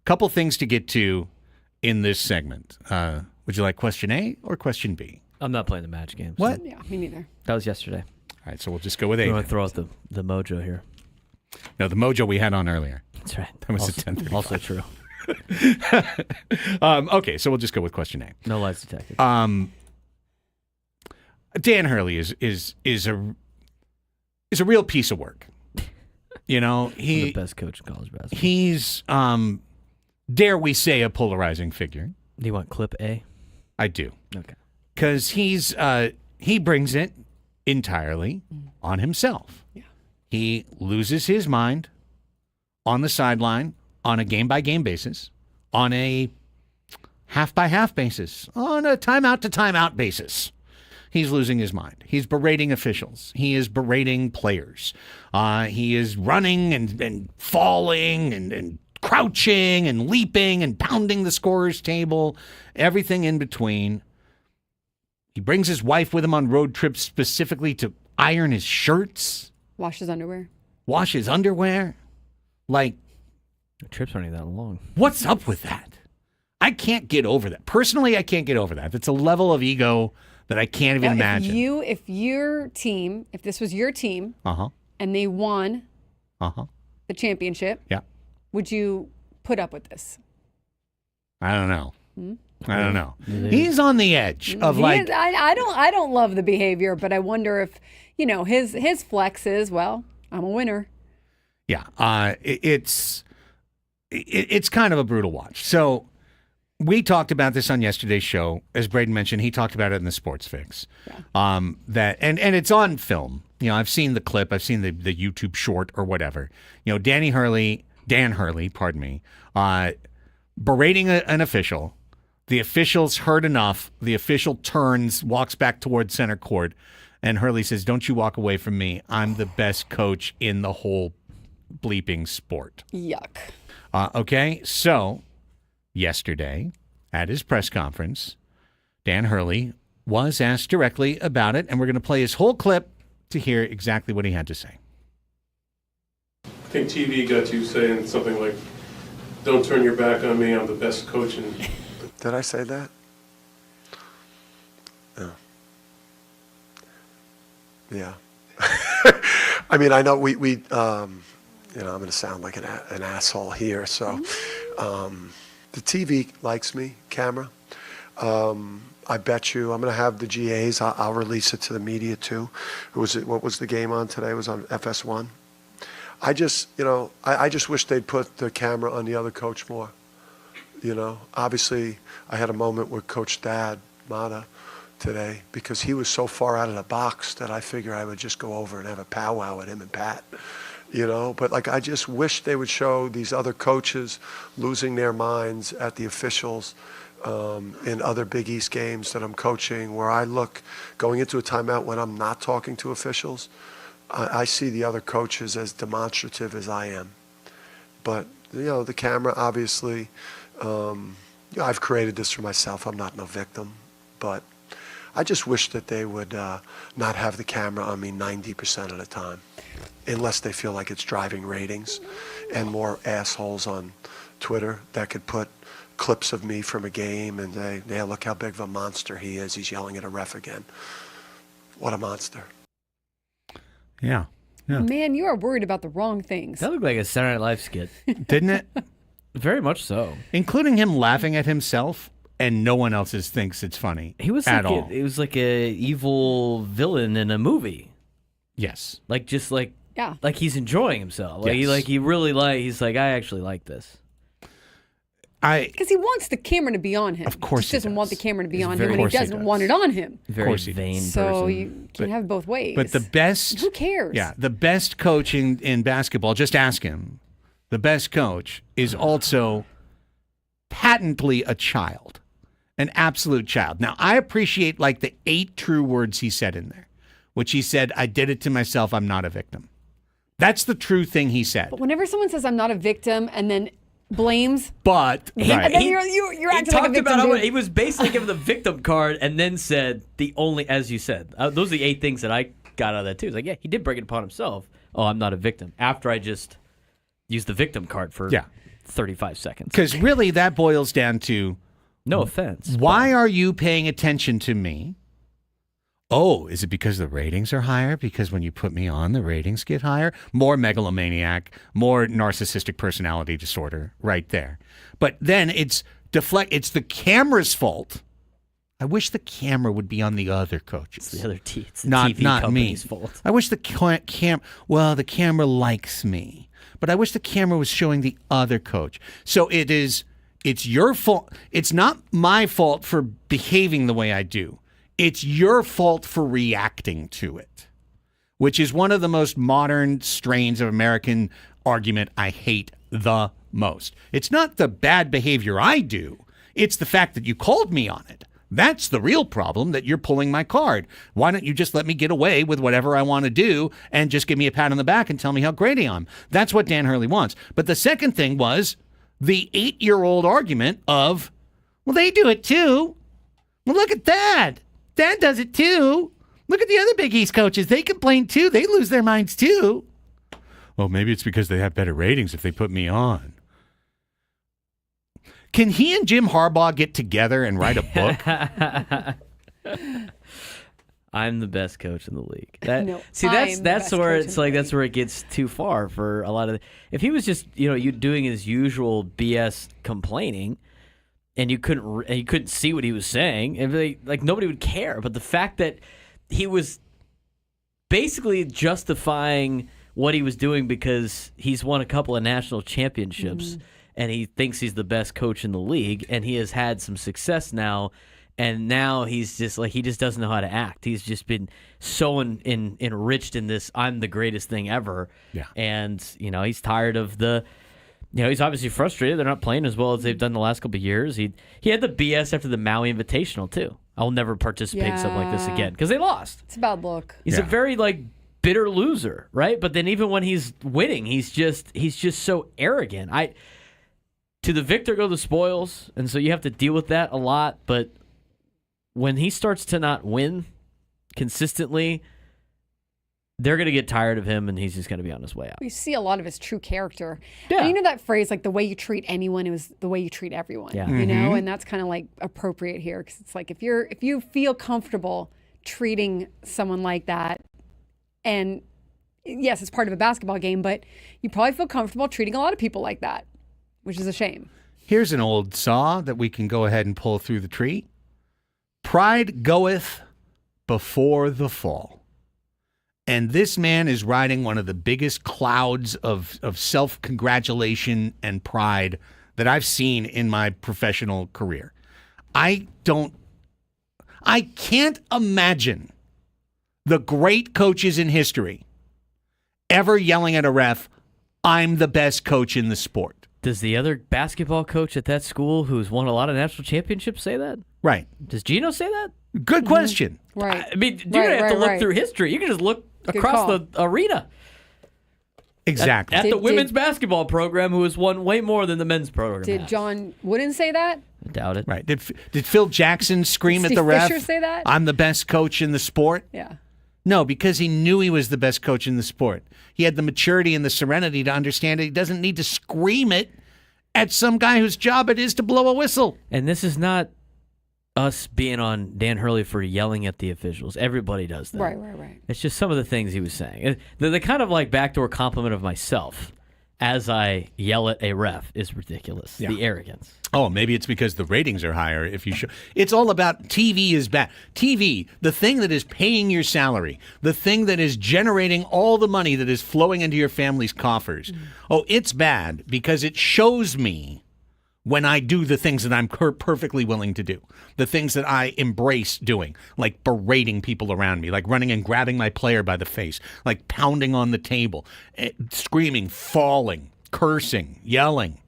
Couple things to get to in this segment. Would you like question A or question B? I'm not playing the match game. So What? Yeah, me neither. that was yesterday. All right, so we'll just go with A. I'm going then. to throw out the mojo here. No, the mojo we had on earlier. That's right. That was also, at 10:35. Also true. Okay, so we'll just go with question A. No lies detected. Dan Hurley is a real piece of work. You know, the best coach in college basketball. he's dare we say a polarizing figure. Do you want clip A? I do. Okay. Because he brings it entirely on himself. Yeah. He loses his mind on the sideline on a game-by-game basis, on a half-by-half basis, on a timeout-to-timeout basis. He's losing his mind. He's berating officials. He is berating players. He is running and falling and crouching and leaping and pounding the scorer's table, everything in between. He brings his wife with him on road trips specifically to iron his shirts, Wash his underwear. wash his underwear. Like, The trips aren't even that long. what's up with that? I can't get over that. Personally, I can't get over that. It's a level of ego that I can't even imagine. If your team, if this was your team, and they won the championship, Yeah. would you put up with this? I don't know. I don't know. He's on the edge of like. I don't love the behavior, but I wonder if his flex is, well, I'm a winner. Yeah, it's kind of a brutal watch. So we talked about this on yesterday's show. As Braden mentioned, he talked about it in the Sports Fix. Yeah. That and it's on film. You know, I've seen the clip. I've seen the YouTube short or whatever. You know, Dan Hurley, pardon me, berating an official. The official's heard enough. The official turns, walks back towards center court, and Hurley says, "Don't you walk away from me. I'm the best coach in the whole bleeping sport." Yuck. Okay, so yesterday at his press conference, Dan Hurley was asked directly about it, and we're going to play his whole clip to hear exactly what he had to say. I think TV got you saying something like, "Don't turn your back on me, I'm the best coach in..." Did I say that? No. Yeah. I mean, I know we I'm going to sound like an asshole here. So the TV likes me, camera. I bet you I'm going to have the GAs. I'll release it to the media too. What was the game on today? It was on FS1. I just wish they'd put the camera on the other coach more. You know, obviously I had a moment with Coach Dad Mata today because he was so far out of the box that I figure I would just go over and have a powwow with him and Pat. You know, but like I just wish they would show these other coaches losing their minds at the officials in other Big East games that I'm coaching, where I look going into a timeout when I'm not talking to officials. I see the other coaches as demonstrative as I am. But the camera obviously. I've created this for myself. I'm not no victim, but I just wish that they would not have the camera on me 90% of the time, unless they feel like it's driving ratings, and more assholes on Twitter that could put clips of me from a game and say, "Yeah, look how big of a monster he is. He's yelling at a ref again." What a monster. Yeah. Man, you are worried about the wrong things. That looked like a Saturday Night Live skit. Didn't it? Very much so. Including him laughing at himself, and no one else thinks it's funny. He was at like all. It was like a evil villain in a movie. Yes. Like just like Yeah. like he's enjoying himself. Like Yes. he's like I actually like this. Because he wants the camera to be on him. Of course he doesn't he want the does. camera to be He's on very- him, and he Of course he doesn't does. want it on him. Very course he vain So person. you can have both ways. But the best. Who cares? Yeah, the best coach in basketball, just ask him. The best coach is also patently a child, an absolute child. Now, I appreciate like the 8 true words he said in there, which he said, I did it to myself. I'm not a victim. That's the true thing he said. But whenever someone says I'm not a victim and then blames, But and then you're acting He like a talked victim. about how dude. he was basically given the victim card and then said as you said, those are the 8 things that I got out of that too. It's like, yeah, he did bring it upon himself. Oh, I'm not a victim. After I just used the victim card for 35 seconds. because really that boils down to, No offense. why are you paying attention to me? Oh, is it because the ratings are higher? Because when you put me on, the ratings get higher? More megalomaniac, more narcissistic personality disorder right there. But then it's it's the camera's fault. I wish the camera would be on the other coaches. It's the other it's the not TV not me. company's fault. I wish the the camera likes me, but I wish the camera was showing the other coach. So it's your fault. It's not my fault for behaving the way I do. It's your fault for reacting to it, which is one of the most modern strains of American argument I hate the most. It's not the bad behavior I do. It's the fact that you called me on it. That's the real problem, that you're pulling my card. Why don't you just let me get away with whatever I want to do and just give me a pat on the back and tell me how great I am? That's what Dan Hurley wants. But the second thing was the 8-year-old argument of, well, they do it too. Well, look at that. Dad does it too. Look at the other Big East coaches. They complain too. They lose their minds too. Well, maybe it's because they have better ratings if they put me on. Can he and Jim Harbaugh get together and write a book? I'm the best coach in the league. No, see, I'm the that's best where coach it's in the like that's where it gets too far for a lot of. If he was just you doing his usual BS complaining, and you couldn't see what he was saying, and like nobody would care. But the fact that he was basically justifying what he was doing because he's won a couple of national championships. And he thinks he's the best coach in the league, and he has had some success now. And now he's just like, he just doesn't know how to act. He's just been so enriched in this, I'm the greatest thing ever. Yeah. And, he's tired of he's obviously frustrated. They're not playing as well as they've done the last couple of years. He had the BS after the Maui Invitational, too. I'll never participate in something like this again because they lost. It's a bad look. He's a very, bitter loser, right? But then even when he's winning, he's just so arrogant. To the victor go the spoils, and so you have to deal with that a lot. But when he starts to not win consistently, they're going to get tired of him, and he's just going to be on his way out. We see a lot of his true character. Yeah. And that phrase, like the way you treat anyone is the way you treat everyone. Yeah. And that's kind of like appropriate here because it's like if you feel comfortable treating someone like that, and yes, it's part of a basketball game, but you probably feel comfortable treating a lot of people like that. Which is a shame. Here's an old saw that we can go ahead and pull through the tree. Pride goeth before the fall. And this man is riding one of the biggest clouds of self-congratulation and pride that I've seen in my professional career. I can't imagine the great coaches in history ever yelling at a ref, I'm the best coach in the sport. Does the other basketball coach at that school who's won a lot of national championships say that? Right. Does Gino say that? Good question. Right. I mean, you're going to have to look through history. You can just look across call. the arena. Exactly. At the women's basketball program, who has won way more than the men's program. Did John Wooden say that? I doubt it. Right. Did Phil Jackson scream Did at the Steve ref? Fisher say that? I'm the best coach in the sport. Yeah. No, because he knew he was the best coach in the sport. He had the maturity and the serenity to understand it. He doesn't need to scream it at some guy whose job it is to blow a whistle. And this is not us being on Dan Hurley for yelling at the officials. Everybody does that. Right. It's just some of the things he was saying. The kind of backdoor compliment of myself as I yell at a ref is ridiculous. Yeah. The arrogance. Oh, maybe it's because the ratings are higher if you show. It's all about TV is bad. TV, the thing that is paying your salary, the thing that is generating all the money that is flowing into your family's coffers. Oh, it's bad because it shows me when I do the things that I'm perfectly willing to do, the things that I embrace doing, like berating people around me, like running and grabbing my player by the face, like pounding on the table, screaming, falling, cursing, yelling.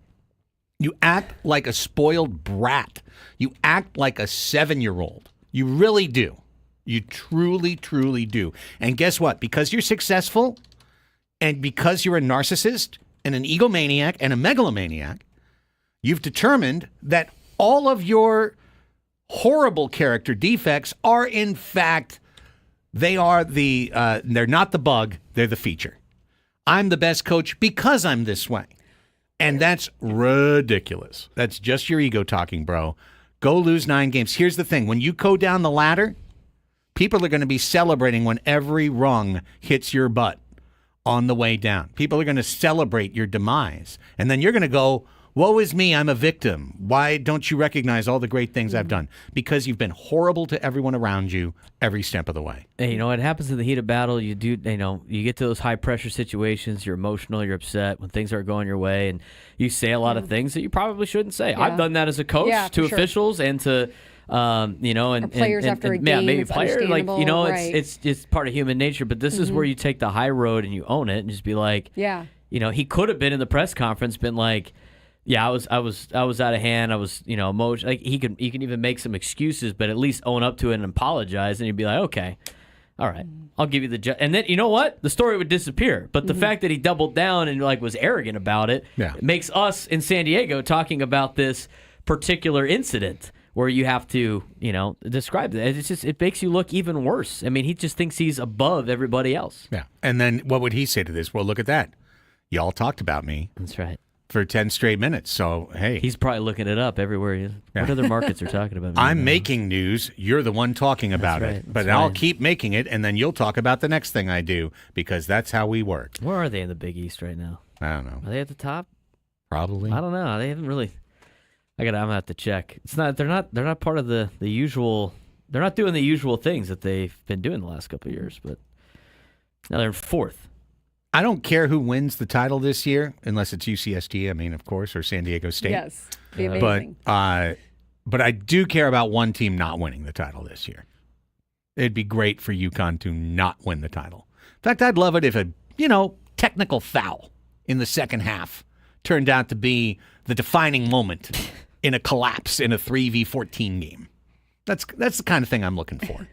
You act like a spoiled brat. You act like a 7-year-old. You really do. You truly, truly do. And guess what? Because you're successful and because you're a narcissist and an egomaniac and a megalomaniac, you've determined that all of your horrible character defects are, in fact, they're not the bug, they're the feature. I'm the best coach because I'm this way. And that's ridiculous. That's just your ego talking, bro. Go lose 9 games. Here's the thing. When you go down the ladder, people are going to be celebrating when every rung hits your butt on the way down. People are going to celebrate your demise. And then you're going to go, woe is me, I'm a victim. Why don't you recognize all the great things I've done? Because you've been horrible to everyone around you every step of the way. Hey, it happens in the heat of battle. You get to those high-pressure situations. You're emotional. You're upset when things aren't going your way, and you say a lot of things that you probably shouldn't say. Yeah. I've done that as a coach to officials and to, and players after a game. Maybe players, right. it's part of human nature. But this is where you take the high road and you own it and just be like, he could have been in the press conference, been like, yeah, I was out of hand. I was, emotional. Like he can even make some excuses, but at least own up to it and apologize. And he'd be like, okay, all right, I'll give you the. And then you know what? The story would disappear. But the fact that he doubled down and was arrogant about it, makes us in San Diego talking about this particular incident where you have to, describe it. It makes you look even worse. I mean, he just thinks he's above everybody else. Yeah. And then what would he say to this? Well, look at that. Y'all talked about me. That's right. For 10 straight minutes. So, hey. He's probably looking it up everywhere he is. What other markets are talking about me? I'm making news. You're the one talking about it. But I'll keep making it, and then you'll talk about the next thing I do, because that's how we work. Where are they in the Big East right now? I don't know. Are they at the top? Probably. I don't know. They haven't really. I'm gonna have to check. It's not. They're not part of the usual. They're not doing the usual things that they've been doing the last couple of years. But now they're 4th. I don't care who wins the title this year, unless it's UCSD, of course, or San Diego State. Yes, be amazing. But I do care about one team not winning the title this year. It'd be great for UConn to not win the title. In fact, I'd love it if a, technical foul in the second half turned out to be the defining moment in a collapse in a 3v14 game. That's the kind of thing I'm looking for.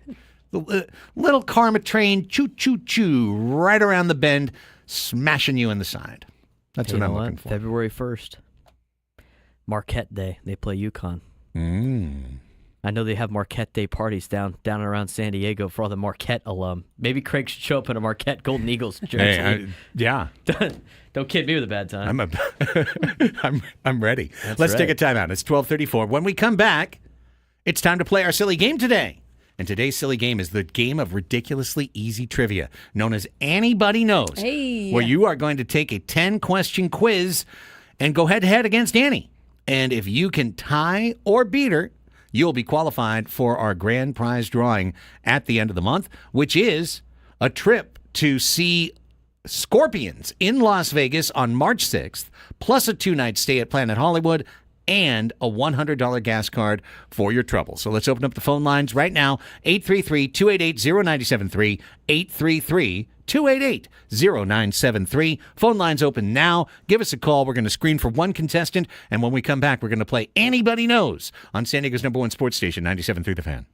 The little karma train, choo-choo-choo, right around the bend, smashing you in the side. That's what I'm looking for. February 1st, Marquette Day. They play UConn. I know they have Marquette Day parties down and around San Diego for all the Marquette alum. Maybe Craig should show up in a Marquette Golden Eagles jersey. Yeah. Don't kid me with a bad time. I'm ready. That's Let's right. take a timeout. It's 12:34. When we come back, it's time to play our silly game today. And today's silly game is the game of ridiculously easy trivia, known as Anybody Knows, where you are going to take a 10-question quiz and go head-to-head against Annie. And if you can tie or beat her, you'll be qualified for our grand prize drawing at the end of the month, which is a trip to see Scorpions in Las Vegas on March 6th, plus a 2-night stay at Planet Hollywood, and a $100 gas card for your trouble. So let's open up the phone lines right now. 833-288-0973, 833-288-0973. Phone lines open now. Give us a call. We're going to screen for one contestant, and when we come back, we're going to play Anybody Knows on San Diego's #1 sports station, 97.3 The Fan.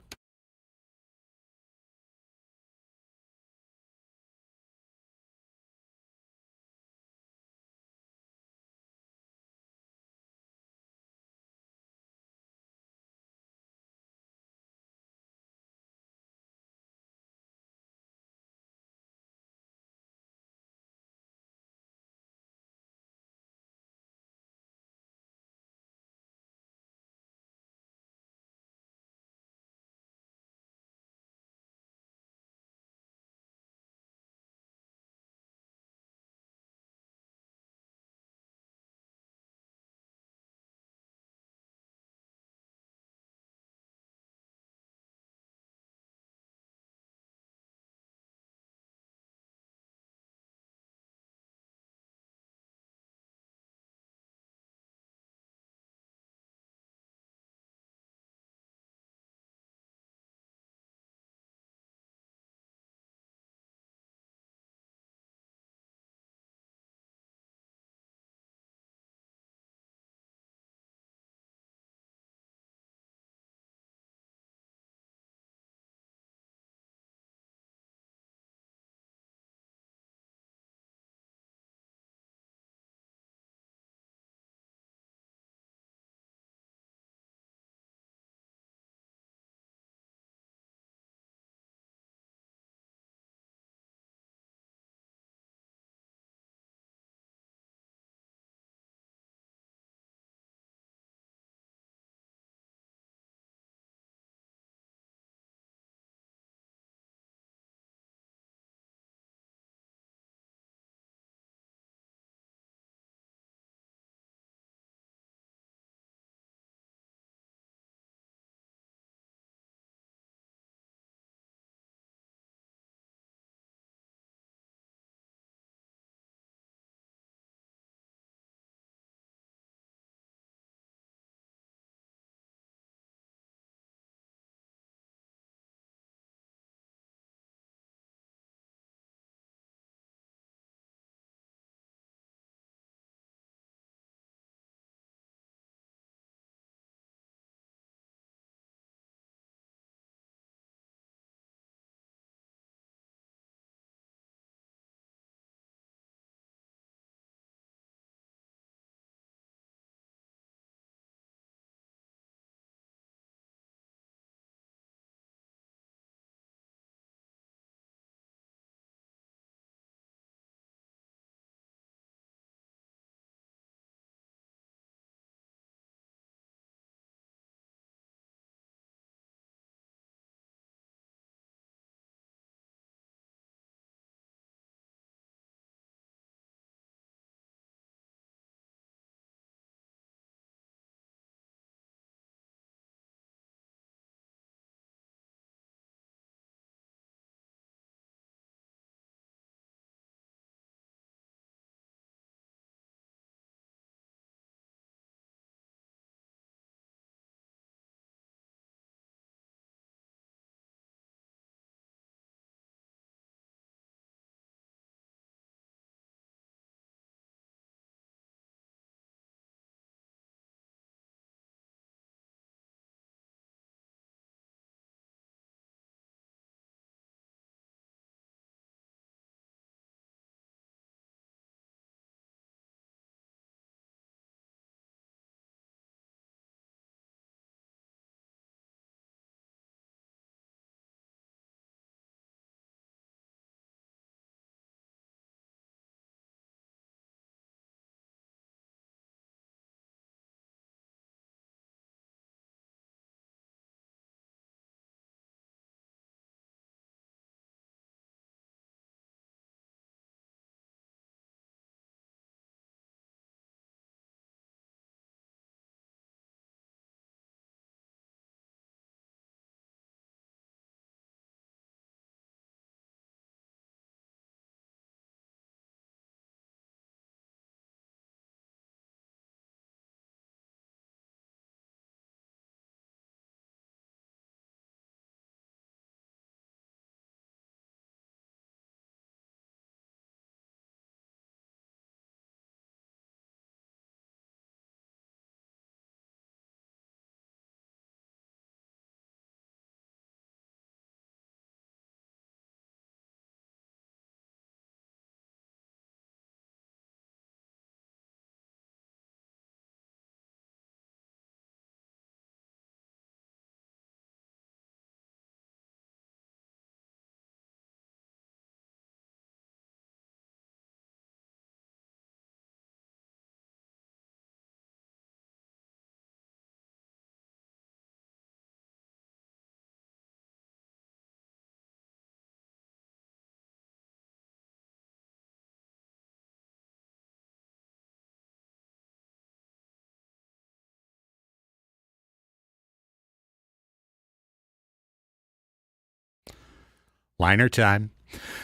Liner time.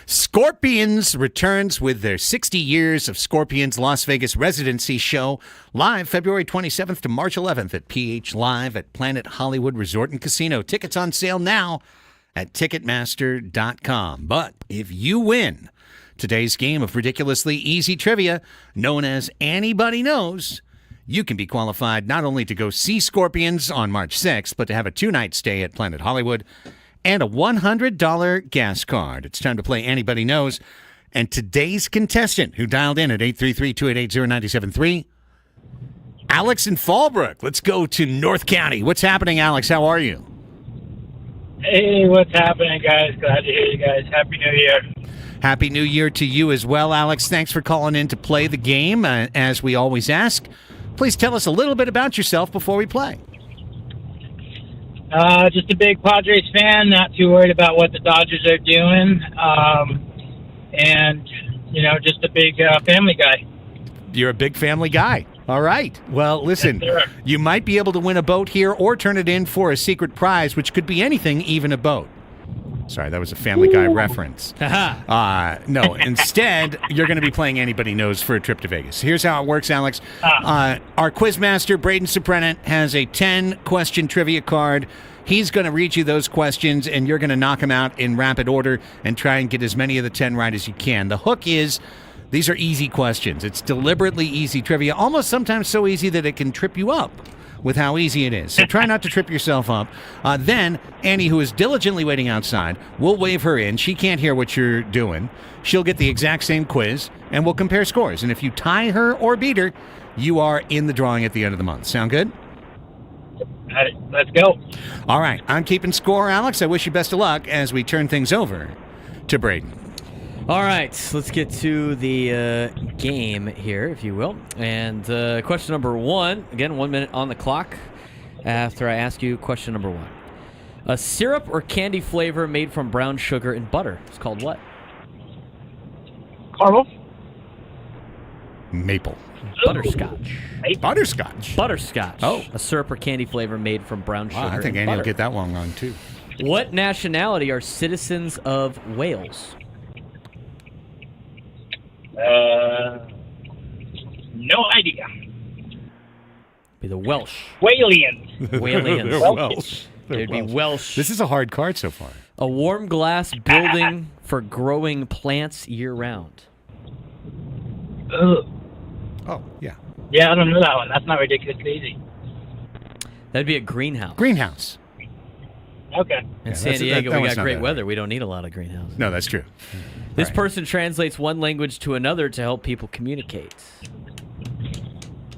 Scorpions returns with their 60 Years of Scorpions Las Vegas residency show live February 27th to March 11th at PH Live at Planet Hollywood Resort and Casino. Tickets on sale now at Ticketmaster.com. But if you win today's game of ridiculously easy trivia, known as Anybody Knows, you can be qualified not only to go see Scorpions on March 6th, but to have a 2-night stay at Planet Hollywood and a $100 gas card. It's time to play Anybody Knows. And today's contestant, who dialed in at 833-288-0973, Alex in Fallbrook. Let's go to North County. What's happening, Alex? How are you? Hey, what's happening, guys? Glad to hear you guys. Happy New Year. Happy New Year to you as well, Alex. Thanks for calling in to play the game. As we always ask, please tell us a little bit about yourself before we play. Just a big Padres fan, not too worried about what the Dodgers are doing. And, just a big family guy. You're a big family guy. All right. Well, listen, Yes, you might be able to win a boat here or turn it in for a secret prize, which could be anything, even a boat. Sorry, that was a Family Guy reference. No, instead, you're going to be playing Anybody Knows for a trip to Vegas. Here's how it works, Alex. Our quizmaster, Braden Soprennant, has a 10-question trivia card. He's going to read you those questions, and you're going to knock them out in rapid order and try and get as many of the 10 right as you can. The hook is these are easy questions. It's deliberately easy trivia, almost sometimes so easy that it can trip you up with how easy it is. So try not to trip yourself up. Then Annie, who is diligently waiting outside, we'll wave her in. She can't hear what you're doing. She'll get the exact same quiz, and we'll compare scores. And if you tie her or beat her, you are in the drawing at the end of the month. Sound good? Let's go. All right. I'm keeping score, Alex. I wish you best of luck as we turn things over to Braden. All right, let's get to the game here, if you will. And question number 1, again, 1 minute on the clock after I ask you question number 1. A syrup or candy flavor made from brown sugar and butter is called what? Caramel. Maple. Butterscotch. Butterscotch. Butterscotch. Oh. A syrup or candy flavor made from brown sugar I think and Annie butter. will get that one wrong, too. What nationality are citizens of Wales? No idea. Be the Welsh. Walians. Walians. They're Welsh. It'd be Welsh. This is a hard card so far. A warm glass building for growing plants year-round. Ugh. Oh, yeah. Yeah, I don't know that one. That's not ridiculously easy. That'd be a greenhouse. Greenhouse. Okay. In Yeah, San that Diego, we one's got not great bad. weather. We don't need a lot of greenhouses. No, that's true. This Right. person translates one language to another to help people communicate.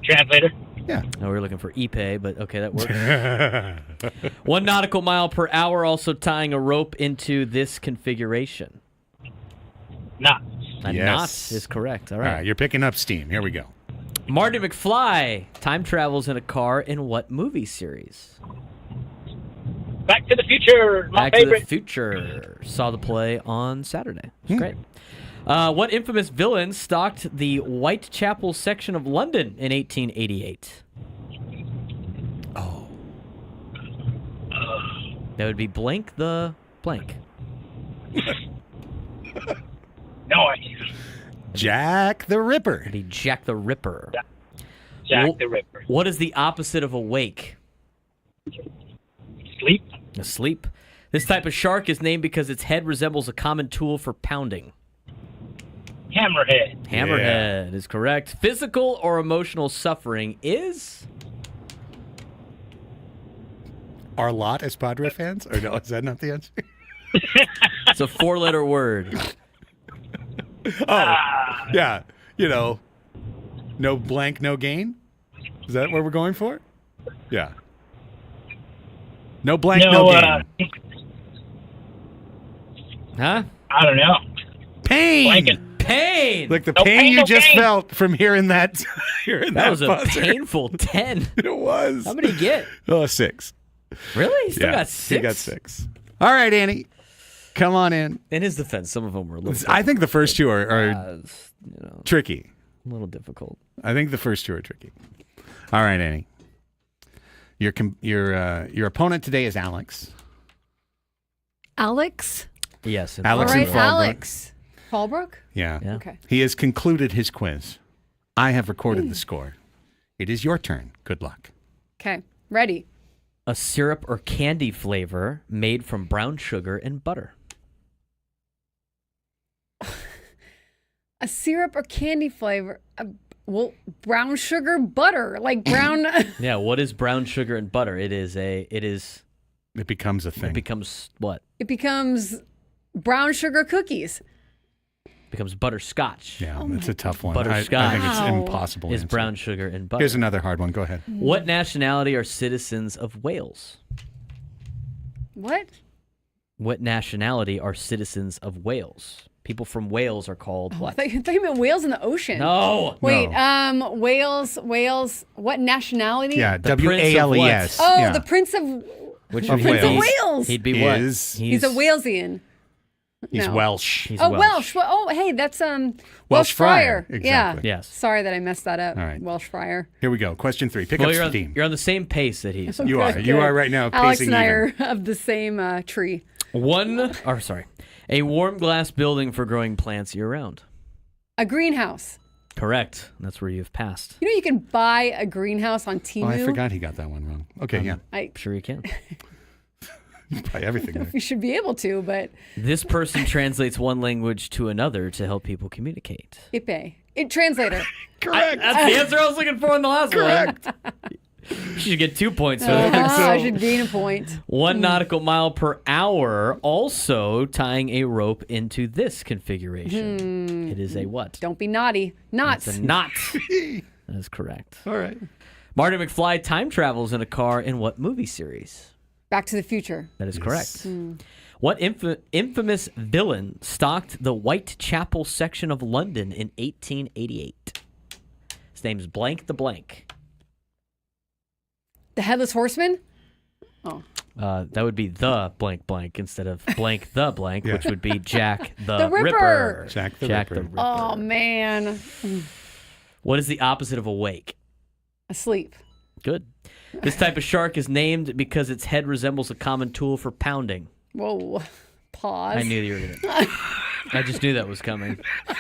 Translator. Yeah. No, we were looking for Ipe, but okay, that works. 1 nautical mile per hour, also tying a rope into this configuration. Not. A Yes. knot is correct. All All right. right, you're picking up steam. Here we go. Marty McFly time travels in a car in what movie series? Back to the Future. My Back favorite. to the Future. Saw the play on Saturday. It's great. What infamous villain stalked the Whitechapel section of London in 1888? Oh. That would be blank the blank. No idea. Jack the Ripper. It'd be Jack the Ripper. Jack Well- the Ripper. What is the opposite of awake? Sleep. Asleep. This type of shark is named because its head resembles a common tool for pounding. Hammerhead. Hammerhead is correct. Physical or emotional suffering is? Our lot as Padre fans? Or no, is that not the answer? It's a 4-letter word. Oh, yeah. You know, no blank, no gain? Is that what we're going for? Yeah. No blank, no gain. Huh? I don't know. Pain. Blanket. Pain. Like the No pain pain, you no just gain. felt from hearing that. Hearing That was a buzzer. painful 10. It was. How many you get? Oh, 6. Really? He still Yeah, got 6? He got 6. All right, Annie. Come on in. In his defense, some of them were a little I think the first two are tricky. a little difficult. I think the first two are tricky. All right, Annie. Your opponent today is Alex. Alex, Yes. Alex All in right, Fallbrook. Alex. Fallbrook? Yeah. Okay. He has concluded his quiz. I have recorded the score. It is your turn. Good luck. Okay. Ready. A syrup or candy flavor made from brown sugar and butter. A syrup or candy flavor. Well, brown sugar butter, like brown. Yeah, what is brown sugar and butter? It becomes a thing. It becomes what? It becomes brown sugar cookies. It becomes butterscotch. Yeah, that's a tough one. Butterscotch. I think it's Wow. impossible. to Is answer. brown sugar and butter. Here's another hard one. Go ahead. What nationality are citizens of Wales? What? What nationality are citizens of Wales? People from Wales are called I what? thought you meant whales in the ocean. No. Wait, No. Wales. What nationality? Yeah, The Prince of WALES. Oh, yeah. the Prince of. Which Of would be- Wales. Wales. He'd be what? He's He's a Walesian. He's No. Welsh. He's Oh, Welsh. Welsh. Well, oh, hey, that's Welsh Friar. Yeah. Exactly. Yes. Sorry that I messed that up. All right. Welsh Friar. Here we go. Question 3. Pick Well, up you're on, steam. you're on the same pace that he is. You are. Good, You good. are right now Alex pacing and I even. are of the same tree. A warm glass building for growing plants year-round. A greenhouse. Correct. That's where you've passed. You know you can buy a greenhouse on Temu. Oh, I forgot he got that one wrong. Okay, yeah. I Sure you can. Buy everything there. you should be able to, but This person translates one language to another to help people communicate. Ipe. Translator. Correct. That's the answer I was looking for in the last one. You should get 2 points for that. I should gain a point. 1 nautical mile per hour, also tying a rope into this configuration. It is a what? Don't be naughty. Knots. It's a knot. That is correct. All right. Marty McFly time travels in a car in what movie series? Back to the Future. That is correct. What infamous villain stalked the Whitechapel section of London in 1888? His name's blank the blank. The Headless Horseman? That would be the blank blank instead of blank the blank, which would be Jack the, The Ripper. Jack the Jack Ripper. the Ripper. Oh, man. What is the opposite of awake? Asleep. Good. This type of shark is named because its head resembles a common tool for pounding. Whoa. Pause. I knew you were gonna. I just knew that was coming.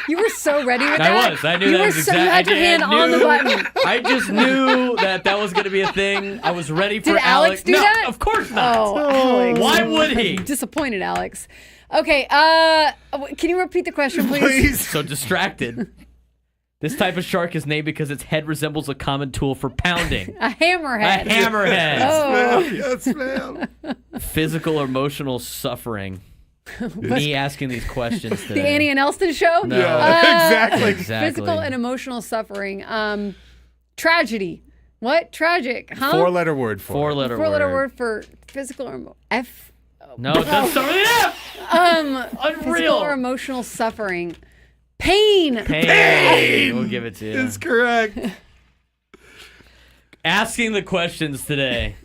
You were so ready with that. I was. I knew you that were was so, exactly. You had your hand on the button. I just knew that was going to be a thing. I was ready for Did Alex do no, that? of course not. Oh, Alex. Why would he? Disappointed, Alex. Okay, can you repeat the question, please? So distracted. This type of shark is named because its head resembles a common tool for pounding. A hammerhead. A hammerhead. Oh. Yes, ma'am. Physical or emotional suffering. Me asking these questions today. The Annie and Elsten show? No. Exactly. Exactly. Physical and emotional suffering. Tragedy. What? Tragic, huh? Four-letter word for it. Four-letter Four-letter word for physical or F. No, it doesn't start with an F. Physical Unreal. or emotional suffering. Pain. Pain. We'll give it to you. Is correct. Asking the questions today.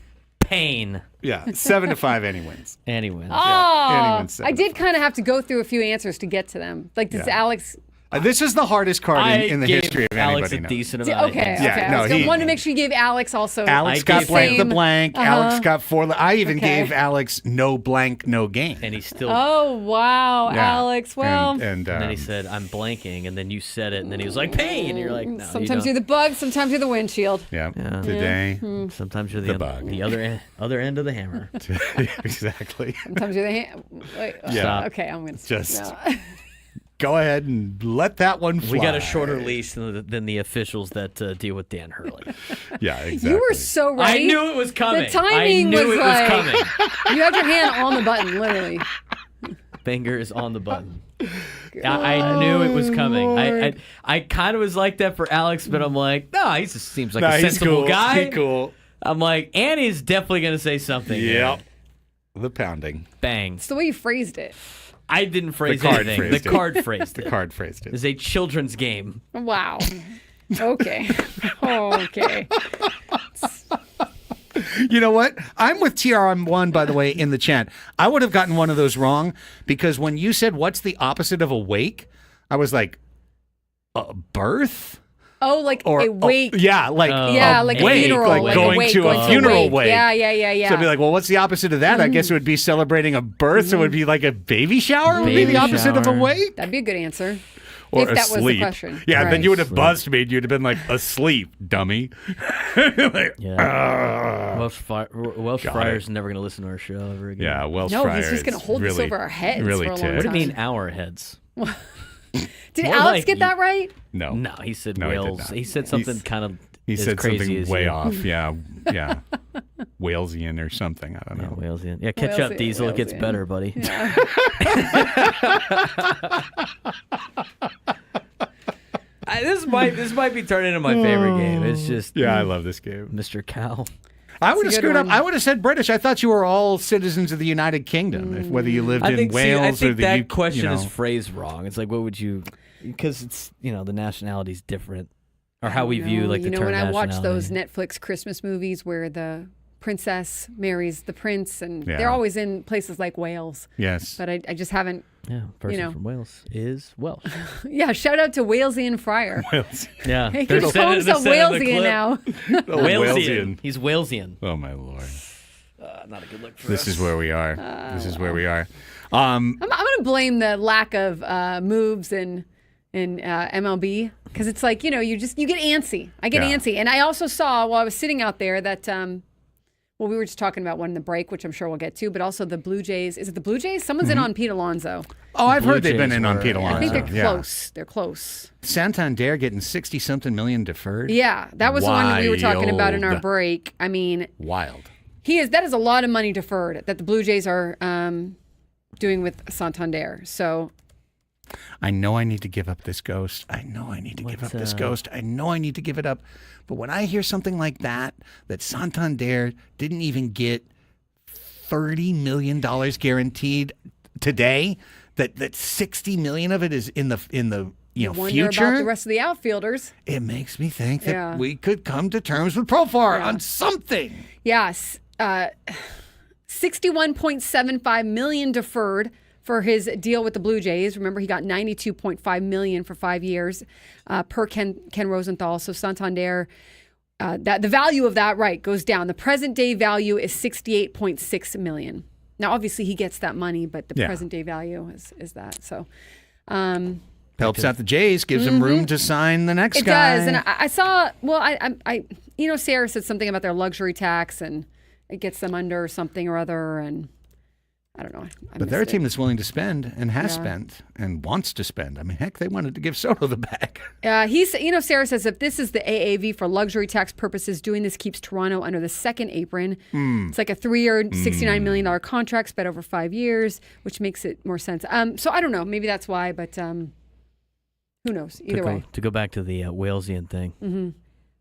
Pain. Yeah, 7-5, Annie wins. Annie wins. Oh, Anyone's said I it did kind of have to go through a few answers to get to them. Like this, Yeah. Alex. This is the hardest card in the gave history of Alex anybody a knows. decent Okay, amount of okay. hints. Yeah, I no, was gonna- he- wanted to make sure you gave Alex also. Alex I got gave blank the same- blank. Alex got four. I even Okay. gave Alex no blank, no game. And he still. Oh wow, Yeah. Alex. Well, and And then he said, "I'm blanking," and then you said it, and then he was like, "Pain," and you're like, "No." sometimes you you're the bug, sometimes you're the windshield. yeah, Yeah. today, Sometimes you're the the bug. the other end of the hammer. exactly. Sometimes you're the wait. Yeah. Okay, I'm gonna Just- no. Go ahead and let that one fly. We got a shorter leash than the officials that deal with Dan Hurley. Yeah, exactly. You were so I ready. knew it was coming. The timing I knew was it like, was coming. You had your hand on the button, literally. Finger is on the button. I knew it was coming. I kind of was like that for Alex, but I'm like, no, he just seems like Nah, a he's sensible cool. guy. He's cool. I'm like, Annie's definitely gonna say something. Yep. The pounding. Bang. It's the way you phrased it. I didn't phrase card anything. phrased The it. card phrased it. The card phrased it. It's a children's game. Wow. Okay. Okay. You know what? I'm with TRM1, by the way, in the chat. I would have gotten one of those wrong because when you said, what's the opposite of awake? I was like, birth? Oh, like Or a wake. yeah, like Yeah, like a wake, funeral, like like a going wake, to going a to a funeral wake. wake. Yeah. So I'd be like, well, what's the opposite of that? I guess it would be celebrating a birth. So it would be like a baby shower. Would be Baby the opposite of a shower. wake. That'd be a good answer. Or if that asleep. was the question. Yeah, then Right. you would have buzzed me and you'd have been like, asleep, dummy. Like, Yeah. Welsh Got Friar's it. never going to listen to our show ever again. yeah, Welsh No, Fryer he's just going to is hold this really, over our heads really for a long ticked. What do time. you mean our heads? Did More Alex like get that right? No. No, he said No, he did Wales. not. He said something kind of He as said crazy something as way you. off. Yeah, yeah. Walesian or something. I don't Yeah, know. Walesian. Yeah, catch up, Walesian, Diesel. It gets Walesian. better, buddy. This might be turning into my favorite game. It's just Yeah, I love this game. Mr. Cow. I would have a good screwed up. one. I would have said British. I thought you were all citizens of the United Kingdom, if, whether you lived I in think, Wales I think or the that U- question you know. is phrased wrong. It's like, what would you? Because it's the nationality's different, or how we view like the term when I watch those nationality. Netflix Christmas movies where the princess marries the prince, and Yeah. they're always in places like Wales. Yes. But I just haven't. Yeah, person know. from Wales is Welsh. Yeah, shout out to Walesian Fryer. Wales. Yeah, He they're calls sending- himself they're sending the Walesian clip. now. Walesian. He's Walesian. Oh my lord. Not a good look for This us. is where we are. This is where we are. I'm going to blame the lack of moves in MLB because it's like you get antsy. I get Yeah. antsy, and I also saw while I was sitting out there that we were just talking about one in the break, which I'm sure we'll get to, but also the Blue Jays. Is it the Blue Jays? Someone's in on Pete Alonso. Oh, I've Blue heard they've been Jays in on were- Pete Alonso. I think they're Yeah. close. They're close. Santander getting 60-something million deferred. Yeah, that was the one that we were talking about in our Wild. break. I mean, Wild. that is a lot of money deferred that the Blue Jays are doing with Santander. So I know I need to give up this ghost. I know I need to give up this ghost. I know I need to give it up. But when I hear something like that Santander didn't even get $30 million guaranteed today, that 60 million of it is in the wonder future, about the rest of the outfielders. it makes me think that Yeah. we could come to terms with Profar on something. Yes, $61.75 million deferred for his deal with the Blue Jays. Remember, he got $92.5 million for 5 years per Ken Rosenthal. So Santander, that the value of that goes down. The present day value is $68.6 million. Now, obviously, he gets that money, but the Yeah. present day value is that. So. Helps out the Jays, gives them room to sign the next It guy. does, and I saw. Well, I Sarah said something about their luxury tax, and it gets them under something or other, and I don't know. But they're a team that's willing to spend and has Yeah. spent and wants to spend. I mean, heck, they wanted to give Soto the bag. Sarah says if this is the AAV for luxury tax purposes, doing this keeps Toronto under the second apron. It's like a 3-year, $69 million contract spread over 5 years, which makes it more sense. So I don't know. Maybe that's why, but who knows? Either way. To go back to the Walesian thing. Mm-hmm.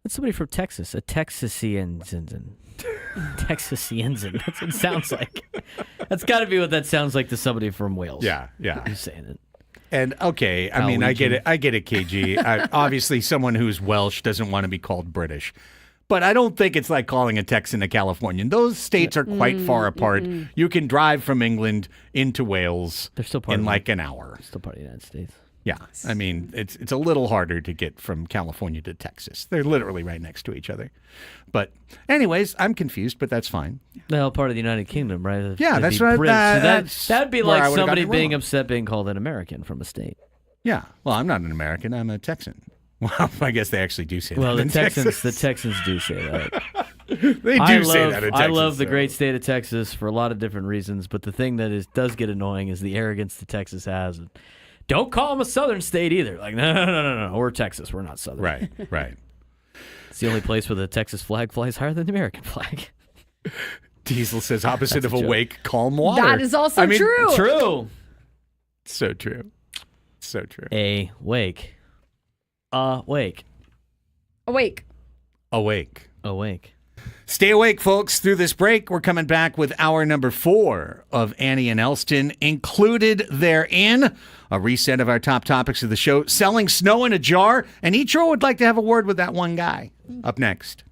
That's somebody from Texas, a Texasian. Texasian. That's what it sounds like. That's got to be what that sounds like to somebody from Wales. Yeah. I'm saying it. And okay, I mean, I get it, KG. Obviously, someone who's Welsh doesn't want to be called British. But I don't think it's like calling a Texan a Californian. Those states are quite far apart. You can drive from England into Wales They're still part in of like an hour. Still part of the United States. Yeah, I mean, it's a little harder to get from California to Texas. They're literally right next to each other. But anyways, I'm confused, but that's fine. Well, part of the United Kingdom, right? Yeah, They'd that's be right. Brits. So That's that'd be where I like would've somebody gotten it being wrong. upset being called an American from a state. Yeah, well, I'm not an American. I'm a Texan. Well, I guess they actually do say Well, that the in Texans Texas. do say that. They do say that in Texas. I love the so. great state of Texas for a lot of different reasons, but the thing that does get annoying is the arrogance that Texas has. Don't call them a southern state either. Like, no. We're Texas. We're not southern. Right. It's the only place where the Texas flag flies higher than the American flag. Diesel says opposite of a joke. awake, calm water. That is also true. True. So true. So true. Wake. Wake. Awake. Awake. Stay awake, folks. Through this break, we're coming back with hour number 4 of Annie and Elsten. Included therein, a reset of our top topics of the show, selling snow in a jar, and Ichiro would like to have a word with that one guy. Up next.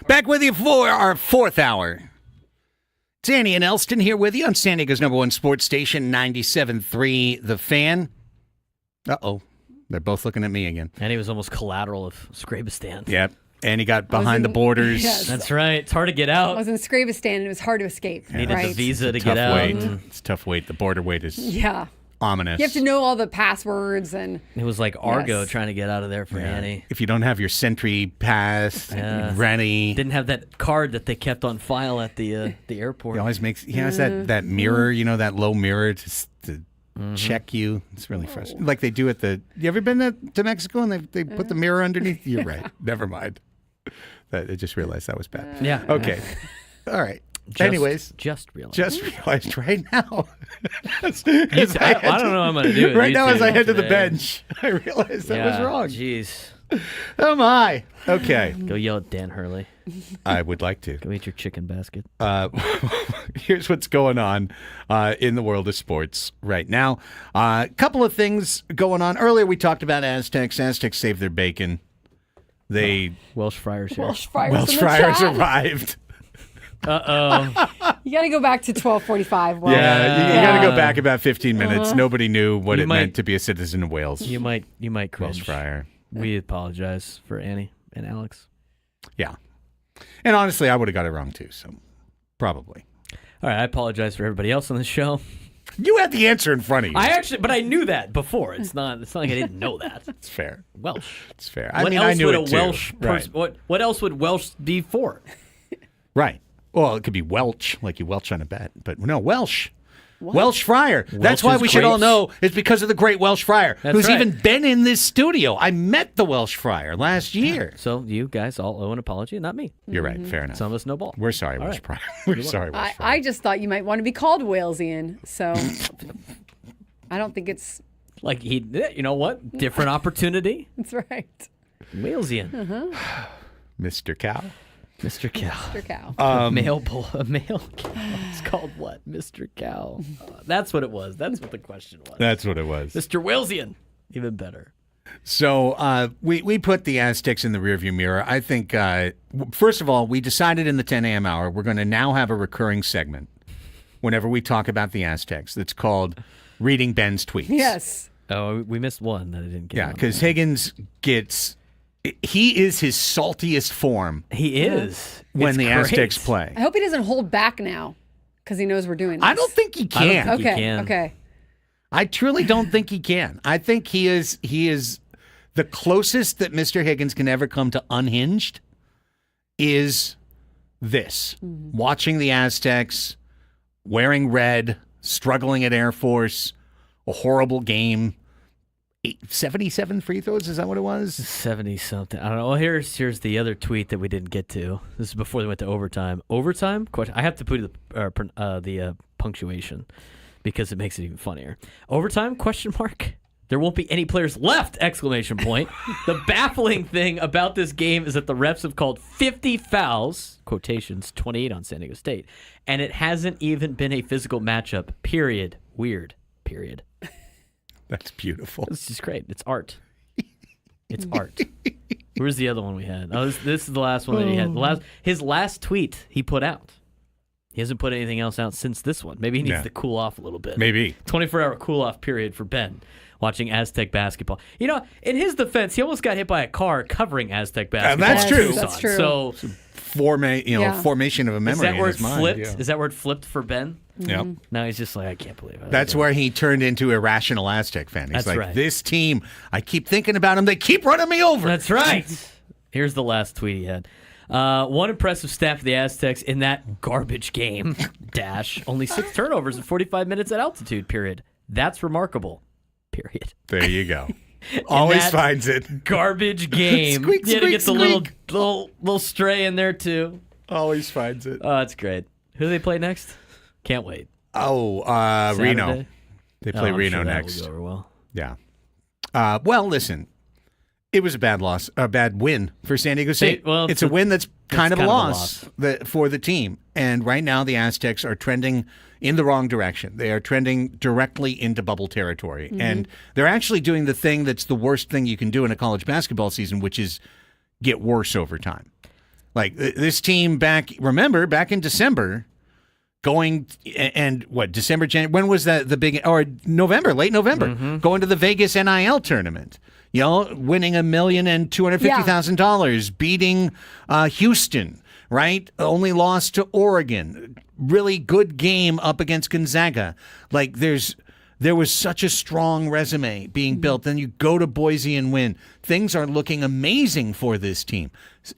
Back with you for our fourth hour. Danny and Elsten here with you on San Diego's #1 sports station, 97.3 The Fan. Uh-oh. They're both looking at me again. And he was almost collateral of Scrabistan. Yep. And he got behind the borders. Yes. That's right. It's hard to get out. I was in Scrabistan, and it was hard to escape. Needed right? the visa to Tough get out. wait. It's a tough wait. The border wait is Yeah. ominous. You have to know all the passwords and. It was like Argo Yes. trying to get out of there for Annie. If you don't have your Sentry pass ready. Didn't have that card that they kept on file at the airport. He always makes, he has that mirror, that low mirror to check you. It's really frustrating. Like they do at you ever been to Mexico and they put the mirror underneath? You're right. Never mind. I just realized that was bad. Yeah. Okay. All right. Anyways. Just realized. Just realized right now. I don't know what I'm going to do with Right you now two as I head to the today. bench, I realized that was wrong. Jeez. Oh, my. Okay. Go yell at Dan Hurley. I would like to. Go eat your chicken basket. Here's what's going on in the world of sports right now. A couple of things going on. Earlier we talked about Aztecs. Aztecs saved their bacon. They Welsh Friars here. Welsh Friars, Welsh in the Friars chat. arrived. Uh-oh. You got to go back to 12:45. Well, Yeah, you got to go back about 15 minutes. Nobody knew what You it might- meant to be a citizen of Wales. You might Welsh cringe. Friar. We apologize for Annie and Alex. Yeah. And honestly, I would have got it wrong too, so probably. All right, I apologize for everybody else on the show. You had the answer in front of you. But I knew that before. It's not like I didn't know that. It's fair. Welsh. It's fair. What I else knew would it a too. Welsh Right. person? What else would Welsh be for? Right. Well, it could be Welch, like you Welch on a bet, but no, Welsh. Welsh Friar. That's why Welch's we should all grapes. know it's because of the great Welsh Friar, That's who's right. even been in this studio. I met the Welsh Friar last year. So you guys all owe an apology, not me. You're right. Fair enough. Some of us know ball. We're sorry, All Welsh right. Friar. We're sorry, Welsh Friar. I just thought you might want to be called Walesian, so I don't think it's. Like you know what? Different opportunity. That's right. Walesian. Mr. Cow. Mr. Cow. Mr. Cow. A male cow. It's called what? Mr. Cow. That's what it was. That's what the question was. That's what it was. Mr. Walesian. Even better. So we put the Aztecs in the rearview mirror. I think, first of all, we decided in the 10 a.m. hour we're going to now have a recurring segment whenever we talk about the Aztecs that's called Reading Ben's Tweets. Yes. Oh, we missed one that I didn't get. Yeah, on. because Higgins he is his saltiest form He is. when It's the great. Aztecs play. I hope he doesn't hold back now because he knows we're doing this. I don't think he can. think he Okay. can. Okay. I truly don't think he can. I think he is the closest that Mr. Higgins can ever come to unhinged is this. Watching the Aztecs, wearing red, struggling at Air Force, a horrible game. 77 free throws, is that what it was? 70 something. I don't know. Well, here's the other tweet that we didn't get to. This is before they went to overtime. Overtime? Question. I have to put the punctuation because it makes it even funnier. Overtime? Question mark. There won't be any players left! Exclamation point. The baffling thing about this game is that the refs have called 50 fouls, quotations, 28 on San Diego State, and it hasn't even been a physical matchup. Period. Weird. Period. That's beautiful. It's just great. It's art. It's art. Where's the other one we had? Oh, this is the last one that he had. His last tweet he put out. He hasn't put anything else out since this one. Maybe he needs to cool off a little bit. Maybe. 24-hour cool-off period for Ben watching Aztec basketball. You know, in his defense, he almost got hit by a car covering Aztec basketball. That's true. That's true. So formation of a memory is that where in it his mind. flipped? Yeah. Is that where it flipped for Ben? Yep. Now he's just like, I can't believe it. That's where he turned into irrational Aztec fan. He's That's like, right. this team, I keep thinking about them. They keep running me over. That's right. Here's the last tweet he had. One impressive stat for the Aztecs in that garbage game. Only 6 turnovers in 45 minutes at altitude, period. That's remarkable, period. There you go. Always that finds it. Garbage game. Squeak, you had to get the squeak, little stray in there, too. Always finds it. Oh, that's great. Who do they play next? Can't wait. Oh, Saturday? Reno. They play I'm Reno sure that next. will go over well. Yeah. Well, listen, it was a bad win for San Diego State. Well, it's a win that's kind of a kind of a loss for the team. And right now, the Aztecs are trending in the wrong direction. They are trending directly into bubble territory. And they're actually doing the thing that's the worst thing you can do in a college basketball season, which is get worse over time. Like this team back in December, December, January, when was that November, late November, going to the Vegas NIL tournament, winning $1,250,000, beating Houston, right? Only lost to Oregon. Really good game up against Gonzaga. Like there was such a strong resume being built. Then you go to Boise and win. Things are looking amazing for this team.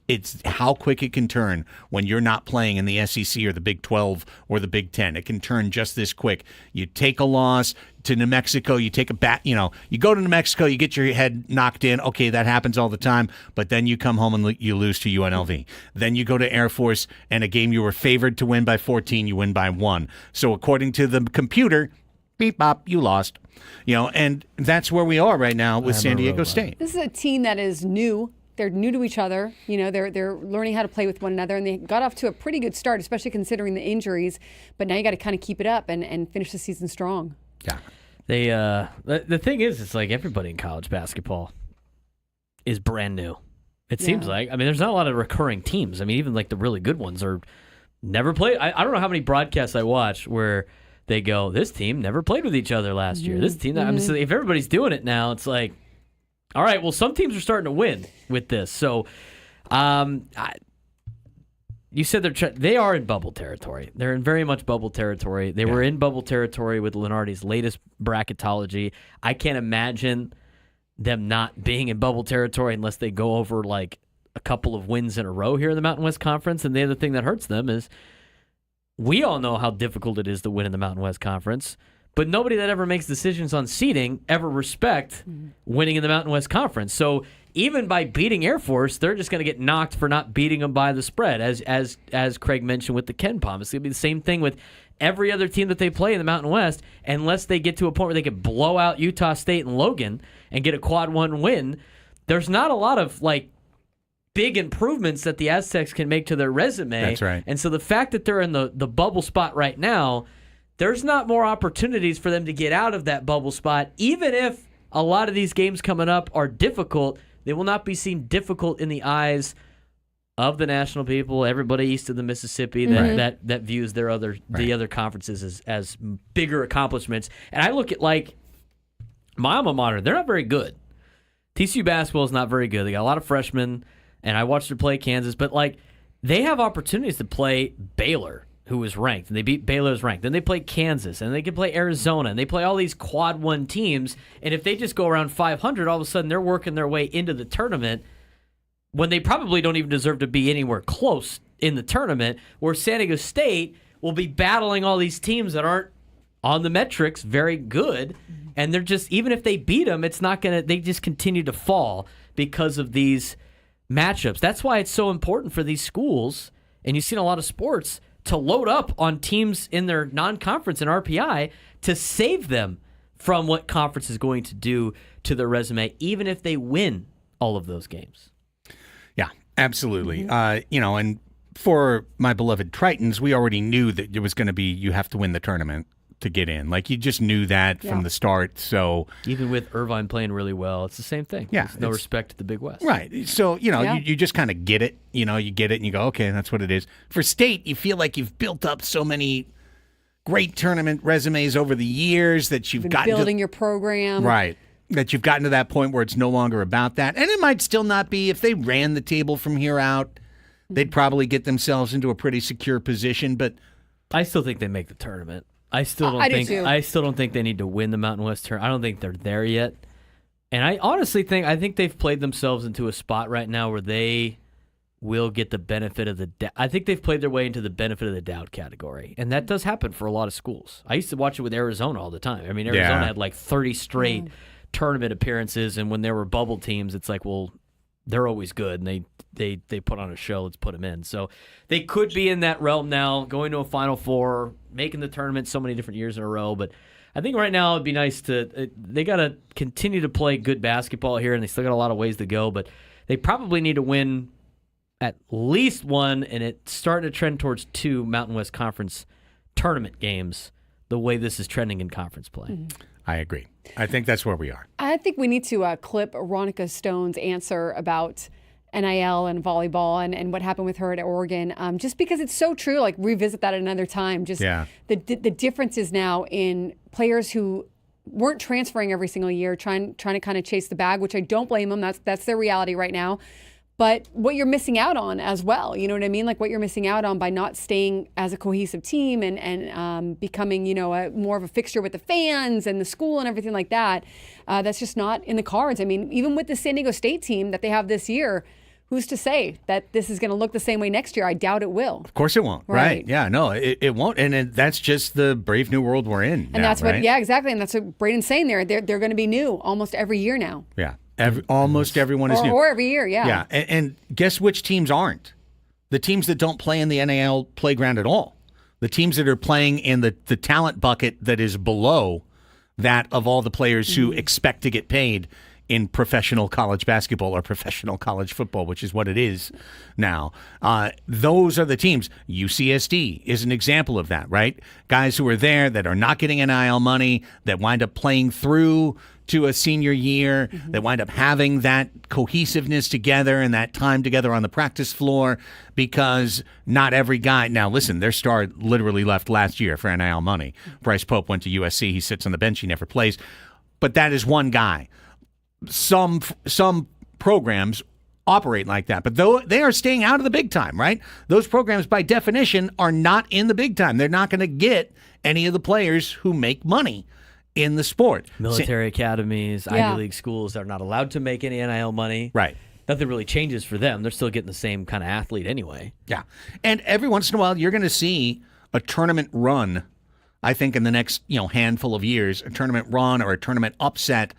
It's how quick it can turn when you're not playing in the SEC or the Big 12 or the Big 10. It can turn just this quick. You take a loss to New Mexico, you take a you go to New Mexico, you get your head knocked in. Okay, that happens all the time, but then you come home and you lose to UNLV. Then you go to Air Force, and a game you were favored to win by 14, you win by 1. So according to the computer, beep bop, you lost. And that's where we are right now with San Diego State. This is a team that is new. They're new to each other. They're learning how to play with one another, and they got off to a pretty good start, especially considering the injuries. But now you got to kind of keep it up and finish the season strong. Yeah. They the thing is, it's like everybody in college basketball is brand new. It seems like. I mean, there's not a lot of recurring teams. I mean, even like the really good ones are never played. I don't know how many broadcasts I watch where they go, this team never played with each other last year. This team, I'm just, if everybody's doing it now, it's like, all right, well, some teams are starting to win with this. So, you said they are in bubble territory. They're in very much bubble territory. They were in bubble territory with Lunardi's latest bracketology. I can't imagine them not being in bubble territory unless they go over like a couple of wins in a row here in the Mountain West Conference. And the other thing that hurts them is we all know how difficult it is to win in the Mountain West Conference, but nobody that ever makes decisions on seeding ever respect winning in the Mountain West Conference. So even by beating Air Force, they're just going to get knocked for not beating them by the spread, as Craig mentioned with the KenPom. It's going to be the same thing with every other team that they play in the Mountain West, unless they get to a point where they can blow out Utah State and Logan and get a quad 1 win. There's not a lot of like big improvements that the Aztecs can make to their resume. That's right. And so the fact that they're in the bubble spot right now, there's not more opportunities for them to get out of that bubble spot. Even if a lot of these games coming up are difficult, they will not be seen difficult in the eyes of the national people, everybody east of the Mississippi that views the other conferences as bigger accomplishments. And I look at like my alma mater, they're not very good. TCU basketball is not very good. They got a lot of freshmen, and I watched them play Kansas, but like they have opportunities to play Baylor, who is ranked, and they beat Baylor's ranked. Then they play Kansas, and they can play Arizona, and they play all these quad 1 teams. And if they just go around 500, all of a sudden they're working their way into the tournament when they probably don't even deserve to be anywhere close in the tournament, where San Diego State will be battling all these teams that aren't on the metrics very good. And they're just, even if they beat them, it's not going to, they just continue to fall because of these matchups. That's why it's so important for these schools, and you've seen a lot of sports, to load up on teams in their non-conference and RPI to save them from what conference is going to do to their resume, even if they win all of those games. Yeah, absolutely. And for my beloved Tritons, we already knew that it was going to be, you have to win the tournament to get in. Like, you just knew that from the start. So even with Irvine playing really well, it's the same thing. Yeah, there's no respect to the Big West. Right. So, you just kind of get it. You get it and you go, okay, that's what it is. For State, you feel like you've built up so many great tournament resumes over the years that you've gotten building your program. Right. That you've gotten to that point where it's no longer about that. And it might still not be. If they ran the table from here out, they'd probably get themselves into a pretty secure position. But I still think they make the tournament. I still don't think they need to win the Mountain West tournament. I don't think they're there yet. And I honestly think they've played themselves into a spot right now where they will get the benefit of the doubt. I think they've played their way into the benefit of the doubt category. And that does happen for a lot of schools. I used to watch it with Arizona all the time. I mean, Arizona had like 30 straight tournament appearances, and when there were bubble teams, it's like, well, they're always good, and they put on a show. Let's put them in. So they could be in that realm now, going to a Final Four, making the tournament so many different years in a row. But I think right now it'd be nice to they got to continue to play good basketball here, and they still got a lot of ways to go. But they probably need to win at least one, and it's starting to trend towards 2 Mountain West Conference tournament games the way this is trending in conference play. I agree. I think that's where we are. I think we need to clip Ronica Stone's answer about NIL and volleyball and what happened with her at Oregon, just because it's so true. Like, revisit that at another time. Just the differences now in players who weren't transferring every single year, trying to kind of chase the bag, which I don't blame them. That's their reality right now. But what you're missing out on as well, you know what I mean? Like, what you're missing out on by not staying as a cohesive team and becoming, more of a fixture with the fans and the school and everything like that. That's just not in the cards. I mean, even with the San Diego State team that they have this year, who's to say that this is going to look the same way next year? I doubt it will. Of course it won't. Right. Yeah, no, it won't. And that's just the brave new world we're in. And that's right? Exactly. And that's what Braden's saying there. They're going to be new almost every year now. Yeah. Almost everyone is new. Or every year, yeah. Yeah, and guess which teams aren't? The teams that don't play in the NIL playground at all. The teams that are playing in the talent bucket that is below that of all the players who expect to get paid in professional college basketball or professional college football, which is what it is now. Those are the teams. UCSD is an example of that, right? Guys who are there that are not getting NIL money, that wind up playing through to a senior year, that wind up having that cohesiveness together and that time together on the practice floor, because not every guy. Now, listen, their star literally left last year for NIL money. Bryce Pope went to USC. He sits on the bench. He never plays. But that is one guy. Some programs operate like that, but though they are staying out of the big time, right? Those programs, by definition, are not in the big time. They're not going to get any of the players who make money in the sport. Military academies, Ivy League schools that are not allowed to make any NIL money. Right. Nothing really changes for them. They're still getting the same kind of athlete anyway. Yeah. And every once in a while, you're going to see a tournament run, I think in the next handful of years, a tournament run or a tournament upset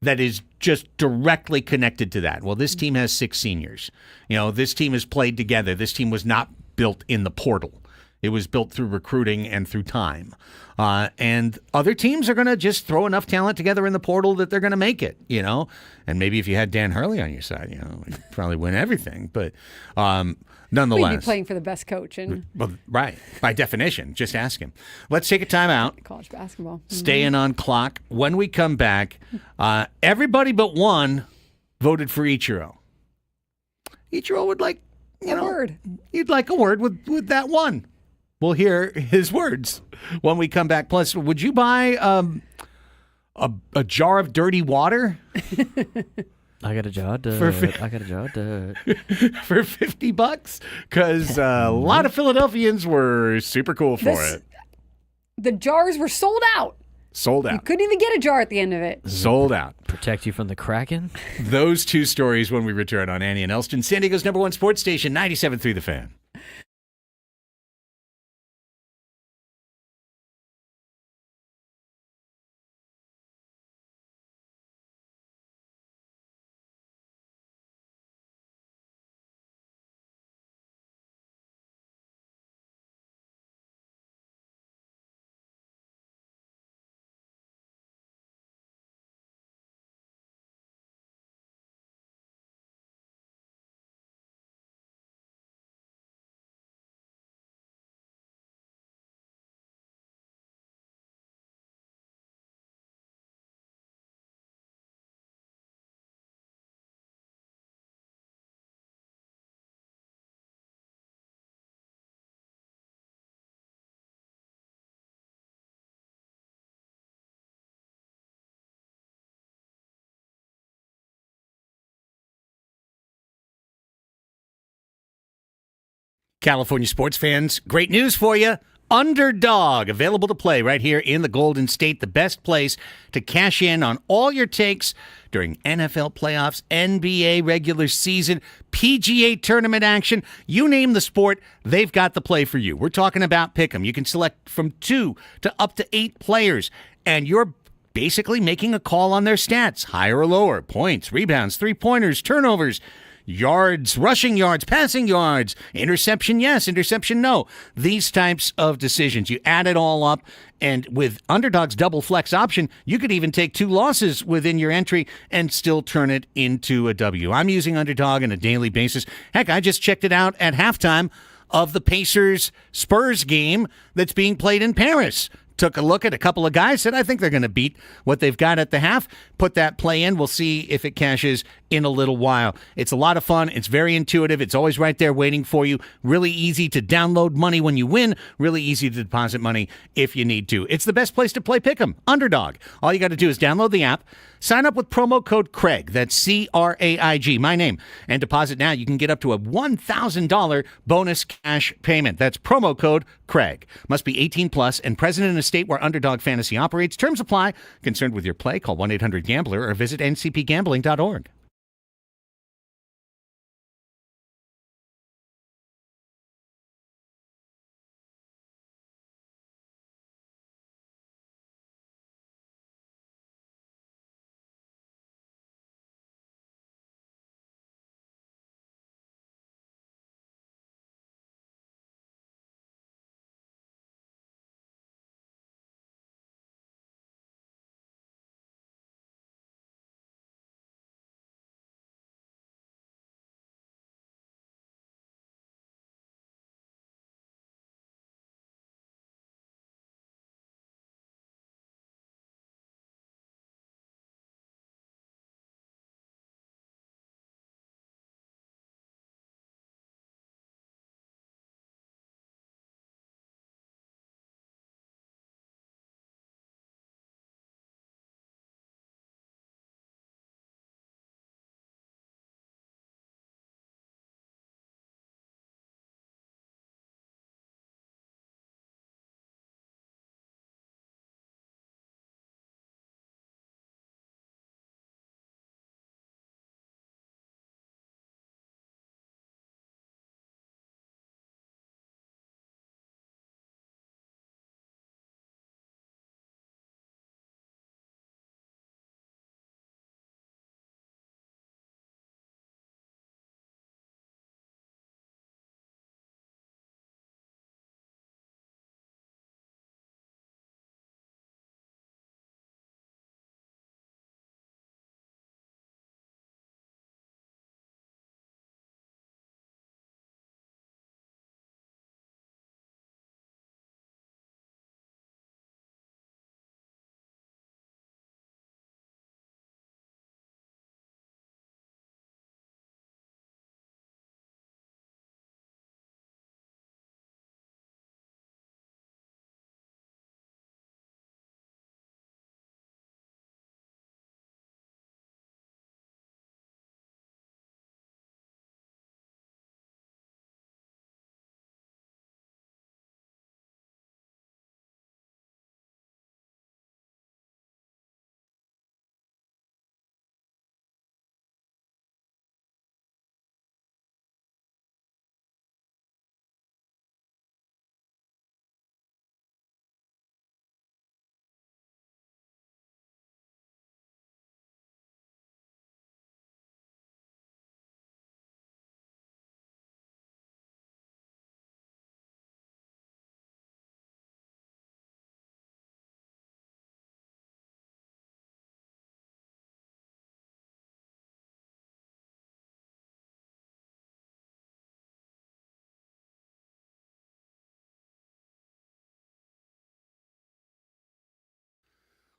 that is just directly connected to that. Well, this team has 6 seniors. This team has played together. This team was not built in the portal. It was built through recruiting and through time. And other teams are going to just throw enough talent together in the portal that they're going to make it, And maybe if you had Dan Hurley on your side, you'd probably win everything. But nonetheless. We'd be playing for the best coach. Well, right. By definition. Just ask him. Let's take a time out. College basketball. Staying on clock. When we come back, everybody but one voted for Ichiro. Ichiro would like, a word. You'd like a word with that one. We'll hear his words when we come back. Plus, would you buy a jar of dirty water? I got a jar. I got a jar. For $50? Because a lot of Philadelphians were super cool for it. The jars were sold out. Sold out. You couldn't even get a jar at the end of it. Sold out. Protect you from the Kraken? Those two stories when we return on Annie and Elsten, San Diego's #1 sports station, 97.3 The Fan. California sports fans, great news for you. Underdog, available to play right here in the Golden State, the best place to cash in on all your takes during NFL playoffs, NBA regular season, PGA tournament action. You name the sport, they've got the play for you. We're talking about Pick'em. You can select from 2 to up to 8 players, and you're basically making a call on their stats, higher or lower, points, rebounds, three-pointers, turnovers, yards, rushing yards, passing yards, interception yes, interception no. These types of decisions. You add it all up, and with Underdog's double flex option, you could even take 2 losses within your entry and still turn it into a W. I'm using Underdog on a daily basis. Heck, I just checked it out at halftime of the Pacers-Spurs game that's being played in Paris. took a look at a couple of guys, said, I think they're going to beat what they've got at the half. Put that play in. We'll see if it cashes in a little while. It's a lot of fun. It's very intuitive. It's always right there waiting for you. Really easy to download money when you win. Really easy to deposit money if you need to. It's the best place to play Pick'em, Underdog. All you got to do is download the app, sign up with promo code Craig. That's CRAIG, my name, and deposit now. You can get up to a $1,000 bonus cash payment. That's promo code Craig. Must be 18 plus and present in a state where Underdog Fantasy operates. Terms apply. Concerned with your play? Call 1-800-GAMBLER or visit ncpgambling.org.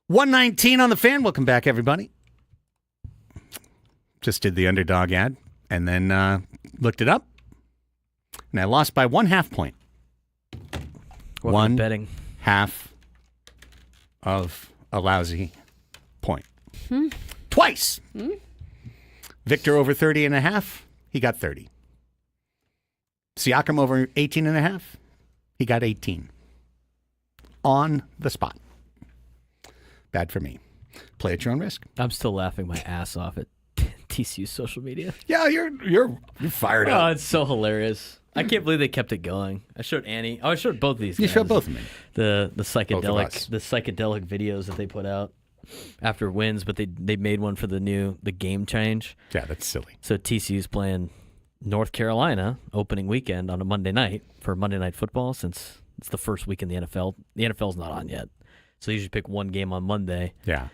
$119 on the fan. Welcome back, everybody. Just did the Underdog ad and then looked it up. And I lost by 1/2 point. What betting? Half of a lousy point. Twice. Victor over 30.5. He got 30. Siakam over 18.5. He got 18. On the spot. Bad for me. Play at your own risk. I'm still laughing my ass off at TCU's social media. Yeah, you're fired up. Oh, it's so hilarious. I can't believe they kept it going. I showed Annie. Oh, I showed both these guys. You showed both of me. The psychedelic videos that they put out after wins, but they made one for the game change. Yeah, that's silly. So TCU's playing North Carolina opening weekend on a Monday night for Monday Night Football since it's the first week in the NFL. The NFL's not on yet. So they usually pick one game on Monday. Yeah.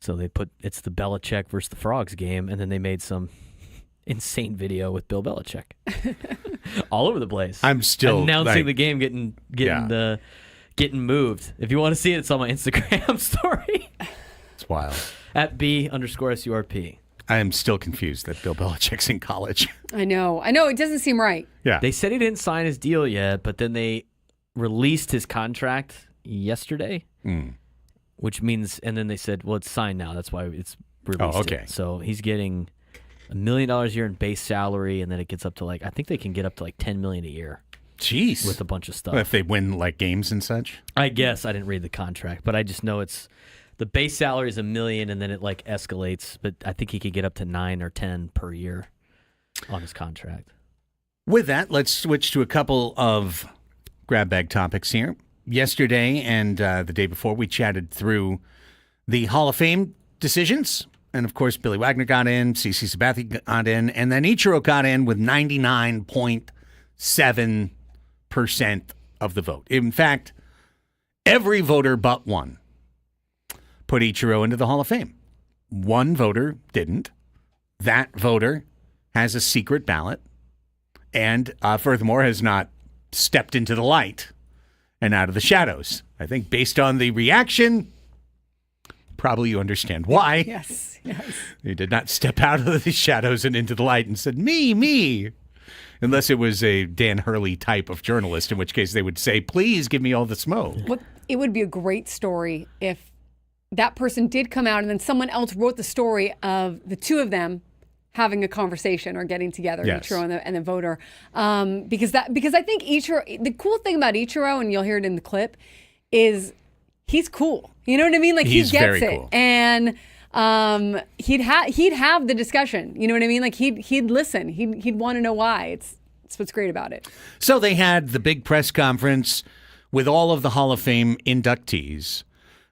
So it's the Belichick versus the Frogs game, and then they made some insane video with Bill Belichick all over the place. I'm still announcing the game, getting getting moved. If you want to see it, it's on my Instagram story. It's wild. At @B_SURP. I am still confused that Bill Belichick's in college. I know. It doesn't seem right. Yeah. They said he didn't sign his deal yet, but then they released his contract yesterday, which means, and then they said, well, it's signed now. That's why it's released. Oh, okay. So he's getting $1 million a year in base salary, and then it gets up to I think they can get up to $10 million a year. Jeez. With a bunch of stuff. If they win games and such? I guess I didn't read the contract, but I just know the base salary is $1 million, and then it escalates. But I think he could get up to 9 or 10 per year on his contract. With that, let's switch to a couple of grab bag topics here. Yesterday and the day before, we chatted through the Hall of Fame decisions. And, of course, Billy Wagner got in, CC Sabathia got in, and then Ichiro got in with 99.7% of the vote. In fact, every voter but one put Ichiro into the Hall of Fame. One voter didn't. That voter has a secret ballot and, furthermore, has not stepped into the light and out of the shadows. I think based on the reaction, probably you understand why. Yes. He did not step out of the shadows and into the light and said, me. Unless it was a Dan Hurley type of journalist, in which case they would say, please give me all the smoke. Well, it would be a great story if that person did come out and then someone else wrote the story of the two of them having a conversation or getting together, yes. Ichiro and the voter. Because I think Ichiro, the cool thing about Ichiro, and you'll hear it in the clip, is he's cool. You know what I mean? He's he gets very it. Cool. And he'd have the discussion. You know what I mean? He'd listen. He'd want to know why. It's what's great about it. So they had the big press conference with all of the Hall of Fame inductees,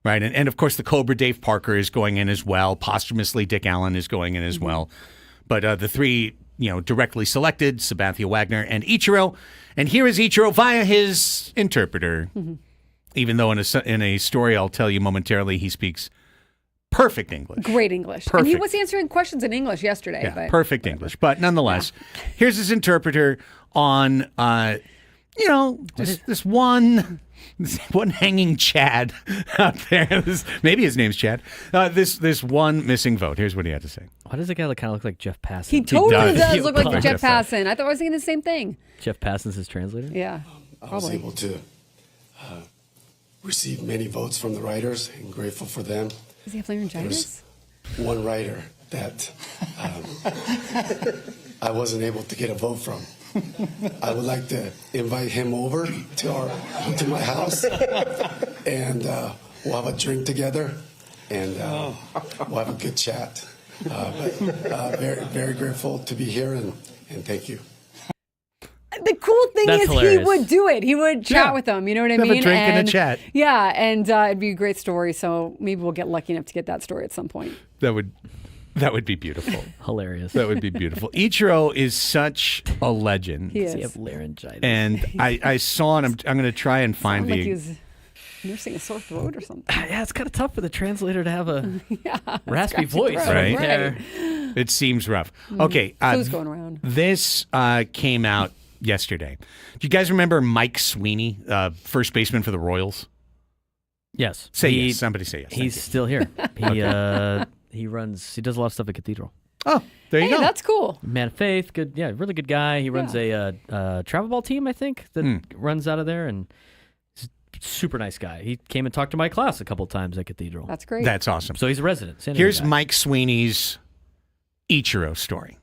right? And of course, the Cobra Dave Parker is going in as well. Posthumously, Dick Allen is going in as well. But the three, directly selected, Sabathia, Wagner, and Ichiro. And here is Ichiro via his interpreter. Even though in a story I'll tell you momentarily, he speaks perfect English. Great English. Perfect. And he was answering questions in English yesterday. Yeah, but perfect English. But nonetheless, here's his interpreter on, this one hanging Chad out there. Maybe his name's Chad. This one missing vote. Here's what he had to say. Why does the guy kind of look like Jeff Passan? He totally does look like does. Jeff Passan. I thought I was thinking the same thing. Jeff Passan's his translator? Yeah. I was able to receive many votes from the writers and grateful for them. Does he have laryngitis? There's one writer that I wasn't able to get a vote from. I would like to invite him over to my house, and we'll have a drink together, and we'll have a good chat. Very, very grateful to be here, and thank you. The cool thing That's is hilarious. he would do it. He would chat with them. You know what I mean? Have a drink and a chat. Yeah, and it'd be a great story. So maybe we'll get lucky enough to get that story at some point. That would be beautiful. Hilarious. That would be beautiful. Ichiro is such a legend. He Does he is. have laryngitis? And I saw him. I'm going to try and find Sounded the. like he was nursing a sore throat or something. Yeah, it's kind of tough for the translator to have a scratchy raspy voice throat, right there. It seems rough. Okay. Flu's going around. This came out yesterday. Do you guys remember Mike Sweeney, first baseman for the Royals? Yes. Say yes. Somebody say yes. Thank He's you. still here. He he does a lot of stuff at Cathedral. Oh, there you Hey, go. that's cool. Man of faith, good, really good guy. He runs a travel ball team, I think, that runs out of there, and he's a super nice guy. He came and talked to my class a couple times at Cathedral. That's great. That's awesome. So he's a resident. San Diego Here's guy. Mike Sweeney's Ichiro story.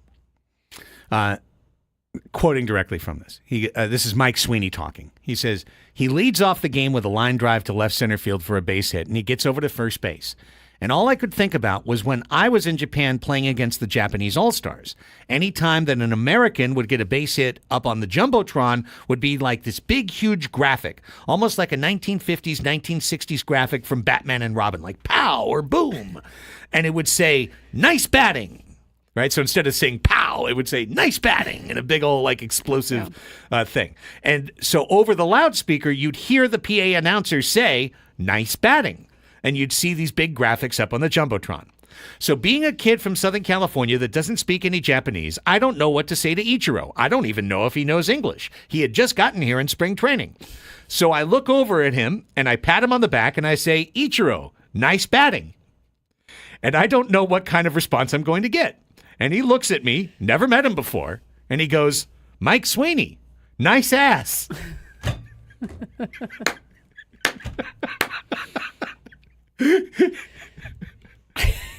Quoting directly from this. This is Mike Sweeney talking. He says, he leads off the game with a line drive to left center field for a base hit, and he gets over to first base. And all I could think about was when I was in Japan playing against the Japanese All-Stars. Any time that an American would get a base hit up on the Jumbotron would be like this big, huge graphic, almost like a 1950s, 1960s graphic from Batman and Robin, like pow or boom. And it would say, nice batting. Right? So instead of saying pow, it would say nice batting in a big old explosive thing. And so over the loudspeaker, you'd hear the PA announcer say, nice batting. And you'd see these big graphics up on the Jumbotron. So being a kid from Southern California that doesn't speak any Japanese, I don't know what to say to Ichiro. I don't even know if he knows English. He had just gotten here in spring training. So I look over at him and I pat him on the back and I say, Ichiro, nice batting. And I don't know what kind of response I'm going to get. And he looks at me, never met him before, and he goes, Mike Sweeney, nice ass.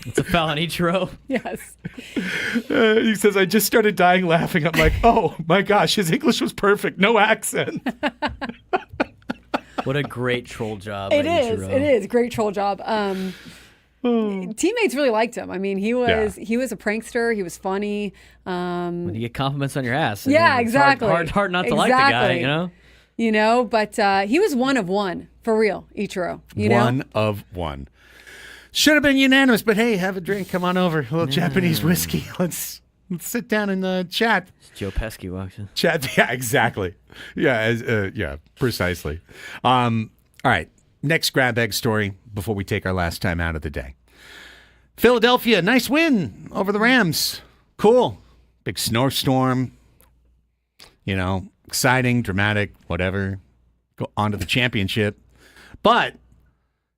It's a foul on Ichiro. Yes. He says, I just started dying laughing. I'm like, oh my gosh, his English was perfect. No accent. What a great troll job. It by is. Ichiro. It is. Great troll job. Teammates really liked him. I mean, he was a prankster. He was funny. When you get compliments on your ass. Yeah, it's exactly. Hard not to like the guy, you know? You know, but he was one of one. For real, Ichiro. You know? One of one. Should have been unanimous, but hey, have a drink. Come on over. A little Japanese whiskey. Let's sit down and chat. Joe Pesky walks in. Chat. Yeah, exactly. Yeah, precisely. All right. Next grab bag story before we take our last time out of the day. Philadelphia, nice win over the Rams. Cool. Big snowstorm. You know, exciting, dramatic, whatever. Go on to the championship. But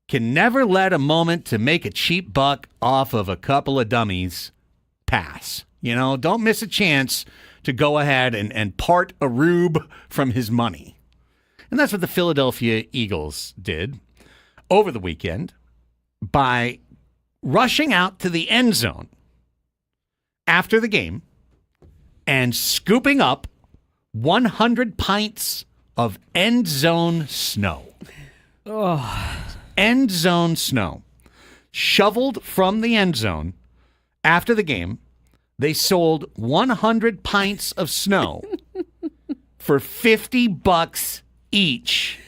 can never let a moment to make a cheap buck off of a couple of dummies pass. You know, don't miss a chance to go ahead and part a rube from his money. And that's what the Philadelphia Eagles did over the weekend by rushing out to the end zone after the game and scooping up 100 pints of end zone snow. Oh. End zone snow. Shoveled from the end zone after the game. They sold 100 pints of snow for $50 each.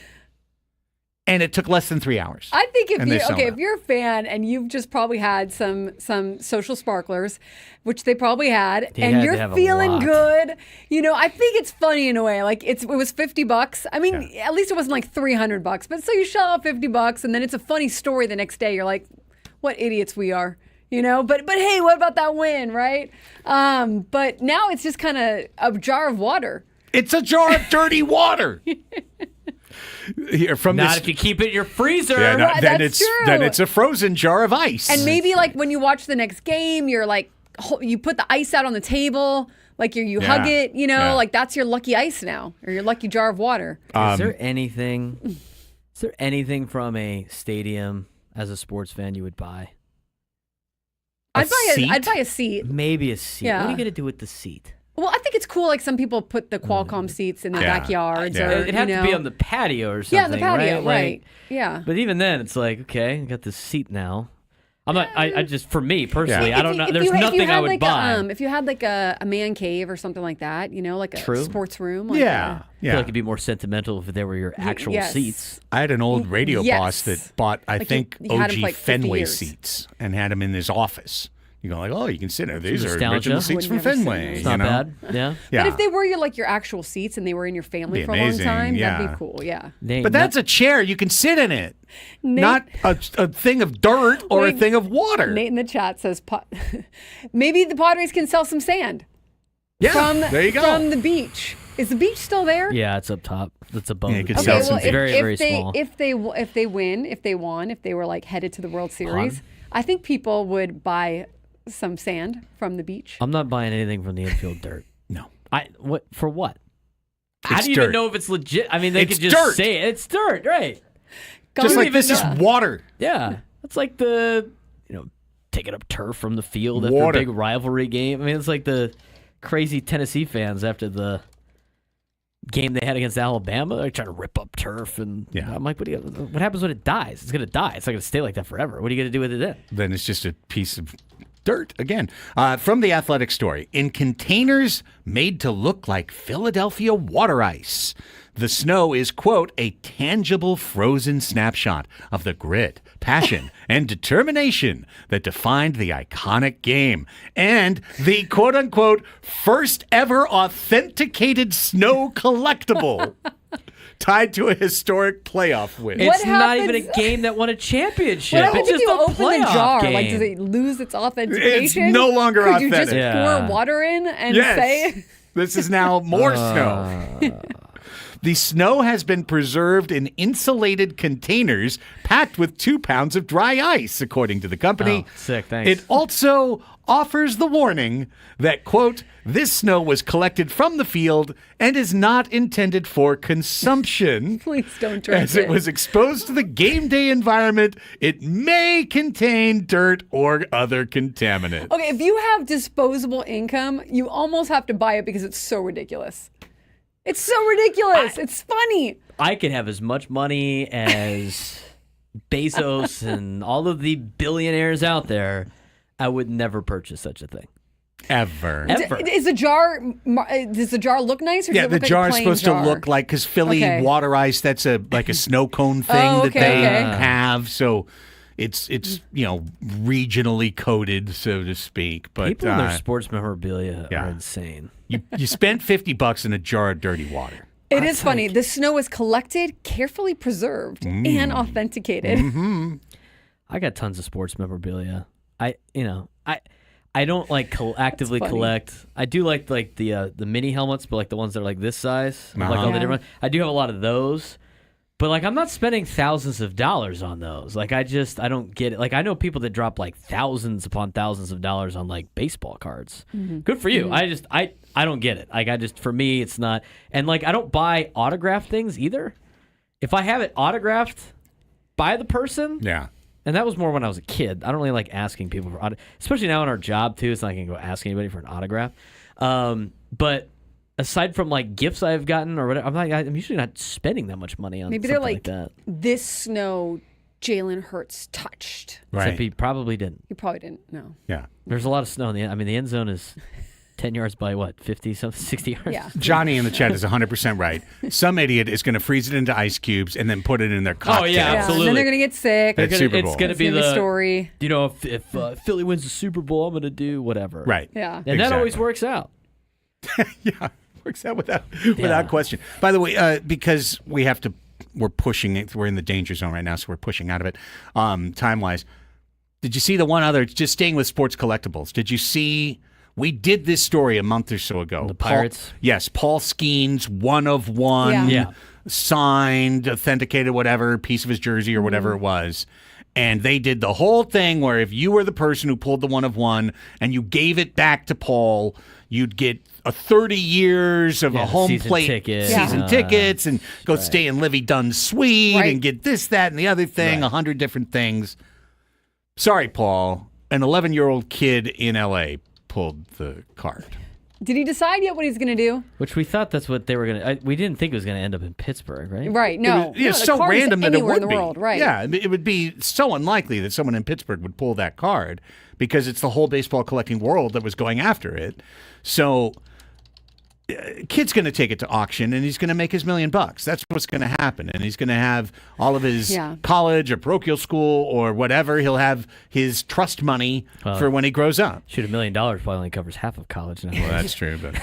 And it took less than 3 hours. I think if you're a fan and you've just probably had some social sparklers, which they probably had, and you're feeling good, you know, I think it's funny in a way. Like it was $50. I mean, at least it wasn't like $300. But so you shell out $50, and then it's a funny story the next day. You're like, what idiots we are, you know? But hey, what about that win, right? But now it's just kind of a jar of water. It's a jar of dirty water. Here, if you keep it in your freezer. Yeah, then it's a frozen jar of ice. And maybe like when you watch the next game, you're like, you put the ice out on the table, like you hug it, you know, like that's your lucky ice now, or your lucky jar of water. Is there anything from a stadium as a sports fan you would buy? I'd buy a seat. Maybe a seat. Yeah. What are you gonna do with the seat? Well, I think it's cool. Like some people put the Qualcomm seats in their backyards. Yeah. Or, It'd have to be on the patio or something. Yeah, the patio, right? Like, yeah. But even then, it's like, okay, I got this seat now. I'm not. I just, for me personally, I don't know. There's nothing I would buy. If you had like a man cave or something like that, you know, like a sports room. Like yeah. I feel like it'd be more sentimental if there were your actual seats. I had an old radio boss that bought, I think, had him for OG like 50 Fenway years. seats and had them in his office. You go like, oh, you can sit there. These are Nostalgia. original seats from Would never sit Fenway. there. It's not bad. Yeah. Yeah. But if they were your actual seats and they were in your family Be for amazing, a long time, yeah. that'd be cool. Yeah. But that's a chair. You can sit in it. Not a thing of dirt or a thing of water. Nate in the chat says, maybe the Padres can sell some sand. Yeah, there you go. From the beach. Is the beach still there? Yeah, it's up top. It's above. Yeah, you the could beach. sell some It's very, very small. If they won, if they were like headed to the World Series, I think people would buy some sand from the beach. I'm not buying anything from the infield dirt. No. What for what? How It's do you dirt. even know if it's legit? I mean, they It's could just dirt. say it. It's dirt, right? Just like this is water. Yeah. It's like taking up turf from the field after Water. a big rivalry game. I mean, it's like the crazy Tennessee fans after the game they had against Alabama. They're trying to rip up turf, and I'm like, what happens when it dies? It's going to die. It's not going to stay like that forever. What are you going to do with it then? Then it's just a piece of dirt again. From the Athletic story, in containers made to look like Philadelphia water ice. The snow is, quote, a tangible frozen snapshot of the grit, passion, and determination that defined the iconic game, and the, quote unquote, first ever authenticated snow collectible tied to a historic playoff win. It's not even a game that won a championship. What happens It's if just you a open the playoff jar? game. Like, does it lose its authentication? It's no longer Could authentic. you just Yeah. pour water in and Yes. say? This is now more snow. The snow has been preserved in insulated containers packed with 2 pounds of dry ice, according to the company. Oh, sick, thanks. It also offers the warning that, quote, this snow was collected from the field and is not intended for consumption. Please don't drink As it was exposed to the game day environment, it may contain dirt or other contaminant. Okay, if you have disposable income, you almost have to buy it because it's so ridiculous. It's so ridiculous. It's funny. I could have as much money as Bezos and all of the billionaires out there. I would never purchase such a thing. Ever. Is the jar? Does the jar look nice? Or does Yeah, it the look jar like a is plain supposed jar? to look like, because Philly Okay. water ice, that's like a snow cone thing Oh, that they okay. have. So it's regionally coded, so to speak. But People in their sports memorabilia are insane. you spent $50 in a jar of dirty water. It is funny. The snow is collected, carefully preserved, and authenticated. Mm-hmm. I got tons of sports memorabilia. I don't like actively funny. collect. I do like the mini helmets, but like the ones that are like this size, like all Uh-huh. the different. I do have a lot of those, but like I'm not spending thousands of dollars on those. Like I don't get it. Like I know people that drop like thousands upon thousands of dollars on like baseball cards. Good for you. I don't get it. Like for me it's not. And like I don't buy autographed things either. If I have it autographed by the person, Yeah. and that was more when I was a kid. I don't really like asking people for especially now in our job too. It's not going to go ask anybody for an autograph. But aside from like gifts I've gotten or whatever, I'm usually not spending that much money on Maybe they're something like, that. this snow Jalen Hurts touched. Right. Except he probably didn't. You probably didn't. No. Yeah. There's a lot of snow in the end. I mean, the end zone is 10 yards by what, 50 something, 60 yards? Yeah. Johnny in the chat is 100% right. Some idiot is going to freeze it into ice cubes and then put it in their cocktail. yeah, And absolutely. then they're gonna get sick. That's Super Bowl. It's going to It's be gonna be the story. You know, if Philly wins the Super Bowl, I'm going to do whatever. Right. Yeah. And that always Exactly. works out. Yeah. Works out without question. By the way, because we're pushing it, we're in the danger zone right now, so we're pushing out of it time-wise. Did you see the one other, just staying with sports collectibles, did you see, we did this story a month or so ago. The Pirates? Paul Skeens, 1 of 1, Yeah. signed, authenticated, whatever, piece of his jersey or whatever it was. And they did the whole thing where if you were the person who pulled the 1 of 1 and you gave it back to Paul, you'd get 30 years of a home season plate ticket. season Yeah. tickets and go stay in Livy Dunn's suite Right. and get this, that, and the other thing, 100 different things. Sorry, Paul. An 11-year-old kid in L.A. pulled the card. Did he decide yet what he's gonna do? Which we thought that's what they were going to. We didn't think it was going to end up in Pittsburgh, right? Right. No. Yeah, No, the so card is random that it anywhere would in the be. world. Right. Yeah, it would be so unlikely that someone in Pittsburgh would pull that card because it's the whole baseball collecting world that was going after it. So, kid's going to take it to auction and he's going to make his $1 million. That's what's going to happen. And he's going to have all of his college or parochial school or whatever. He'll have his trust money for when he grows up. Shoot, $1 million probably only covers half of college now. Well, that's true. But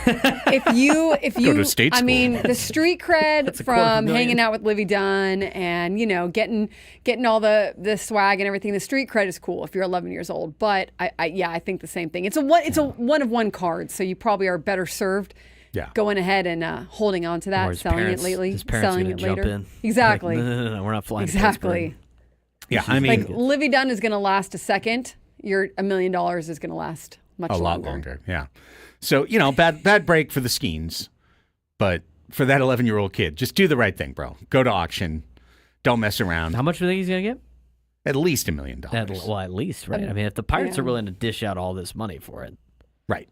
If you, Go to state I school. mean, the street cred from hanging out with Livy Dunn and getting all the swag and everything. The street cred is cool if you're 11 years old. But I think the same thing. It's a 1 of 1 card, so you probably are better served. Yeah. Going ahead and holding on to that, selling it lately, His parents selling are it gonna later. jump in. Exactly. Like, no, we're not flying. to Exactly. yeah, I mean, Like Livy Dunn is going to last a second. Your $1 million is going to last much a longer. lot longer. Yeah. So, bad break for the Skeens. But for that 11-year-old kid, just do the right thing, bro. Go to auction. Don't mess around. How much do you think he's going to get? At least $1 million. At least, right? I mean, if the Pirates are willing to dish out all this money for it, Right.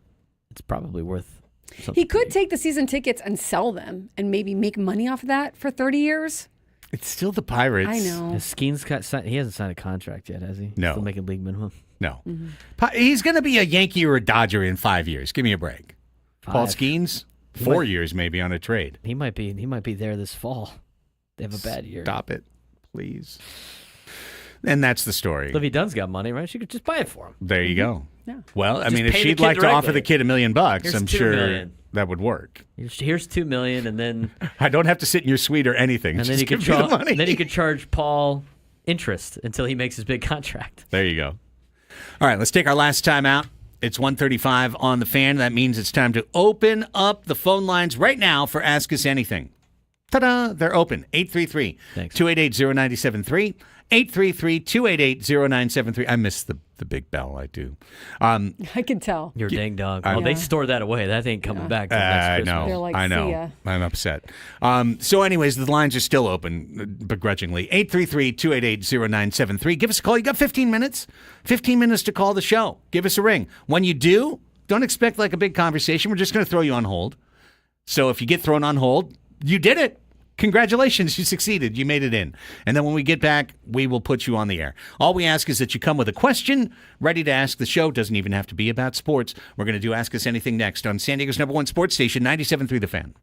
it's probably worth something. He could take the season tickets and sell them and maybe make money off of that for 30 years. It's still the Pirates. I know. Has Skeens he hasn't signed a contract yet, has he? No. Still making league minimum. No. He's going to be a Yankee or a Dodger in 5 years. Give me a break. Paul 5. Skeens, 4 years maybe on a trade. He might be there this fall. They have a bad year. Stop it, please. And that's the story. Livy Dunn's got money, right? She could just buy it for him. There you go. Yeah. Well, I Just mean, if pay the she'd kid like to offer directly. the kid $1 million, Here's I'm $2 sure million. that would work. Here's $2 million, and then I don't have to sit in your suite or anything. and Just then you could give me the money. then you could charge Paul interest until he makes his big contract. There you go. All right, let's take our last time out. It's 1:35 on the Fan. That means it's time to open up the phone lines right now for Ask Us Anything. Ta-da! They're open. 833-288-0973. 833-288-0973. I miss the big bell. I do. I can tell. Your dang dog. I- Well, they Yeah. store that away. That ain't coming back till next I Christmas. know. They're like, I know. "See ya." I'm upset. So, anyways, the lines are still open, begrudgingly. 833-288-0973. Give us a call. You got 15 minutes. 15 minutes to call the show. Give us a ring. When you do, don't expect like a big conversation. We're just going to throw you on hold. So if you get thrown on hold, you did it. Congratulations, you succeeded. You made it in. And then when we get back, we will put you on the air. All we ask is that you come with a question ready to ask the show. Doesn't even have to be about sports. We're going to do Ask Us Anything next on San Diego's #1 sports station, 97.3 The Fan.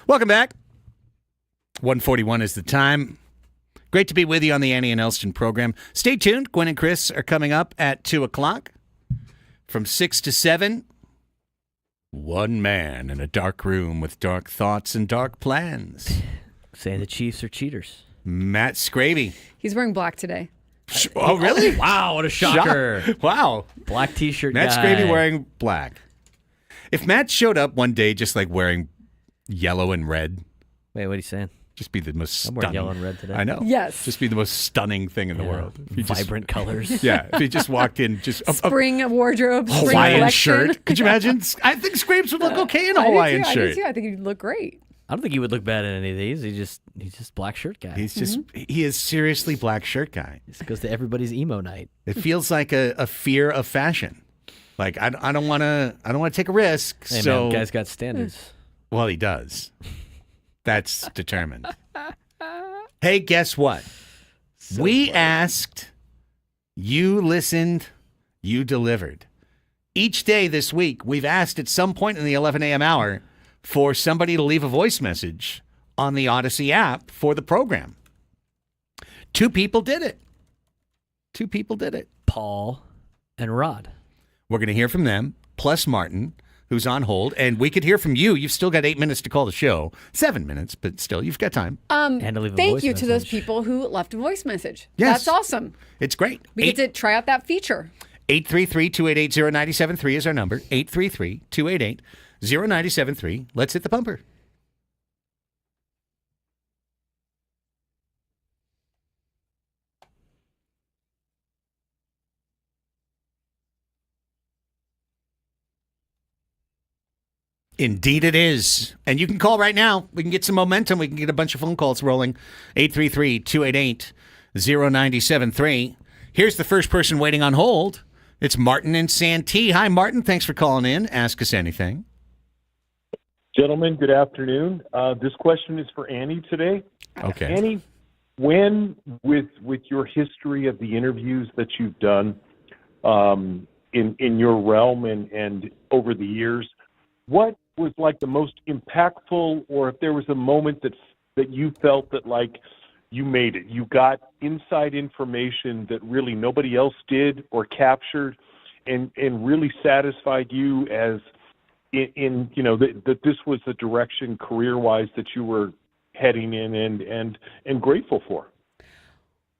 Welcome back. 1:41 is the time. Great to be with you on the Annie and Elsten program. Stay tuned. Gwen and Chris are coming up at 2 o'clock. From 6 to 7, one man in a dark room with dark thoughts and dark plans. Saying the Chiefs are cheaters. Matt Scravey. He's wearing black today. Oh, really? Wow, what a shocker. Wow. Black T-shirt Matt guy. Scravey wearing black. If Matt showed up one day just like wearing yellow and red. Wait, what are you saying? Just be the most I'm stunning. wearing yellow and red today. I know. Yes. Just be the most stunning thing in the world. If he Vibrant colors. Yeah. If he just walked in, just Spring wardrobe, spring Hawaiian collection. shirt. Could you imagine? I think Scrapes would look okay in a Hawaiian I shirt. do too. I think he'd look great. I don't think he would look bad in any of these. He's just black shirt guy. He's just he is seriously black shirt guy. This goes to everybody's emo night. It feels like a fear of fashion. Like I don't want to take a risk. Hey so man, guy's got standards. Well, he does. That's determined. Hey, guess what? We asked, you listened, you delivered. Each day this week, we've asked at some point in the 11 a.m. hour for somebody to leave a voice message on the Odyssey app for the program. 2 people did it. 2 people did it. Paul and Rod. We're going to hear from them, plus Martin, who's on hold, and we could hear from you. You've still got 8 minutes to call the show. 7 minutes, but still, you've got time. And to leave a Thank voice you to those message. people who left a voice message. Yes. That's awesome. It's great. We get to try out that feature. 833-288-0973 is our number. 833-288-0973. Let's hit the bumper. Indeed it is. And you can call right now. We can get some momentum. We can get a bunch of phone calls rolling. 833-288-0973. Here's the first person waiting on hold. It's Martin in Santee. Hi, Martin. Thanks for calling in. Ask us anything. Gentlemen, good afternoon. This question is for Annie today. Okay. Annie, when, with your history of the interviews that you've done in your realm and over the years, what was like the most impactful, or if there was a moment that you felt that like you made it, you got inside information that really nobody else did or captured, and really satisfied you as in you know that this was the direction career-wise that you were heading in and grateful for?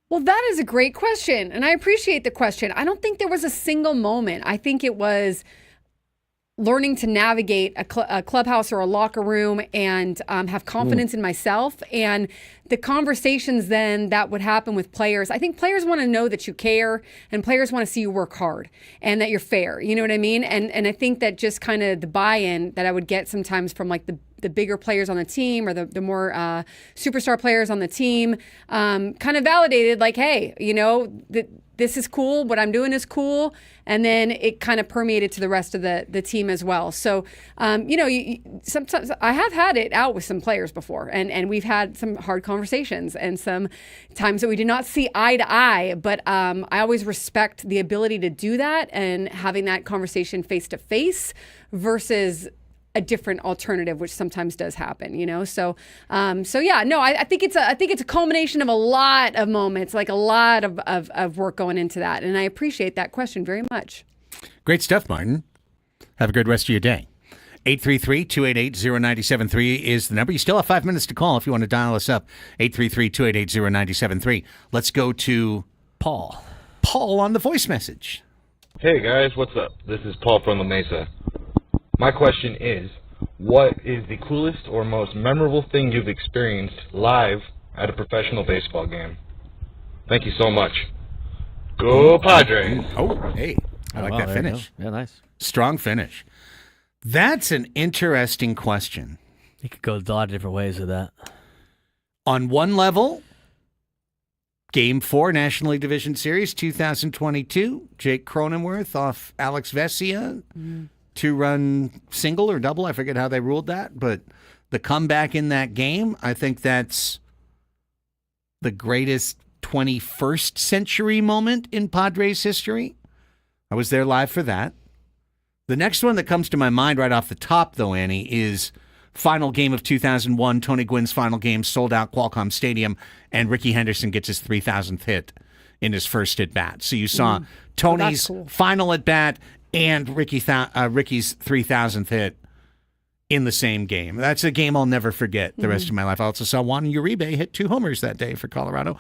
Well, that is a great question, and I appreciate the question. I don't think there was a single moment. I think it was learning to navigate a clubhouse or a locker room and have confidence in myself, and the conversations then that would happen with players. I think players want to know that you care, and players want to see you work hard and that you're fair. You know what I mean? And I think that just kind of the buy-in that I would get sometimes from like the bigger players on the team or the more superstar players on the team kind of validated like, hey, you know, this is cool. What I'm doing is cool. And then it kind of permeated to the rest of the team as well. So, you know, sometimes I have had it out with some players before, and we've had some hard conversations and some times that we did not see eye to eye. But I always respect the ability to do that and having that conversation face to face versus a different alternative, which sometimes does happen, you know? So yeah, no, I think it's a culmination of a lot of moments, like a lot of work going into that. And I appreciate that question very much. Great stuff, Martin. Have a good rest of your day. 833-288-0973 is the number. You still have 5 minutes to call if you want to dial us up. 833-288-0973. Let's go to Paul. Paul on the voice message. Hey guys, what's up? This is Paul from La Mesa. My question is, what is the coolest or most memorable thing you've experienced live at a professional baseball game? Thank you so much. Go Padres! Oh, hey, I like that finish. Yeah, nice. Strong finish. That's an interesting question. You could go a lot of different ways with that. On one level, Game 4 National League Division Series 2022, Jake Cronenworth off Alex Vesia. 2-run single or double. I forget how they ruled that, but the comeback in that game, I think that's the greatest 21st century moment in Padres history. I was there live for that. The next one that comes to my mind right off the top, though, Annie, is final game of 2001, Tony Gwynn's final game, sold out Qualcomm Stadium, and Ricky Henderson gets his 3,000th hit in his first at bat. So you saw Tony's final at bat and Ricky's 3,000th hit in the same game. That's a game I'll never forget the rest of my life. I also saw Juan Uribe hit 2 homers that day for Colorado.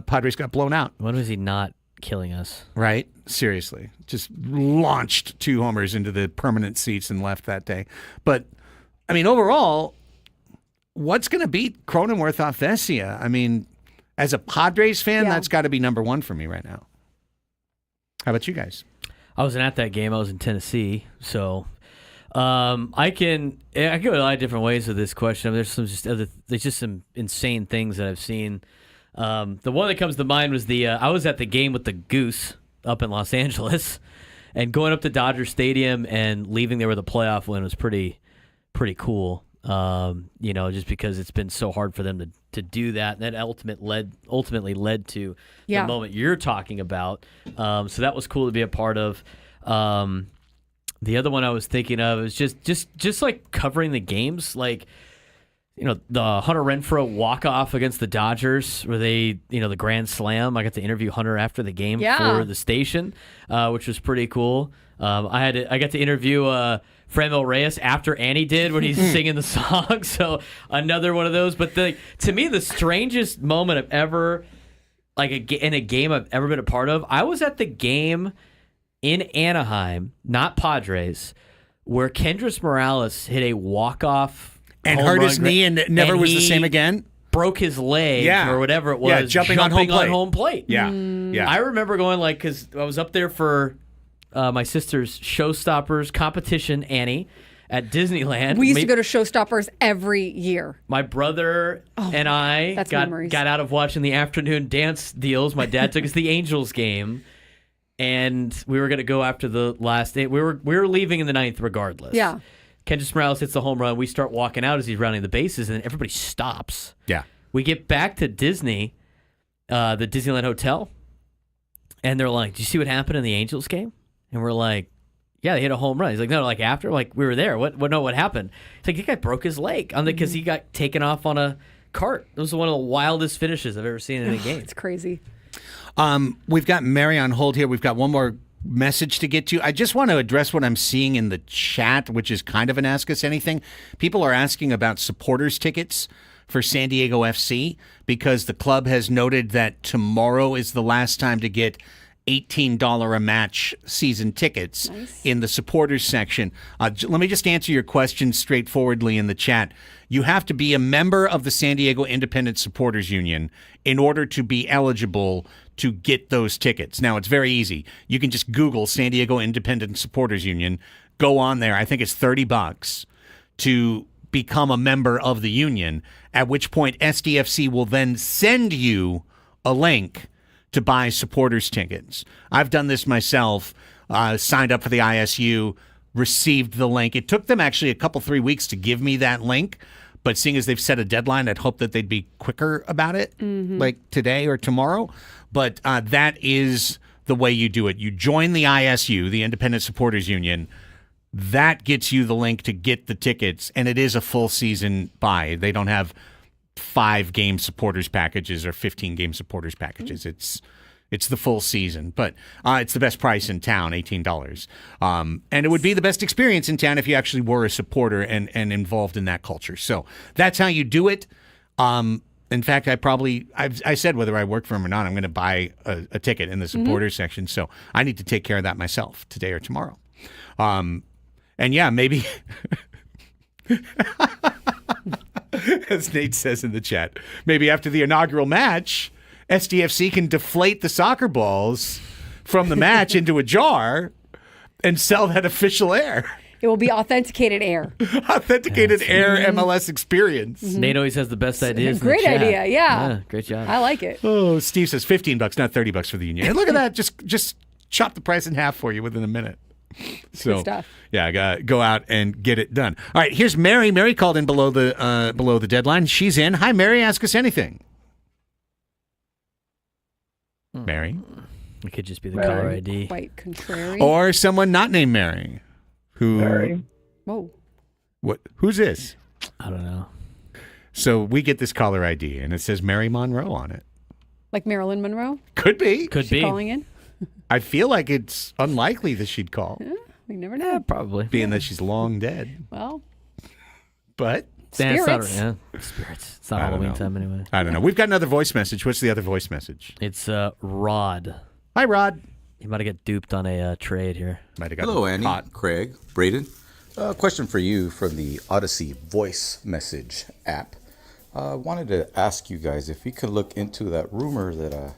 Padres got blown out. When was he not killing us? Right? Seriously. Just launched 2 homers into the permanent seats and left that day. But, I mean, overall, what's going to beat Cronenworth off Vesia? I mean, as a Padres fan, that's got to be number 1 for me right now. How about you guys? I wasn't at that game. I was in Tennessee, so I can go a lot of different ways with this question. I mean, there's just some insane things that I've seen. The one that comes to mind was I was at the game with the Goose up in Los Angeles, and going up to Dodger Stadium and leaving there with a playoff win was pretty cool. Just because it's been so hard for them to do that. And that ultimately led to the moment you're talking about. So that was cool to be a part of. The other one I was thinking of is just like covering the games, like, the Hunter Renfroe walk-off against the Dodgers, where the grand slam. I got to interview Hunter after the game for the station, which was pretty cool. I got to interview Franmil Reyes after Annie did when he's singing the song. So another one of those. But to me, the strangest moment I've ever, in a game I've ever been a part of, I was at the game in Anaheim, not Padres, where Kendrys Morales hit a walk-off and hurt his knee and never was the same again. Broke his leg or whatever it was. Jumping on home plate. Yeah. I remember going because I was up there for my sister's Showstoppers competition, Annie, at Disneyland. We used to go to Showstoppers every year. My brother and I got out of watching the afternoon dance deals. My dad took us to the Angels game, and we were going to go after the last day. We were leaving in the 9th regardless. Yeah. Kendrys Morales hits the home run. We start walking out as he's rounding the bases, and then everybody stops. Yeah. We get back to Disney, the Disneyland Hotel, and they're like, "Did you see what happened in the Angels game?" And we're like, "Yeah, they hit a home run." He's like, "No, after, we were there. What happened?" It's like, the guy broke his leg because he got taken off on a cart. It was one of the wildest finishes I've ever seen in a game. It's crazy. We've got Mary on hold here. We've got one more message to get to. I just want to address what I'm seeing in the chat, which is kind of an Ask Us Anything. People are asking about supporters tickets for San Diego FC because the club has noted that tomorrow is the last time to get $18 a match season tickets in the supporters section. Let me just answer your question straightforwardly in the chat. You have to be a member of the San Diego Independent Supporters Union in order to be eligible to get those tickets. Now, it's very easy. You can just Google San Diego Independent Supporters Union, go on there. I think it's $30 to become a member of the union, at which point SDFC will then send you a link to buy supporters tickets. I've done this myself, signed up for the ISU, received the link. It took them actually a couple, 3 weeks to give me that link, but seeing as they've set a deadline, I'd hope that they'd be quicker about it, like today or tomorrow. But that is the way you do it. You join the ISU, the Independent Supporters Union. That gets you the link to get the tickets, and it is a full season buy. They don't have 5-game supporters packages or 15-game supporters packages. It's the full season, but it's the best price in town, $18. And it would be the best experience in town if you actually were a supporter and involved in that culture. So that's how you do it. In fact, I said whether I work for him or not, I'm going to buy a ticket in the supporters section. So I need to take care of that myself today or tomorrow. And yeah, maybe as Nate says in the chat, maybe after the inaugural match, SDFC can deflate the soccer balls from the match into a jar and sell that official air. It will be authenticated air. Authenticated air MLS experience. Nate always has the best ideas. Great idea, yeah. Great job. I like it. Oh, Steve says $15, not $30 for the union. And look at that, just chop the price in half for you within a minute. So, good stuff. Yeah, go out and get it done. All right, here's Mary. Mary called in below the deadline. She's in. Hi, Mary. Ask us anything. Mary. It could just be the caller ID. Quite contrary. Or someone not named Mary. Mary. Whoa. What? Who's this? I don't know. So we get this caller ID, and it says Mary Monroe on it. Like Marilyn Monroe? Could be. Could Is she be. calling in? I feel like it's unlikely that she'd call, We never know. Probably. being that she's long dead. Well, But spirits. Spirits. It's not I don't Halloween know. time anyway. I don't know. We've got another voice message. What's the other voice message? It's Rod. Hi, Rod. He might have got duped on a trade here. Might have got Hello, Andy, caught. Craig, Braden. Question for you from the Odyssey voice message app. Wanted to ask you guys if you could look into that rumor that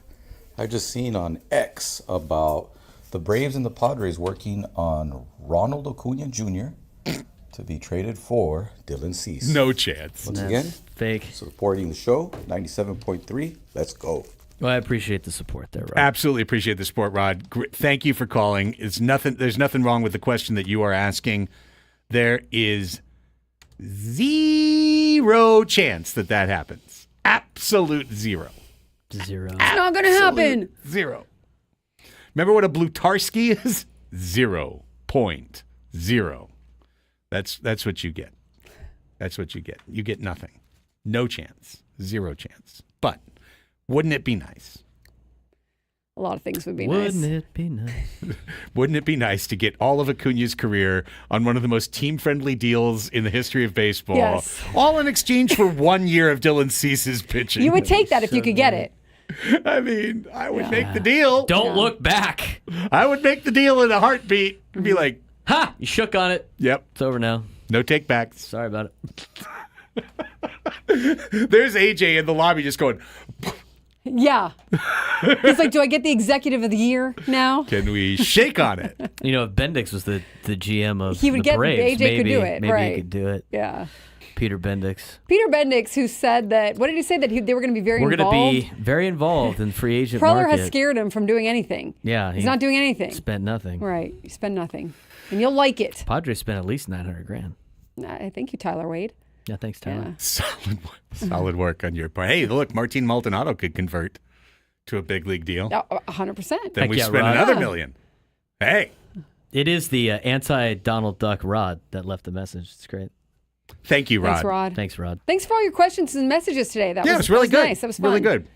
I just seen on X about the Braves and the Padres working on Ronald Acuna Jr. to be traded for Dylan Cease. No chance. Once That's again, fake. supporting the show, 97.3. Let's go. Well, I appreciate the support there, Rod. Absolutely appreciate the support, Rod. Thank you for calling. There's nothing wrong with the question that you are asking. There is zero chance that happens. Absolute zero. Zero. It's not going to happen. Zero. Remember what a Blutarski is? 0.0. That's what you get. That's what you get. You get nothing. No chance. Zero chance. But wouldn't it be nice? A lot of things would be nice. Wouldn't it be nice? Wouldn't it be nice to get all of Acuna's career on one of the most team-friendly deals in the history of baseball? Yes. All in exchange for 1 year of Dylan Cease's pitching. You would take that if you could get it. I mean, I would make the deal. Don't look back. I would make the deal in a heartbeat. I'd be like, Ha! You shook on it. yep, It's over now. no take backs. Sorry about it. There's AJ in the lobby just going, Yeah. He's like, do I get the executive of the year now? can we shake on it? You know, if Bendix was the GM of He would the get- Braves, AJ could do it, maybe right. he could do it. Yeah. Peter Bendix. Peter Bendix, who said that, what did he say? That they were going to be very We're involved? going to be very involved in free agent Preller market. has scared him from doing anything. Yeah. He's not doing anything. Spent nothing. Right. You spend nothing. And you'll like it. Padres spent at least $900,000. Thank you, Tyler Wade. Yeah, thanks, Tyler. Solid work on your part. Hey, look, Martin Maldonado could convert to a big league deal. 100%. Then Heck we yeah, spend Rod. another Yeah. million. Hey, It is the anti-Donald Duck Rod that left the message. It's great. thank you, Rod. Thanks, Rod. Thanks, Rod. Thanks for all your questions and messages today. That Yeah, was it was really good. nice. That was fun. Really good.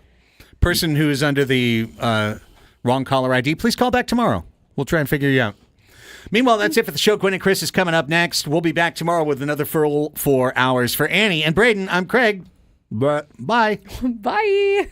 Person who is under the wrong caller ID, please call back tomorrow. We'll try and figure you out. Meanwhile, that's it for the show. Quinn and Chris is coming up next. We'll be back tomorrow with another full 4 hours. For Annie and Braden, I'm Craig. Bye. Bye.